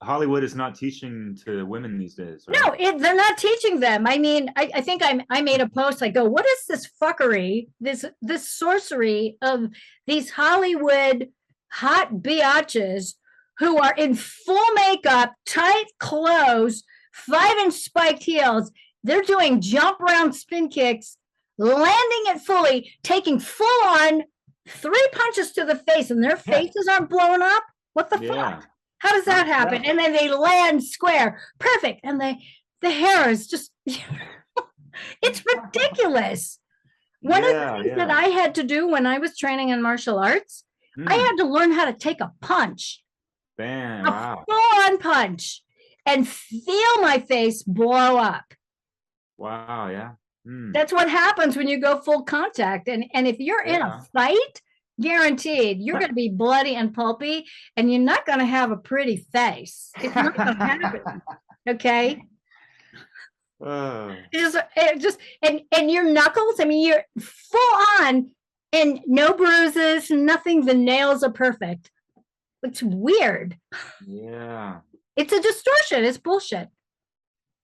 Hollywood is not teaching to women these days, right? No, they're not teaching them. I mean, I think I made a post. I go, what is this fuckery, this sorcery of these Hollywood hot biatches who are in full makeup, tight clothes, 5-inch spiked heels. They're doing jump around spin kicks, landing it fully, taking full on 3 punches to the face, and their faces aren't blown up. What the fuck? How does that happen? And then they land square, perfect, and the hair is just it's ridiculous. One of the things that I had to do when I was training in martial arts, I had to learn how to take a punch. Bam, a full-on punch, and feel my face blow up. Wow, yeah. That's what happens when you go full contact. And if you're in a fight, guaranteed, you're going to be bloody and pulpy, and you're not going to have a pretty face. It's not going to happen. Okay? And your knuckles, I mean, you're full on, and no bruises, nothing. The nails are perfect. It's weird. Yeah. It's a distortion. It's bullshit.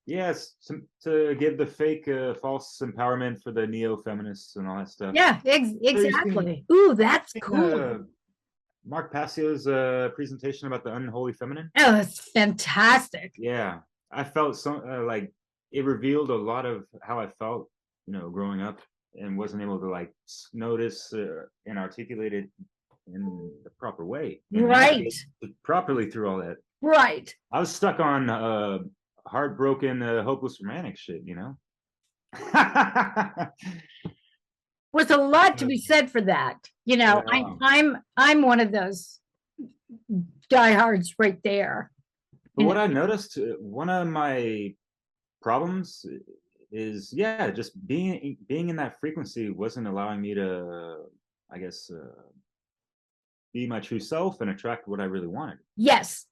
Yes, to give the fake false empowerment for the neo-feminists and all that stuff. Yeah, exactly. Ooh, that's cool. Mark Passio's presentation about the unholy feminine. Oh, that's fantastic. Yeah, I felt like it revealed a lot of how I felt, growing up, and wasn't able to like notice and articulate it in the proper way. Right. Properly through all that. Right. I was stuck on heartbroken, hopeless romantic shit, Was a lot to be said for that. I'm one of those diehards right there. But what I noticed, one of my problems is, just being in that frequency wasn't allowing me to, I guess, be my true self and attract what I really wanted. Yes.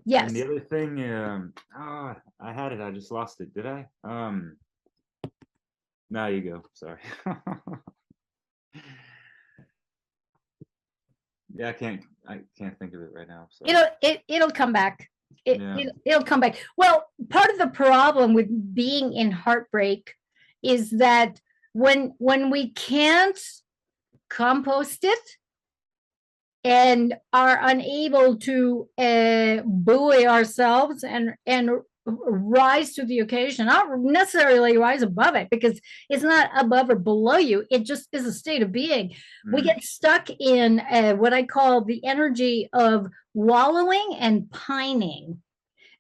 Yes. And the other thing, I had it. I just lost it. Did I? Now you go. Sorry. Yeah, I can't think of it right now. So. It'll come back. It'll come back. Well, part of the problem with being in heartbreak is that when we can't compost it and are unable to buoy ourselves and rise to the occasion, not necessarily rise above it, because it's not above or below you. It just is a state of being. We get stuck in what I call the energy of wallowing and pining.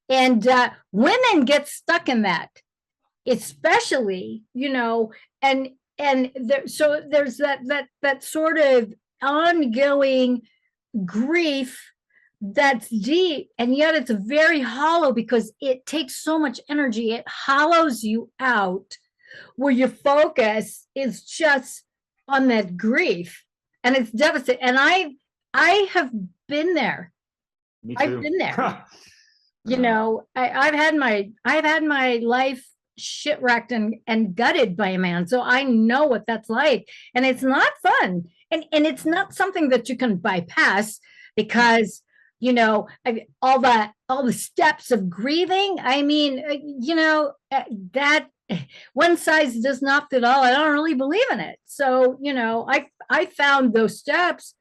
And women get stuck in that, especially, so there's that sort of ongoing grief that's deep, and yet it's very hollow because it takes so much energy. It hollows you out, where your focus is just on that grief, and it's devastating. And I have been there. Me too. I've been there. I've had my life shipwrecked and gutted by a man, so I know what that's like, and it's not fun, and it's not something that you can bypass, because all the steps of grieving. I mean, that one size does not fit all. I don't really believe in it. So I found those steps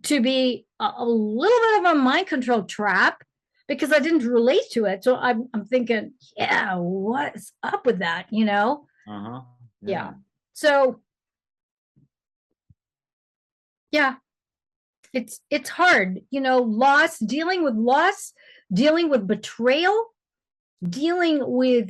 to be a little bit of a mind control trap, because I didn't relate to it. So I'm thinking, what's up with that? Yeah. So it's hard, dealing with betrayal, dealing with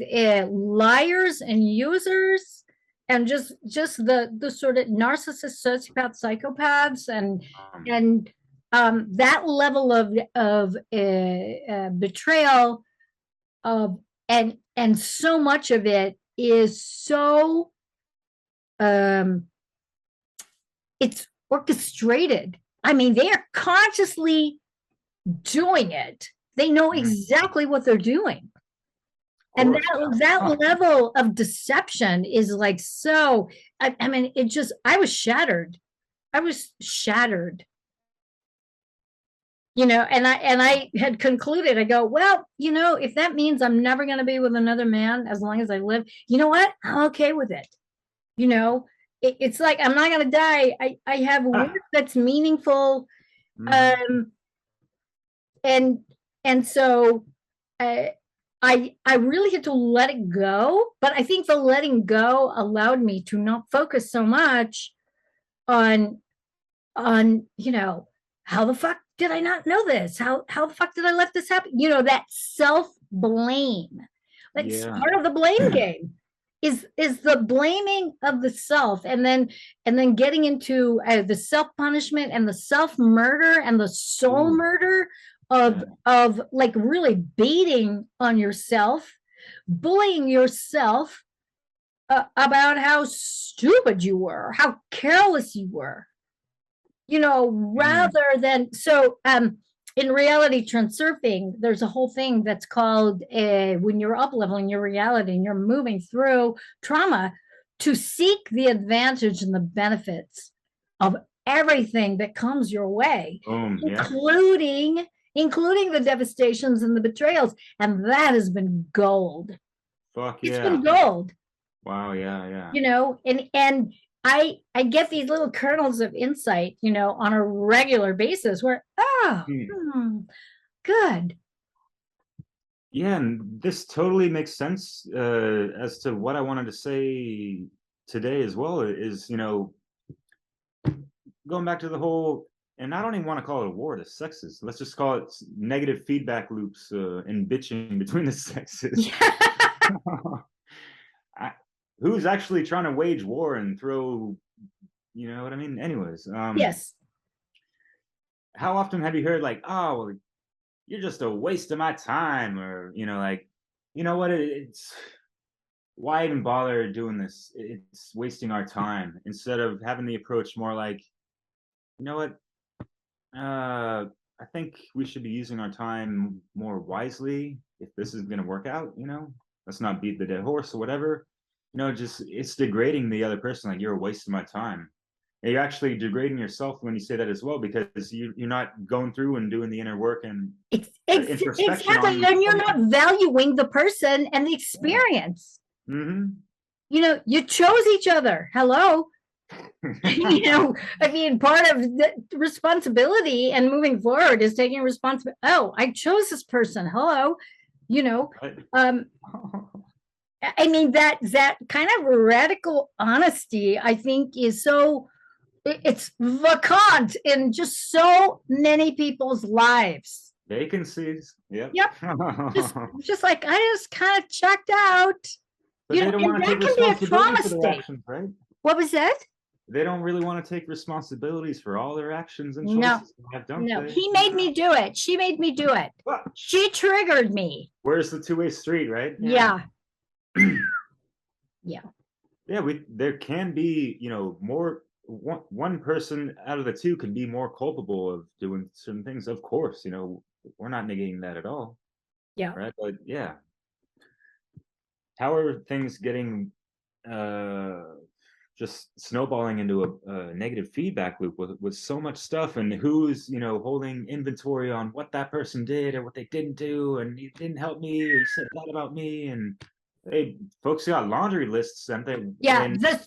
liars and users, and just the sort of narcissists, sociopaths, psychopaths, and that level of betrayal and so much of it is so it's orchestrated. I mean, they are consciously doing it. They know exactly what they're doing. And that level of deception is like, so, I mean, I was shattered. and I had concluded, I go, well, if that means I'm never going to be with another man as long as I live, you know what? I'm okay with it. It's like, I'm not going to die. I have work that's meaningful. And so I really had to let it go, but I think the letting go allowed me to not focus so much on how the fuck did I not know this? How the fuck did I let this happen? That self-blame. That's part of the blame game. Is the blaming of the self, and then getting into the self-punishment and the self-murder and the soul murder of like really beating on yourself, bullying yourself about how stupid you were, how careless you were, rather than in reality transurfing, there's a whole thing that's called when you're up leveling your reality and you're moving through trauma to seek the advantage and the benefits of everything that comes your way, including the devastations and the betrayals. And that has been gold. It's been gold. Wow. Yeah. And I get these little kernels of insight, on a regular basis where, good. Yeah, and this totally makes sense as to what I wanted to say today as well, is, going back to the whole, and I don't even want to call it a war to sexes. Let's just call it negative feedback loops and bitching between the sexes. Who's actually trying to wage war and throw, you know what I mean? Anyways. Yes. How often have you heard like, oh, well, you're just a waste of my time, or, like, you know what, it's why even bother doing this? It's wasting our time, instead of having the approach more like, you know what, I think we should be using our time more wisely if this is going to work out, let's not beat the dead horse or whatever. Just, it's degrading the other person, like, you're a waste of my time. And you're actually degrading yourself when you say that as well, because you're not going through and doing the inner work and introspection. Exactly, and you're not valuing the person and the experience. You chose each other. Hello. I mean, part of the responsibility and moving forward is taking responsibility. Oh, I chose this person. Hello. I mean, that kind of radical honesty, I think, is it's vacant in just so many people's lives. Vacancies. Yep. Just like, I just kind of checked out. But they don't want to take responsibility for their actions, right? What was that? They don't really want to take responsibilities for all their actions and choices they have done. No, he made me do it. She made me do it. What? She triggered me. Where's the two-way street, right? Yeah. There can be, more, one person out of the two can be more culpable of doing certain things, of course. We're not negating that at all. Yeah. Right. But how are things getting just snowballing into a negative feedback loop with so much stuff, and who's holding inventory on what that person did or what they didn't do, and you didn't help me, or you said that about me, and hey, folks got laundry lists, and the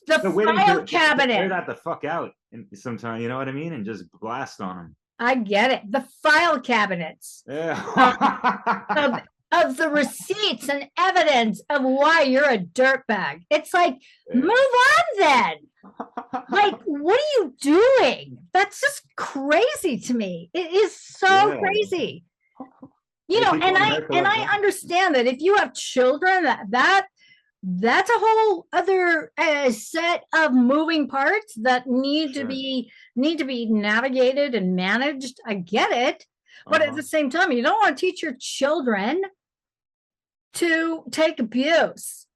file cabinet. Clear that the fuck out, and sometimes, you know what I mean, and just blast on them. I get it. The file cabinets. Yeah. Of the receipts and evidence of why you're a dirtbag. It's like, move on then. Like, what are you doing? That's just crazy to me. It is so crazy. And I understand that if you have children, that's a whole other set of moving parts that need to be navigated and managed. I get it. But at the same time, you don't want to teach your children to take abuse.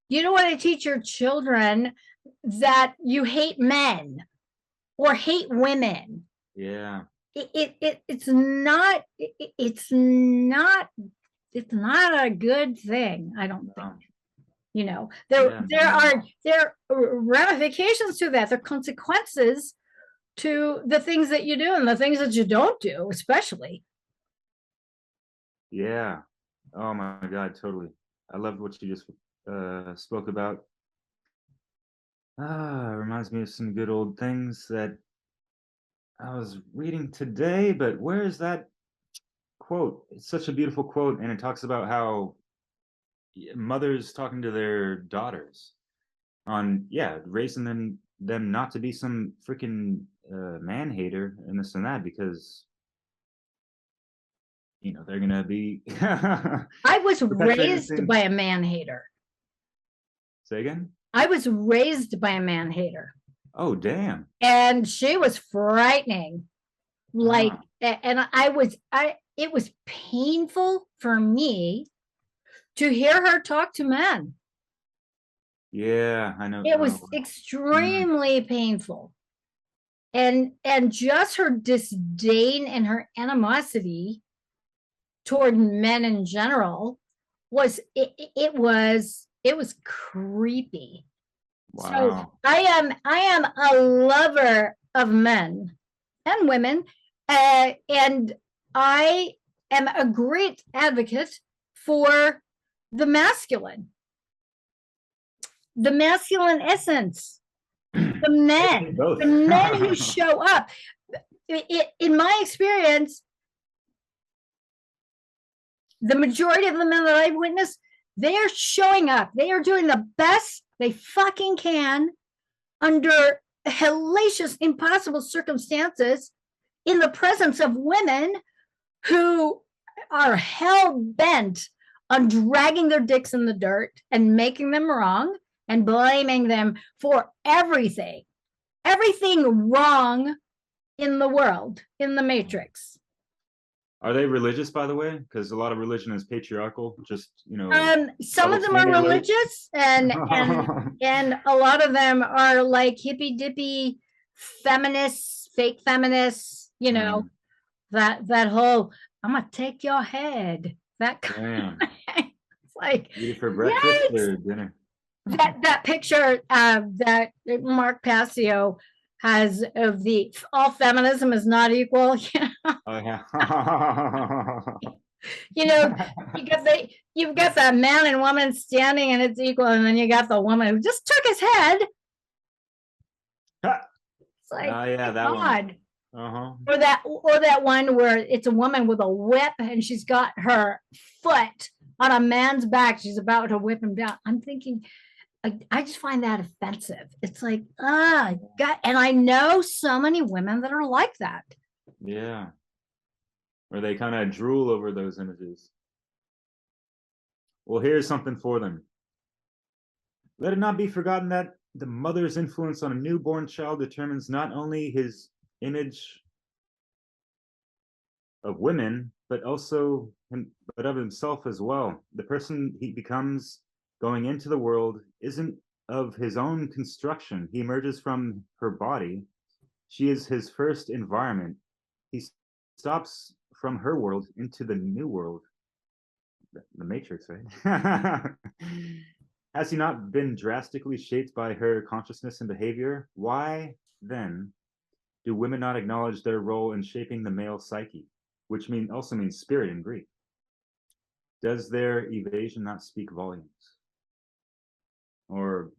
You don't want to teach your children that you hate men or hate women. Yeah. It's not a good thing, I don't think. There are ramifications to that. There are consequences to the things that you do and the things that you don't do, especially. Yeah. Oh my God, totally. I loved what you just spoke about. Reminds me of some good old things that I was reading today, but where is that quote? It's such a beautiful quote, and it talks about how mothers talking to their daughters on, yeah, raising them not to be some freaking man hater and this and that, because they're gonna be I was perpetuating the raised same. by a man hater. Say again? I was raised by a man hater. Oh, damn. And she was frightening. Like, and it was painful for me to hear her talk to men. Yeah, I know. It was extremely painful. And just her disdain and her animosity toward men in general was it was creepy. Wow. So I am a lover of men and women, and I am a great advocate for the masculine essence, the men who show up. In my experience, the majority of the men that I've witnessed, they are showing up. They are doing the best they fucking can under hellacious, impossible circumstances in the presence of women who are hell bent on dragging their dicks in the dirt and making them wrong and blaming them for everything wrong in the world, in the matrix. Are they religious, by the way? Because a lot of religion is patriarchal. Just some of them are religious, and a lot of them are like hippy dippy feminists, fake feminists. That whole "I'm gonna take your head." That kind. It's like, eat it for breakfast or dinner. That picture that Mark Passio has of the all feminism is not equal. Oh yeah. You've got that man and woman standing and it's equal, and then you got the woman who just took his head. It's like, yeah, that God. One. Or that one where it's a woman with a whip and she's got her foot on a man's back. She's about to whip him down. I'm thinking, I just find that offensive. It's like, God. And I know so many women that are like that. Yeah. Or they kind of drool over those images. Well, here's something for them. Let it not be forgotten that the mother's influence on a newborn child determines not only his image of women, but also but of himself as well. The person he becomes going into the world isn't of his own construction. He emerges from her body. She is his first environment. He stops from her world into the new world. The Matrix, right? Has he not been drastically shaped by her consciousness and behavior? Why, then, do women not acknowledge their role in shaping the male psyche, which also means spirit in Greek? Does their evasion not speak volumes? Or,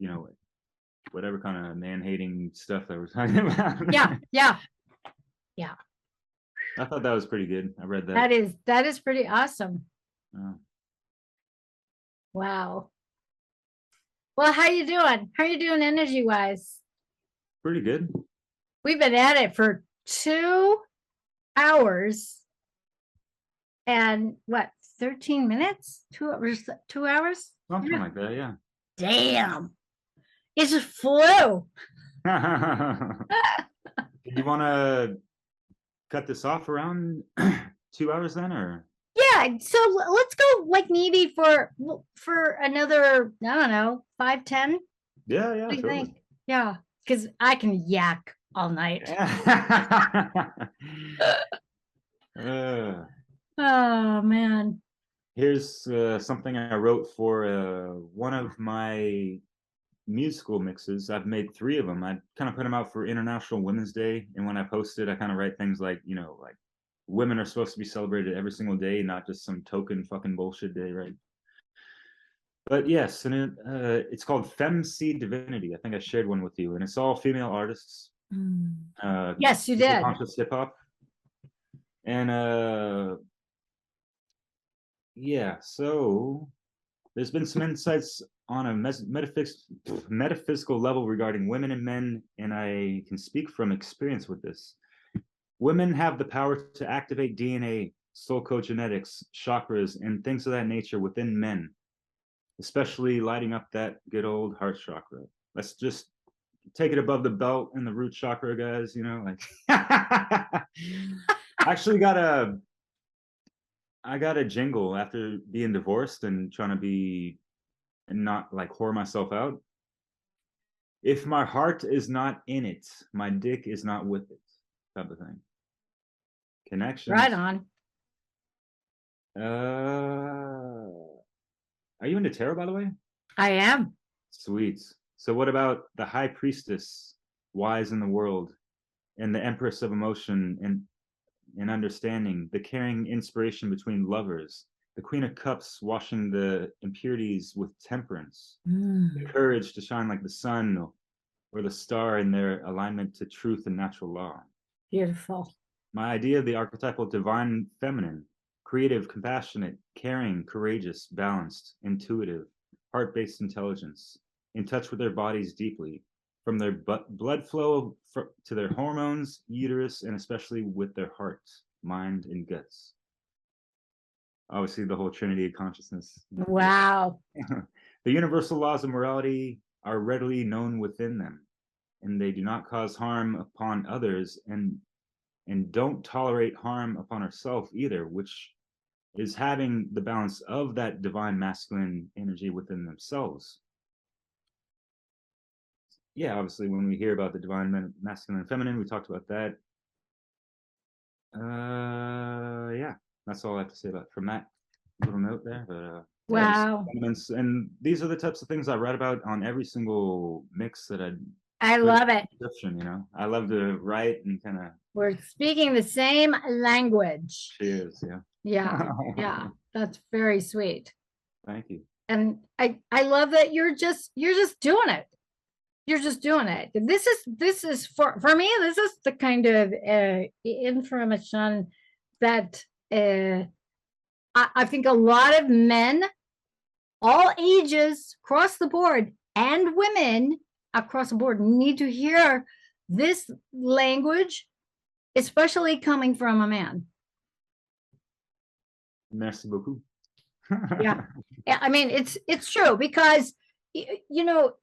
whatever kind of man-hating stuff that we're talking about. Yeah. I thought that was pretty good. I read that. That is pretty awesome. Wow. Well, how you doing? How are you doing energy-wise? Pretty good. We've been at it for 2 hours and 13 minutes? 2 hours? 2 hours? Something like that, yeah. Damn. It just flew. Do you want to cut this off around 2 hours then, or? Yeah, so let's go like maybe for another, I don't know, 5, 10. Yeah, what do you think? Yeah, because I can yak all night. Oh man. Here's something I wrote for one of my musical mixes. I've made 3 of them. I kind of put them out for International Women's Day, and when I post it, I kind of write things like, you know, like women are supposed to be celebrated every single day, not just some token fucking bullshit day, right? But yes, and it's called Femc Divinity. I think I shared one with you, and it's all female artists. Yes, you did. Conscious hip hop, and yeah. So there's been some insights on a metaphysical level regarding women and men, and I can speak from experience with this. Women have the power to activate DNA, soul code genetics, chakras, and things of that nature within men, especially lighting up that good old heart chakra. Let's just take it above the belt and the root chakra, guys, you know, like actually I got a jingle after being divorced and trying to be and not like whore myself out. If my heart is not in it, my dick is not with it, type of thing. Connections. Right on. Are you into tarot, by the way? I am. Sweet. So what about the High Priestess, wise in the world, and the Empress of Emotion and understanding, the caring inspiration between lovers, the Queen of Cups washing the impurities with temperance, the courage to shine like the sun or the star in their alignment to truth and natural law. Beautiful. My idea of the archetypal divine feminine, creative, compassionate, caring, courageous, balanced, intuitive, heart-based intelligence, in touch with their bodies deeply, from their blood flow to their hormones, uterus, and especially with their hearts, mind, and guts. Obviously, the whole trinity of consciousness. Wow. The universal laws of morality are readily known within them, and they do not cause harm upon others and don't tolerate harm upon ourselves either, which is having the balance of that divine masculine energy within themselves. Yeah, obviously, when we hear about the divine masculine and feminine, we talked about that. Yeah, that's all I have to say about from that little note there. But wow. Yeah, and these are the types of things I write about on every single mix that I love it. You know, I love to write and kind of. We're speaking the same language. Cheers. Yeah. Yeah. Yeah. That's very sweet. Thank you. And I love that you're just doing it. You're just doing it. This is for me, this is the kind of information that I think a lot of men, all ages across the board, and women across the board need to hear this language, especially coming from a man. Merci beaucoup. Yeah. I mean, it's true because, you know,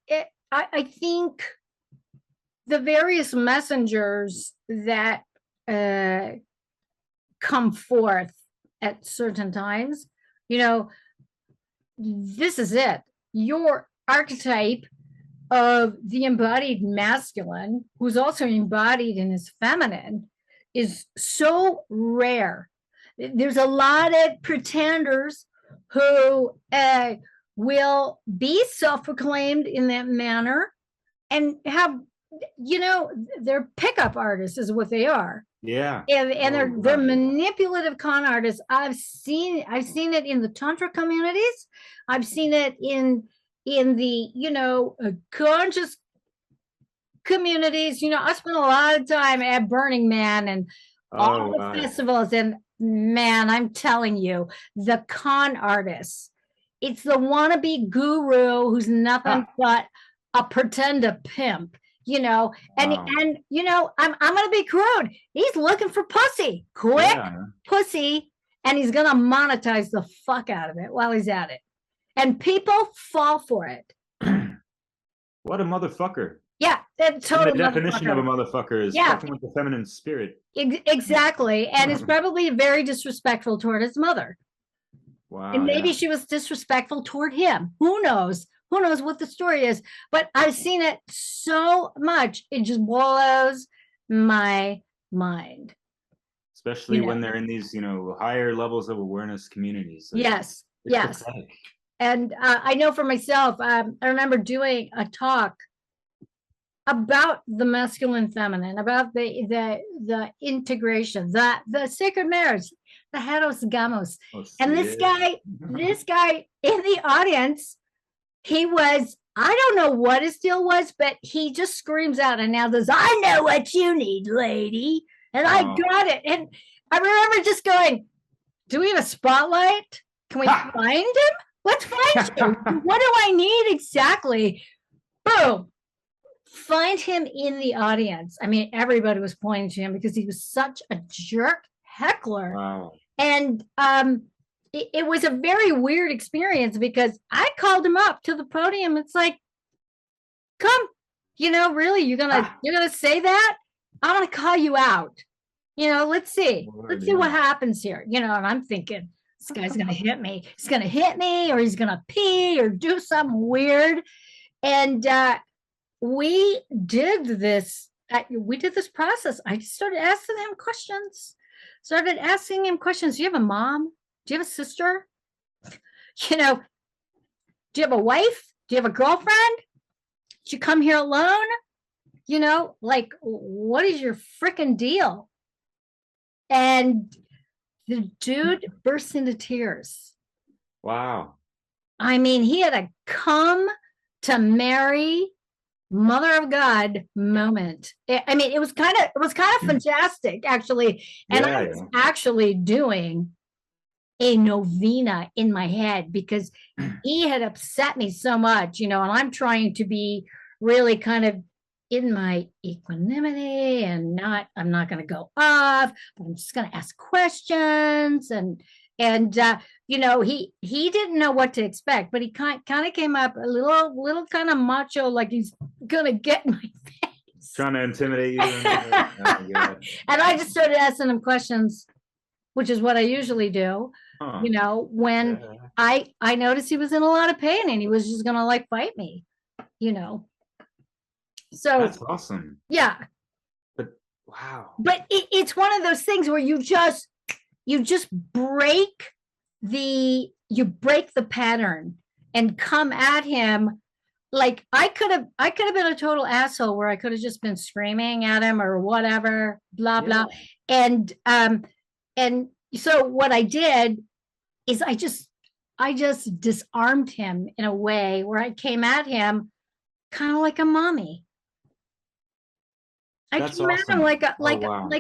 I think the various messengers that come forth at certain times, you know, this is it. Your archetype of the embodied masculine, who's also embodied in his feminine, is so rare. There's a lot of pretenders who will be self-proclaimed in that manner and have, you know, they're pickup artists is what they are. Yeah. And they're manipulative con artists. I've seen it in the Tantra communities. I've seen it in the, you know, conscious communities. You know, I spent a lot of time at Burning Man and all the festivals, and man, I'm telling you, the con artists, it's the wannabe guru who's nothing but a pretender pimp, you know, and you know, I'm gonna be crude. He's looking for pussy, quick pussy, and he's gonna monetize the fuck out of it while he's at it. And people fall for it. What a motherfucker. Yeah, that's totally. The definition of a motherfucker is fucking with the feminine spirit. Exactly. And it's probably very disrespectful toward his mother. Wow. And maybe she was disrespectful toward him. Who knows? Who knows what the story is? But I've seen it so much. It just blows my mind. Especially when they're in these, you know, higher levels of awareness communities. Yes. Yes. And I know for myself, I remember doing a talk about the masculine feminine, about the integration, the sacred marriage, the heteros gamos. And this guy in the audience, he was, I don't know what his deal was, but he just screams out and now says, I know what you need, lady. And I got it. And I remember just going, do we have a spotlight? Can we find him? Let's find him. What do I need exactly? Boom. Find him in the audience. I mean, everybody was pointing to him because he was such a jerk heckler. Wow. And it was a very weird experience because I called him up to the podium. It's like, come, really, you're gonna say that? I'm gonna call you out. Let's see. Let's see what happens here. And I'm thinking, this guy's gonna hit me. He's gonna hit me, or he's gonna pee or do something weird. And we did this process. I just started asking him questions. Do you have a mom? Do you have a sister? Do you have a wife? Do you have a girlfriend? Did you come here alone? Like, what is your freaking deal? And the dude burst into tears. Wow. I mean, he had a come to Mary, Mother of God moment. I mean, it was kind of fantastic, actually. And I was actually doing a novena in my head because he had upset me so much, and I'm trying to be really kind of in my equanimity and I'm not going to go off, but I'm just going to ask questions. And he didn't know what to expect, but he kind of came up a little kind of macho, like he's going to get in my face. Trying to intimidate you. And I just started asking him questions, which is what I usually do. When I noticed he was in a lot of pain and he was just going to like fight me, So that's awesome. Yeah. But wow. But it's one of those things where you just break the pattern and come at him. Like I could have been a total asshole where I could have just been screaming at him or whatever, blah, blah. And so what I did is I just disarmed him in a way where I came at him kind of like a mommy. I came at him like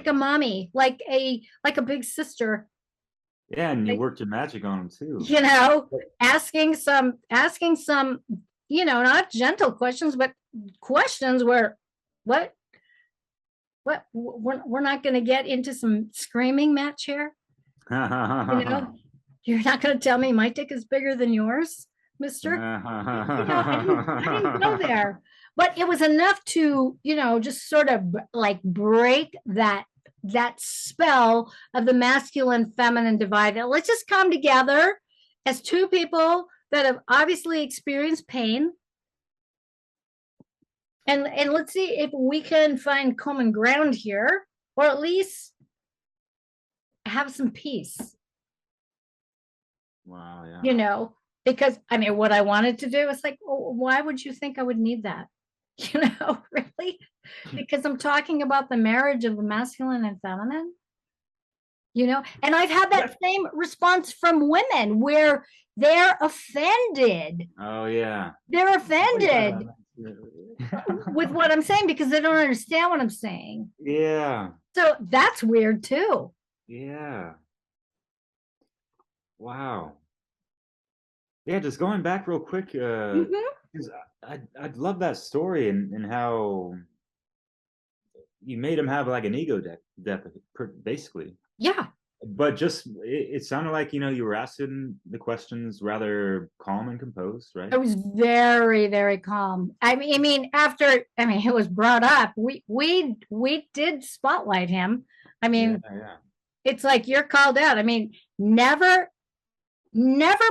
a mommy, like a big sister. Yeah, and you worked your magic on him too. Asking some, not gentle questions, but questions where what we're not going to get into some screaming match here. You're not going to tell me my dick is bigger than yours, mister. I didn't go there. But it was enough to, just sort of like break that spell of the masculine feminine divide. Let's just come together as two people that have obviously experienced pain. And let's see if we can find common ground here, or at least have some peace. Wow, yeah. Because what I wanted to do is like, why would you think I would need that? Really? Because I'm talking about the marriage of the masculine and feminine, and I've had that same response from women where they're offended. Oh, yeah. They're offended with what I'm saying because they don't understand what I'm saying. Yeah. So that's weird too. Yeah. Wow. Yeah, just going back real quick, 'cause I'd love that story and how you made him have like an ego death, basically. Yeah. But just it sounded like you were asking the questions rather calm and composed, right? I was very, very calm. I mean, after it was brought up, we did spotlight him. It's like you're called out. Never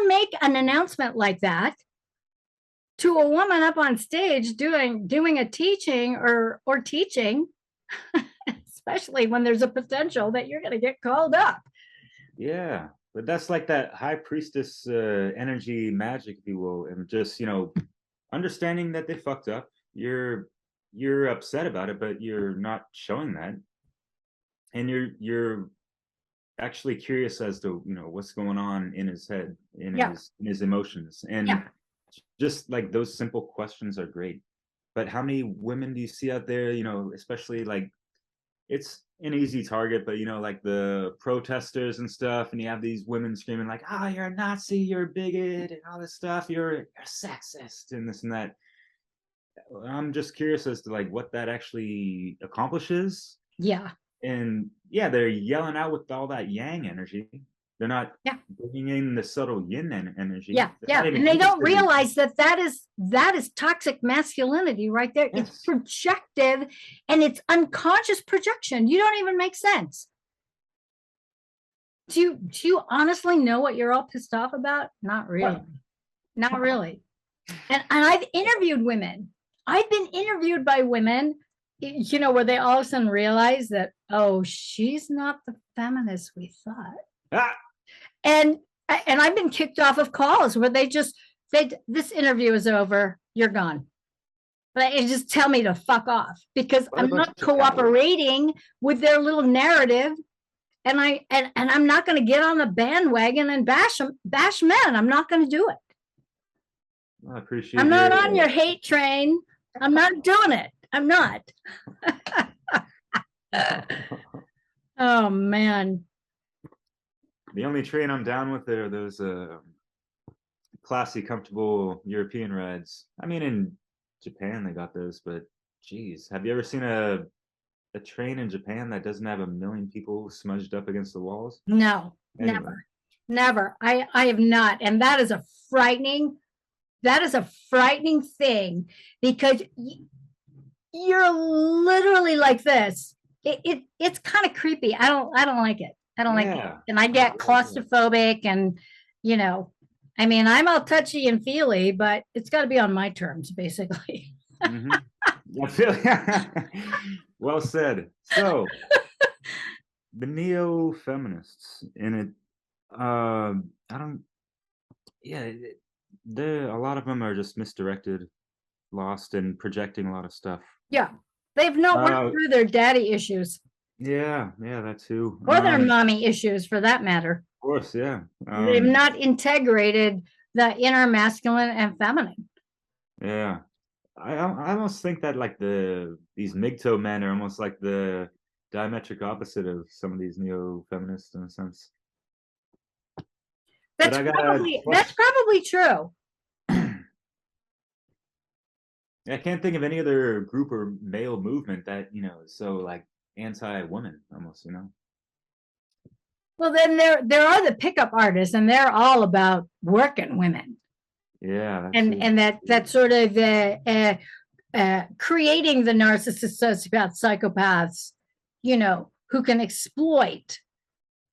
make an announcement like that to a woman up on stage doing a teaching or teaching, especially when there's a potential that you're going to get called up. Yeah. But that's like that high priestess energy magic, if you will, and just, you know, understanding that they fucked up. You're upset about it, but you're not showing that, and you're actually curious as to, you know, what's going on in his head, in Yeah. his emotions, and Yeah. just like those simple questions are great. But how many women do you see out there, you know, especially like, it's an easy target, but you know, like the protesters and stuff, and you have these women screaming like, "Ah, oh, you're a Nazi, you're a bigot, and all this stuff, you're a sexist," and this and that. I'm just curious as to like what that actually accomplishes. Yeah. And yeah, they're yelling out with all that yang energy. They're not Yeah. bringing in the subtle yin energy. Yeah. They're Yeah. not even And they don't interested in- realize that is toxic masculinity right there. Yes. It's projective and it's unconscious projection. You don't even make sense. Do you honestly know what you're all pissed off about? Not really. Not really. And I've interviewed women. I've been interviewed by women, you know, where they all of a sudden realize that, oh, she's not the feminist we thought. Ah! And I've been kicked off of calls where this interview is over, you're gone. But they just tell me to fuck off because I'm not cooperating with their little narrative. And I'm not going to get on the bandwagon and bash men. I'm not going to do it. I appreciate. I'm not on your hate train. I'm not doing it. I'm not. Oh man. The only train I'm down with are those classy, comfortable European rides. I mean, in Japan they got those, but geez, have you ever seen a train in Japan that doesn't have 1 million people smudged up against the walls? No, anyway. Never. I have not, and that is a frightening thing because you're literally like this. It's kind of creepy. I don't like it. I don't like it. And I get claustrophobic and, you know, I mean, I'm all touchy and feely, but it's got to be on my terms, basically. Mm-hmm. Well said. So, the neo-feminists in it, I don't, yeah, a lot of them are just misdirected, lost, and projecting a lot of stuff. Yeah, they've not worked through their daddy issues. Yeah, that too. Or their mommy issues, for that matter. Of course, yeah. They've not integrated the inner masculine and feminine. Yeah. I almost think that like these MGTOW men are almost like the diametric opposite of some of these neo-feminists in a sense. That's probably true. I can't think of any other group or male movement that, you know, is so like anti-woman almost, you know. Well, then there are the pickup artists, and they're all about working women. Yeah, and that sort of creating the narcissist, sociopath, psychopaths, you know, who can exploit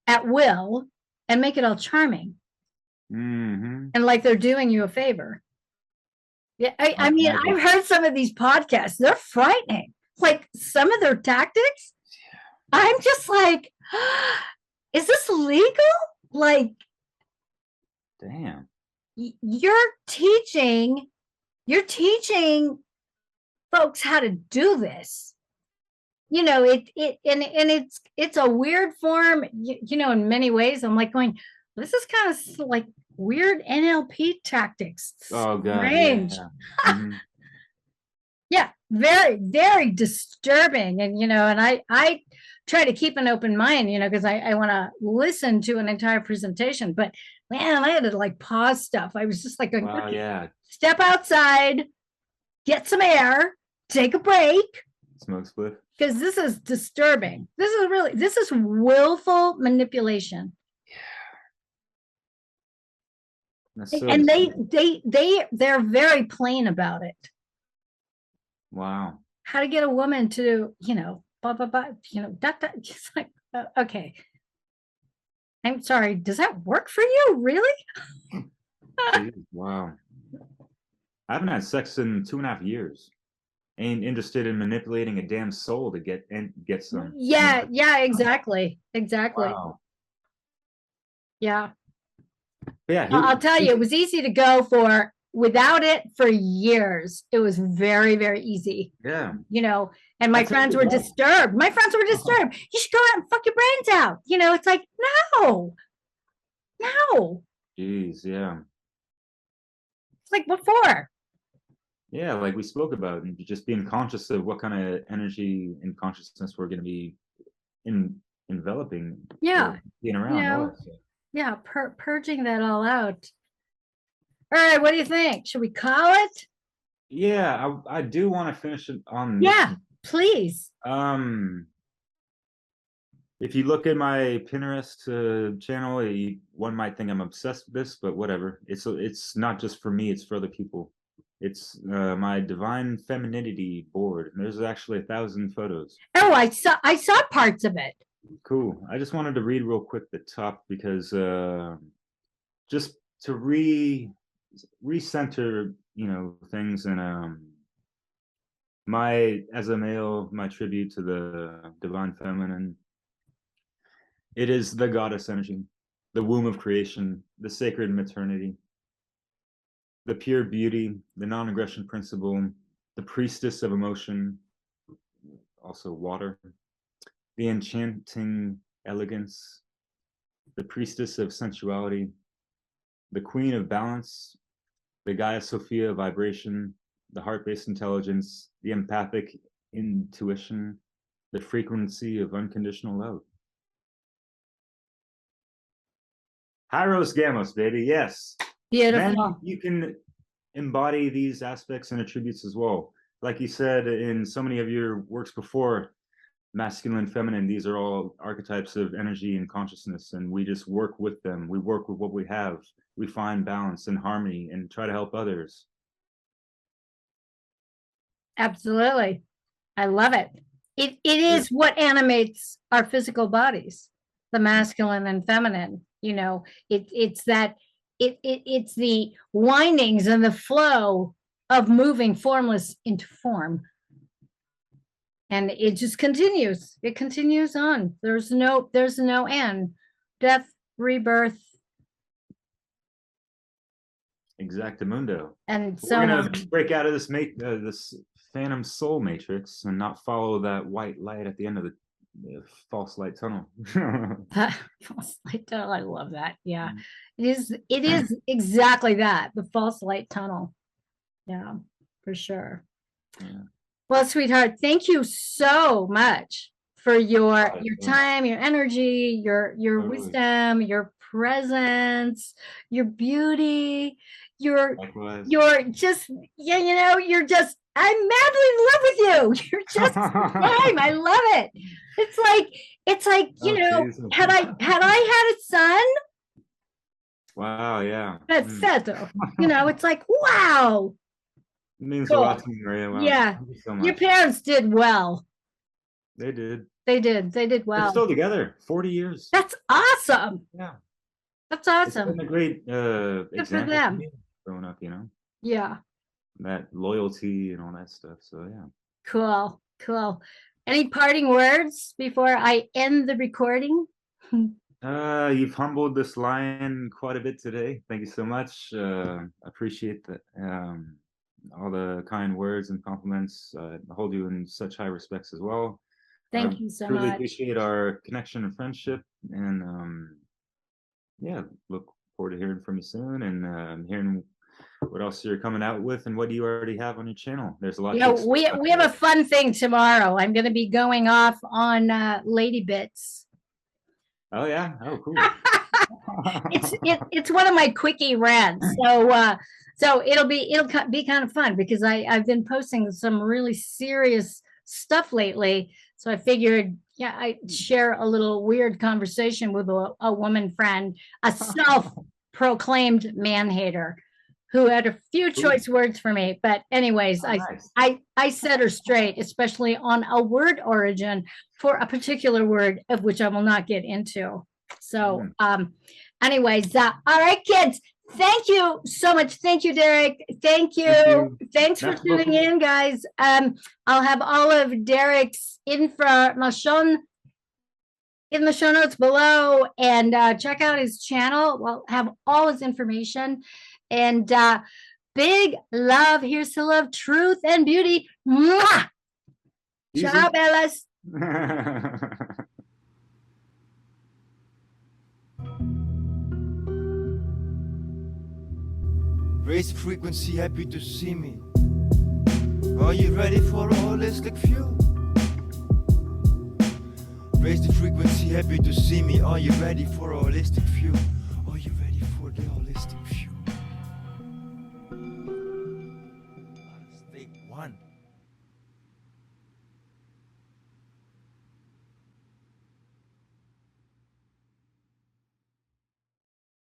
at will and make it all charming, and like they're doing you a favor. Yeah, I mean, I've heard some of these podcasts; they're frightening. Like some of their tactics, I'm just like, is this legal? Like, damn. You're teaching folks how to do this. You know, it's a weird form, you know, in many ways. I'm like going, this is kind of like weird NLP tactics. Oh God. Strange. Yeah. Mm-hmm. Yeah, very, very disturbing. And, you know, and I try to keep an open mind, you know, because I want to listen to an entire presentation, but man, I had to like pause stuff. I was just like, step outside, get some air, take a break. Smoke split. Because this is disturbing. This is willful manipulation. Yeah. So and they're very plain about it. Wow. How to get a woman to, you know, blah, blah, blah, you know, just like, okay. I'm sorry, does that work for you? Really? Jeez, wow. I haven't had sex in 2.5 years. Ain't interested in manipulating a damn soul to get some. Yeah, exactly. Wow. Yeah. Yeah, I'll tell you, it was easy to go for without it for years. It was very, very easy. Yeah. You know, and my friends were disturbed. My friends were disturbed. You should go out and fuck your brains out. You know, it's like, no. Jeez, yeah. It's like, what for? Yeah, like we spoke about, and just being conscious of what kind of energy and consciousness we're going to be enveloping, Yeah. being around. You know, yeah, purging that all out. All right, what do you think? Should we call it? Yeah, I do want to finish it on this. Please. If you look at my Pinterest channel, one might think I'm obsessed with this, but whatever. It's not just for me; it's for other people. It's my divine femininity board. There's actually 1,000 photos. Oh, I saw parts of it. Cool. I just wanted to read real quick the top because just to recenter, things, and as a male, my tribute to the divine feminine. It is the goddess energy, the womb of creation, the sacred maternity, the pure beauty, the non-aggression principle, the priestess of emotion, also water, the enchanting elegance, the priestess of sensuality, the queen of balance, the Gaia Sophia vibration, the heart-based intelligence, the empathic intuition, the frequency of unconditional love. Hyros Gamos, baby, yes. Beautiful. Then you can embody these aspects and attributes as well. Like you said in so many of your works before, masculine, feminine, these are all archetypes of energy and consciousness, and we just work with them. We work with what we have. We find balance and harmony and try to help others. Absolutely. I love it. It is what animates our physical bodies, the masculine and feminine. It's the windings and the flow of moving formless into form. And it just continues. It continues on. There's no end. Death, rebirth. Exactamundo. And so we're gonna break out of this phantom soul matrix and not follow that white light at the end of the false light tunnel. False light tunnel. I love that. Yeah. It is exactly that. The false light tunnel. Yeah, for sure. Yeah. Well, sweetheart, thank you so much for your time, your energy, your wisdom, your presence, your beauty, you're just, you're just, I'm madly in love with you. You're just I love it. It's like, had I had a son. Wow, yeah. Perfetto. It's like, wow. It means a lot to me, Maria. Wow. Yeah. Thank you so much. Your parents did well. They did. They did well. They're still together, 40 years. That's awesome. Yeah. That's awesome. It's been a great example for them. Growing up, Yeah. That loyalty and all that stuff. So yeah. Cool. Any parting words before I end the recording? You've humbled this lion quite a bit today. Thank you so much. Appreciate that. All the kind words and compliments. I hold you in such high respects as well. Thank you so much. Really appreciate our connection and friendship, and look forward to hearing from you soon, and hearing what else you're coming out with and what you already have on your channel. There's a lot. Yeah, we have a fun thing tomorrow. I'm going to be going off on Lady Bits. Oh yeah. Oh cool. It's one of my quickie rants. So it'll be kind of fun because I've been posting some really serious stuff lately. So I figured, I'd share a little weird conversation with a woman friend, a self-proclaimed man-hater who had a few choice words for me. But anyways, I set her straight, especially on a word origin for a particular word of which I will not get into. So anyways, all right, kids. Thank you so much. Thank you, Derek. Thank you. Thanks for tuning in, guys. I'll have all of Derek's information in the show notes below, and check out his channel. We'll have all his information. And big love. Here's to love, truth, and beauty. Mwah! Ciao, Bellas. Raise the frequency, happy to see me. Are you ready for a holistic view? Raise the frequency, happy to see me. Are you ready for a holistic view?